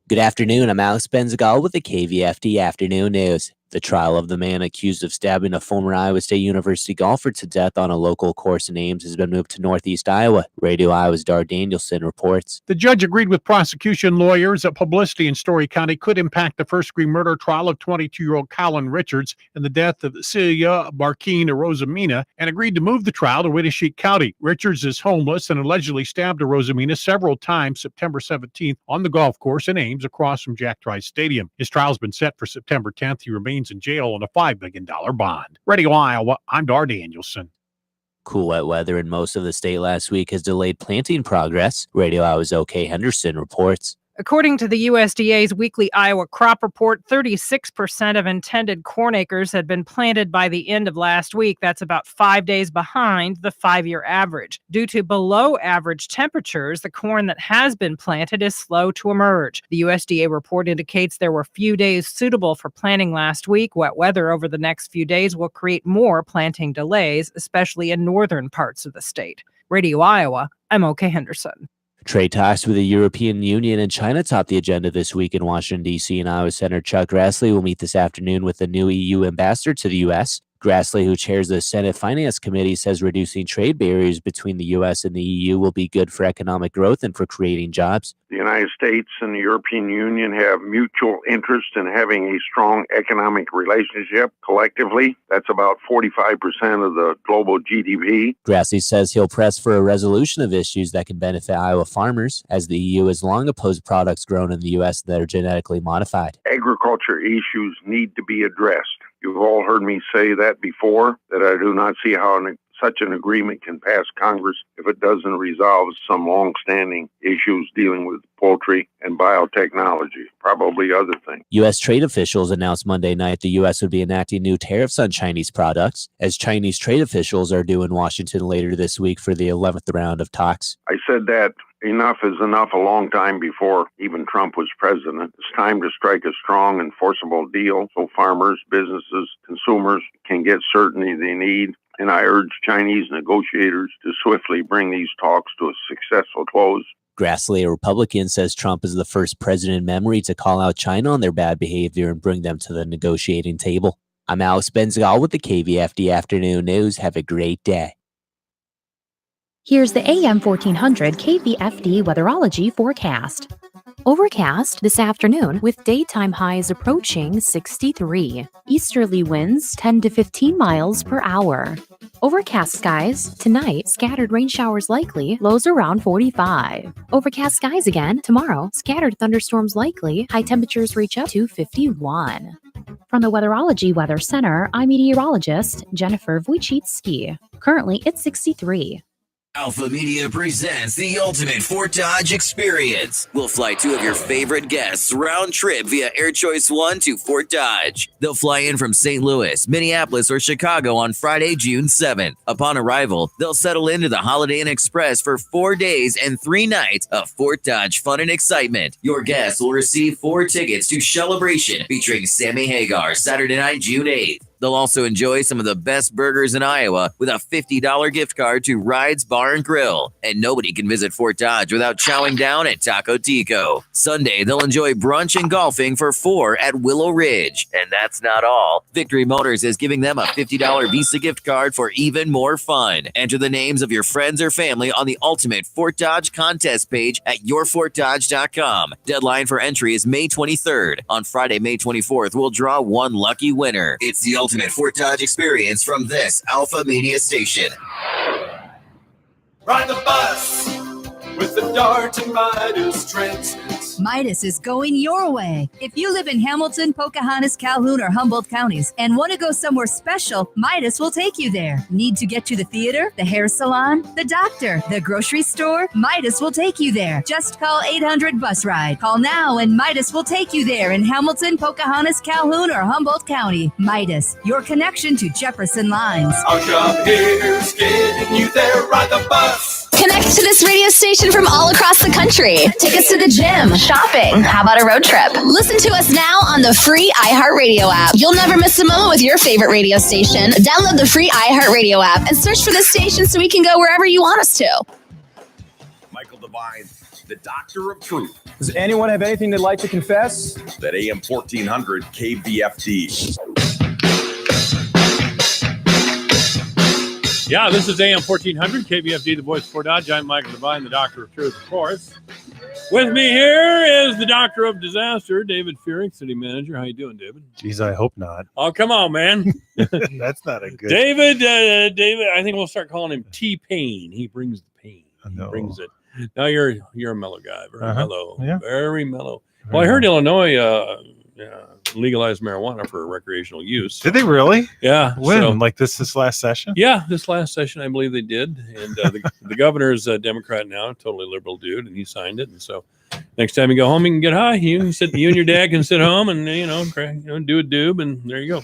Good afternoon. I'm Alex Benzagal with the KVFD Afternoon News. The trial of the man accused of stabbing a former Iowa State University golfer to death on a local course in Ames has been moved to Northeast Iowa. Radio Iowa's Dar Danielson reports. The judge agreed with prosecution lawyers that publicity in Story County could impact the first-degree murder trial of 22-year-old Colin Richards and the death of Celia Barkeen Rosamina, and agreed to move the trial to Winneshiek County. Richards is homeless and allegedly stabbed Rosamina several times September 17th on the golf course in Ames across from Jack Trice Stadium. His trial's been set for September 10th. He remains in jail on a $5 million bond. Radio Iowa, I'm Dar Danielson. Cool wet weather in most of the state last week has delayed planting progress. Radio Iowa's OK Henderson reports. According to the USDA's weekly Iowa crop report, 36% of intended corn acres had been planted by the end of last week. That's about 5 days behind the 5-year average. Due to below average temperatures, the corn that has been planted is slow to emerge. The USDA report indicates there were few days suitable for planting last week. Wet weather over the next few days will create more planting delays, especially in northern parts of the state. Radio Iowa, I'm OK Henderson. Trade talks with the European Union and China top the agenda this week in Washington, D.C., and Iowa Senator Chuck Grassley will meet this afternoon with the new EU ambassador to the U.S. Grassley, who chairs the Senate Finance Committee, says reducing trade barriers between the U.S. and the EU will be good for economic growth and for creating jobs. The United States and the European Union have mutual interest in having a strong economic relationship. Collectively, that's about 45% of the global GDP. Grassley says he'll press for a resolution of issues that can benefit Iowa farmers, as the EU has long opposed products grown in the U.S. that are genetically modified. Agriculture issues need to be addressed. You've all heard me say that before, that I do not see how such an agreement can pass Congress if it doesn't resolve some long-standing issues dealing with poultry and biotechnology, probably other things. U.S. trade officials announced Monday night the U.S. would be enacting new tariffs on Chinese products, as Chinese trade officials are due in Washington later this week for the 11th round of talks. I said that enough is enough a long time before even Trump was president. It's time to strike a strong, enforceable deal so farmers, businesses, consumers can get certainty they need. And I urge Chinese negotiators to swiftly bring these talks to a successful close. Grassley, a Republican, says Trump is the first president in memory to call out China on their bad behavior and bring them to the negotiating table. I'm Alex Benzagal with the KVFD Afternoon News. Have a great day. Here's the AM 1400 KVFD weatherology forecast. Overcast this afternoon with daytime highs approaching 63. Easterly winds 10 to 15 miles per hour. Overcast skies tonight, scattered rain showers likely, lows around 45. Overcast skies again tomorrow, scattered thunderstorms likely, high temperatures reach up to 51. From the Weatherology Weather Center, I'm meteorologist Jennifer Wojcicki. Currently, it's 63. Alpha Media presents the ultimate Fort Dodge experience. We'll fly two of your favorite guests round trip via Air Choice One to Fort Dodge. They'll fly in from St. Louis, Minneapolis, or Chicago on Friday, June 7th. Upon arrival, they'll settle into the Holiday Inn Express for 4 days and 3 nights of Fort Dodge fun and excitement. Your guests will receive 4 tickets to Celebration featuring Sammy Hagar Saturday night, June 8th. They'll also enjoy some of the best burgers in Iowa with a $50 gift card to Rides Bar and Grill. And nobody can visit Fort Dodge without chowing down at Taco Tico. Sunday, they'll enjoy brunch and golfing for 4 at Willow Ridge. And that's not all. Victory Motors is giving them a $50 Visa gift card for even more fun. Enter the names of your friends or family on the Ultimate Fort Dodge contest page at yourfortdodge.com. Deadline for entry is May 23rd. On Friday, May 24th, we'll draw one lucky winner. It's the Ultimate Fort Dodge experience from this Alpha Media station. Ride the bus with the Dart and Midas transits. Midas is going your way. If you live in Hamilton, Pocahontas, Calhoun, or Humboldt counties and want to go somewhere special, Midas will take you there. Need to get to the theater, the hair salon, the doctor, the grocery store? Midas will take you there. Just call 800 Bus Ride. Call now and Midas will take you there in Hamilton, Pocahontas, Calhoun, or Humboldt County. Midas, your connection to Jefferson Lines. Our job here's getting you there. Ride the bus. Connect to this radio station from all across the country. Take us to the gym, shopping. How about a road trip? Listen to us now on the free iHeartRadio app. You'll never miss a moment with your favorite radio station. Download the free iHeartRadio app and search for this station so we can go wherever you want us to. Michael Devine, the Doctor of Truth. Does anyone have anything they'd like to confess? That AM 1400 KVFD. Yeah, this is AM 1400, KVFD, the voice of Fort Dodge. I'm Michael Devine, the Doctor of Truth, of course. With me here is the Doctor of Disaster, David Fearing, City Manager. How you doing, David? Geez, I hope not. Oh, come on, man. That's not a good... David, I think we'll start calling him T-Pain. He brings the pain. He brings it. Now you're a mellow guy. Very mellow. Yeah. Very mellow. Well, I heard Illinois legalized marijuana for recreational use. Did they really? Yeah. When? So, like this last session? Yeah, this last session, I believe they did. And the governor's a Democrat now, totally liberal dude, and he signed it. And so next time you go home, you can get high. You and your dad can sit home and, do a doob, and there you go.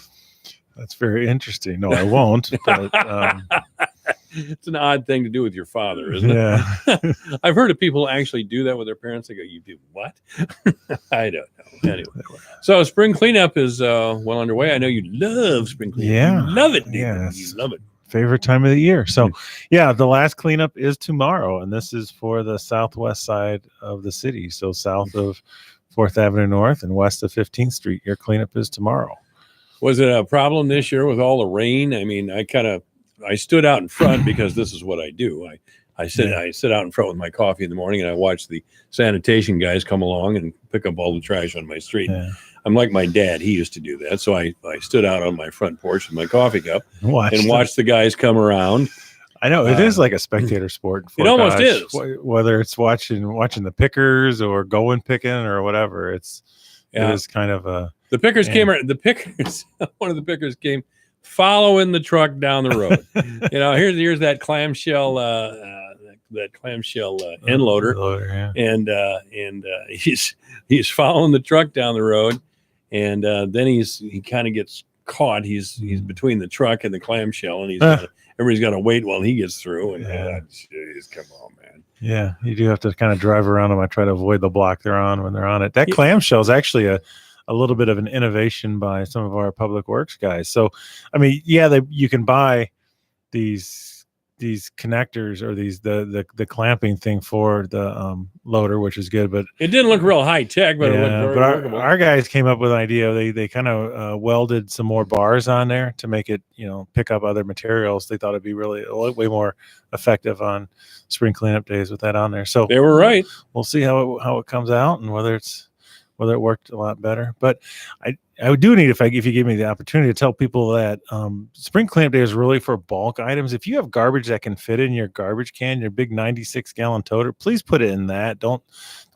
That's very interesting. No, I won't. But, it's an odd thing to do with your father, isn't it? Yeah. I've heard of people actually do that with their parents. They go, "You do what?" I don't know. Anyway, so spring cleanup is well underway. I know you love spring cleanup. Yeah. You love it, dude. Yeah, You love it. Favorite time of the year. So, yeah, the last cleanup is tomorrow, and this is for the southwest side of the city. So south of 4th Avenue North and west of 15th Street. Your cleanup is tomorrow. Was it a problem this year with all the rain? I mean, I stood out in front because this is what I do. I sit out in front with my coffee in the morning, and I watch the sanitation guys come along and pick up all the trash on my street. Yeah. I'm like my dad; he used to do that. So I stood out on my front porch with my coffee cup and watched the guys come around. I know it is like a spectator sport. It almost is. Whether it's watching the pickers or going picking or whatever, it is kind of a. The pickers came. The pickers. One of the pickers came following the truck down the road. Here's that clamshell. End loader, and he's following the truck down the road, and then he kind of gets caught. He's between the truck and the clamshell, and everybody's got to wait while he gets through. And geez, come on, man. Yeah, you do have to kind of drive around them. I try to avoid the block they're on when they're on it. That clamshell is actually a little bit of an innovation by some of our public works guys. So, I mean, you can buy these connectors or the clamping thing for the loader, which is good, but it didn't look real high tech. But it looked very workable. Our guys came up with an idea. They kind of welded some more bars on there to make it pick up other materials. They thought it'd be really way more effective on spring cleanup days with that on there. So they were right. We'll see how it comes out and whether it worked a lot better. But I do need, if you give me the opportunity, to tell people that spring cleanup day is really for bulk items. If you have garbage that can fit in your garbage can, your big 96-gallon toter, please put it in that. Don't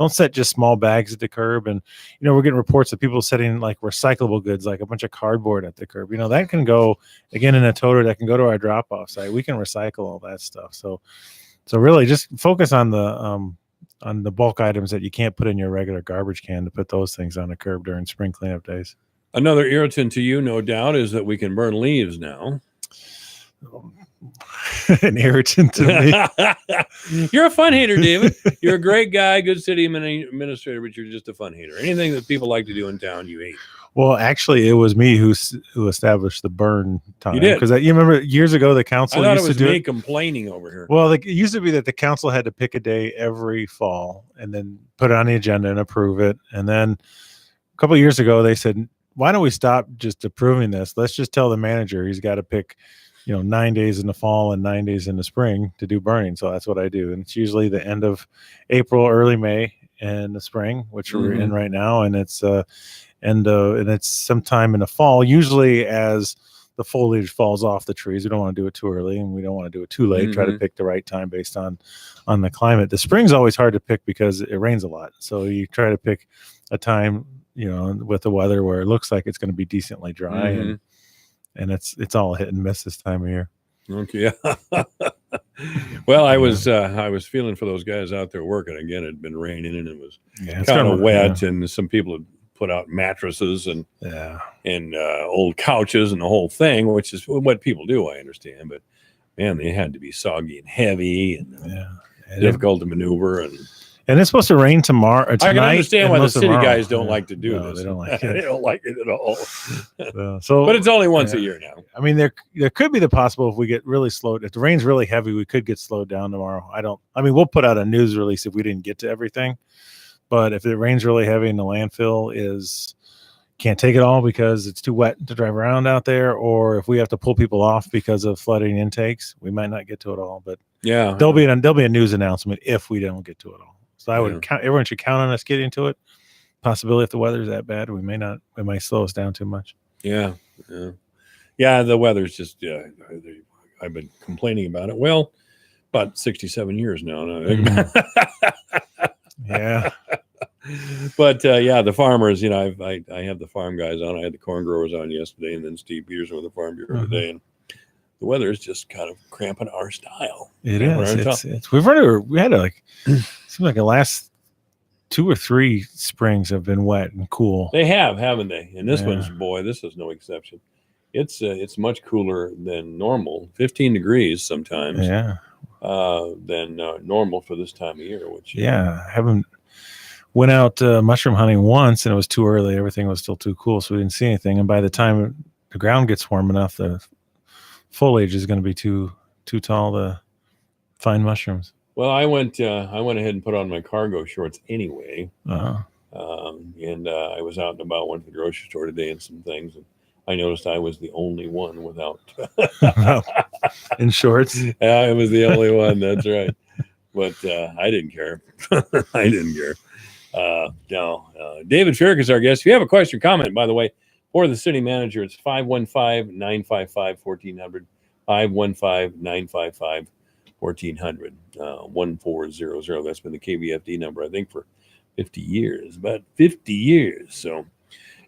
set just small bags at the curb. And we're getting reports of people setting like recyclable goods, like a bunch of cardboard at the curb. That can go again in a toter that can go to our drop-off site. We can recycle all that stuff. So really just focus on the bulk items that you can't put in your regular garbage can, to put those things on the curb during spring cleanup days. Another irritant to you, no doubt, is that we can burn leaves now. An irritant to me. You're a fun hater, David. You're a great guy, good city administrator, but you're just a fun hater. Anything that people like to do in town, you hate. Well, actually, it was me who established the burn time. You did, because you remember years ago the council used to do me complaining over here. Well, it used to be that the council had to pick a day every fall and then put it on the agenda and approve it. And then a couple of years ago, they said, "Why don't we stop just approving this? Let's just tell the manager he's got to pick, 9 days in the fall and 9 days in the spring to do burning." So that's what I do, and it's usually the end of April, early May, and the spring, which we're in right now, and it's and it's sometime in the fall, usually as the foliage falls off the trees. We don't want to do it too early, and we don't want to do it too late. Try to pick the right time based on the climate. The spring's always hard to pick because it rains a lot, so you try to pick a time, with the weather where it looks like it's going to be decently dry, and it's all hit and miss this time of year. Okay. Well, I was feeling for those guys out there working. Again, it had been raining and it was kind of wet, and some people had put out mattresses and old couches and the whole thing, which is what people do, I understand. But man, they had to be soggy and heavy and difficult to maneuver. And it's supposed to rain tonight. I can understand why the city guys don't like to do this. They don't like it. They don't like it at all. But it's only once a year now. I mean, there could be the possible, if we get really slowed, if the rain's really heavy, we could get slowed down tomorrow. We'll put out a news release if we didn't get to everything. But if it rains really heavy and the landfill can't take it all because it's too wet to drive around out there, or if we have to pull people off because of flooding intakes, we might not get to it all. But there'll be a news announcement if we don't get to it all. So I would everyone should count on us getting to it. Possibility if the weather's that bad, it might slow us down too much. Yeah. The weather's just I've been complaining about it. Well, about 67 years now. Yeah. But the farmers, I have the farm guys on. I had the corn growers on yesterday, and then Steve Peterson with the Farm Bureau today, and the weather is just kind of cramping our style. It is. We had seems like the last 2 or 3 springs have been wet and cool. They have, haven't they? And this this is no exception. It's much cooler than normal, 15 degrees sometimes. Than normal for this time of year. Which I haven't went out mushroom hunting once, and it was too early. Everything was still too cool, so we didn't see anything. And by the time the ground gets warm enough, the foliage is going to be too tall to find mushrooms. Well, I went ahead and put on my cargo shorts anyway. And I was out and about, went to the grocery store today and some things. And I noticed I was the only one without in shorts. Yeah, I was the only one. That's right. But I didn't care. I didn't care. No. David Farrick is our guest. If you have a question or comment, by the way, for the city manager, it's 515-955-1400. 515-955-1400. 1400. That's been the KVFD number, I think, for 50 years. About 50 years. So,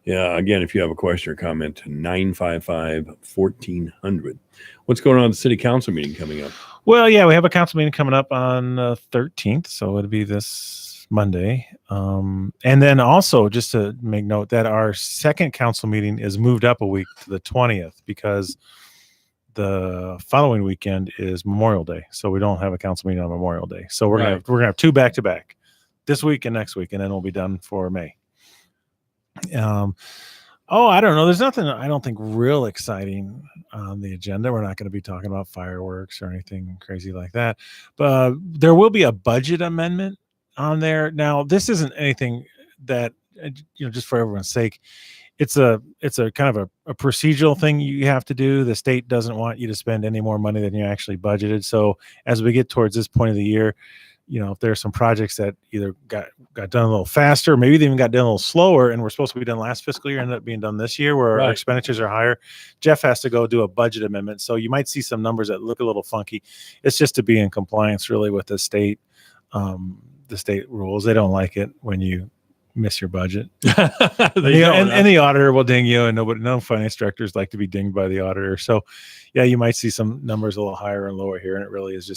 yeah, again, if you have a question or comment, 955-1400. What's going on at the city council meeting coming up? Well, yeah, we have a council meeting coming up on the 13th, so it'll be this Monday. And then also, just to make note that our second council meeting is moved up a week to the 20th because the following weekend is Memorial Day, so we don't have a council meeting on Memorial Day. So we're gonna have two back to back, this week and next week, and then we'll be done for May. I don't know. There's nothing I don't think real exciting on the agenda. We're not going to be talking about fireworks or anything crazy like that. But there will be a budget amendment on there. Now, this isn't anything that, just for everyone's sake, it's a kind of a procedural thing you have to do. The state doesn't want you to spend any more money than you actually budgeted. So as we get towards this point of the year, if there are some projects that either got done a little faster, maybe they even got done a little slower, and we're supposed to be done last fiscal year, ended up being done this year, where our expenditures are higher, Jeff has to go do a budget amendment. So you might see some numbers that look a little funky. It's just to be in compliance, really, with the state rules. They don't like it when you miss your budget. And the auditor will ding you, and no finance directors like to be dinged by the auditor. So, yeah, you might see some numbers a little higher and lower here, and it really is just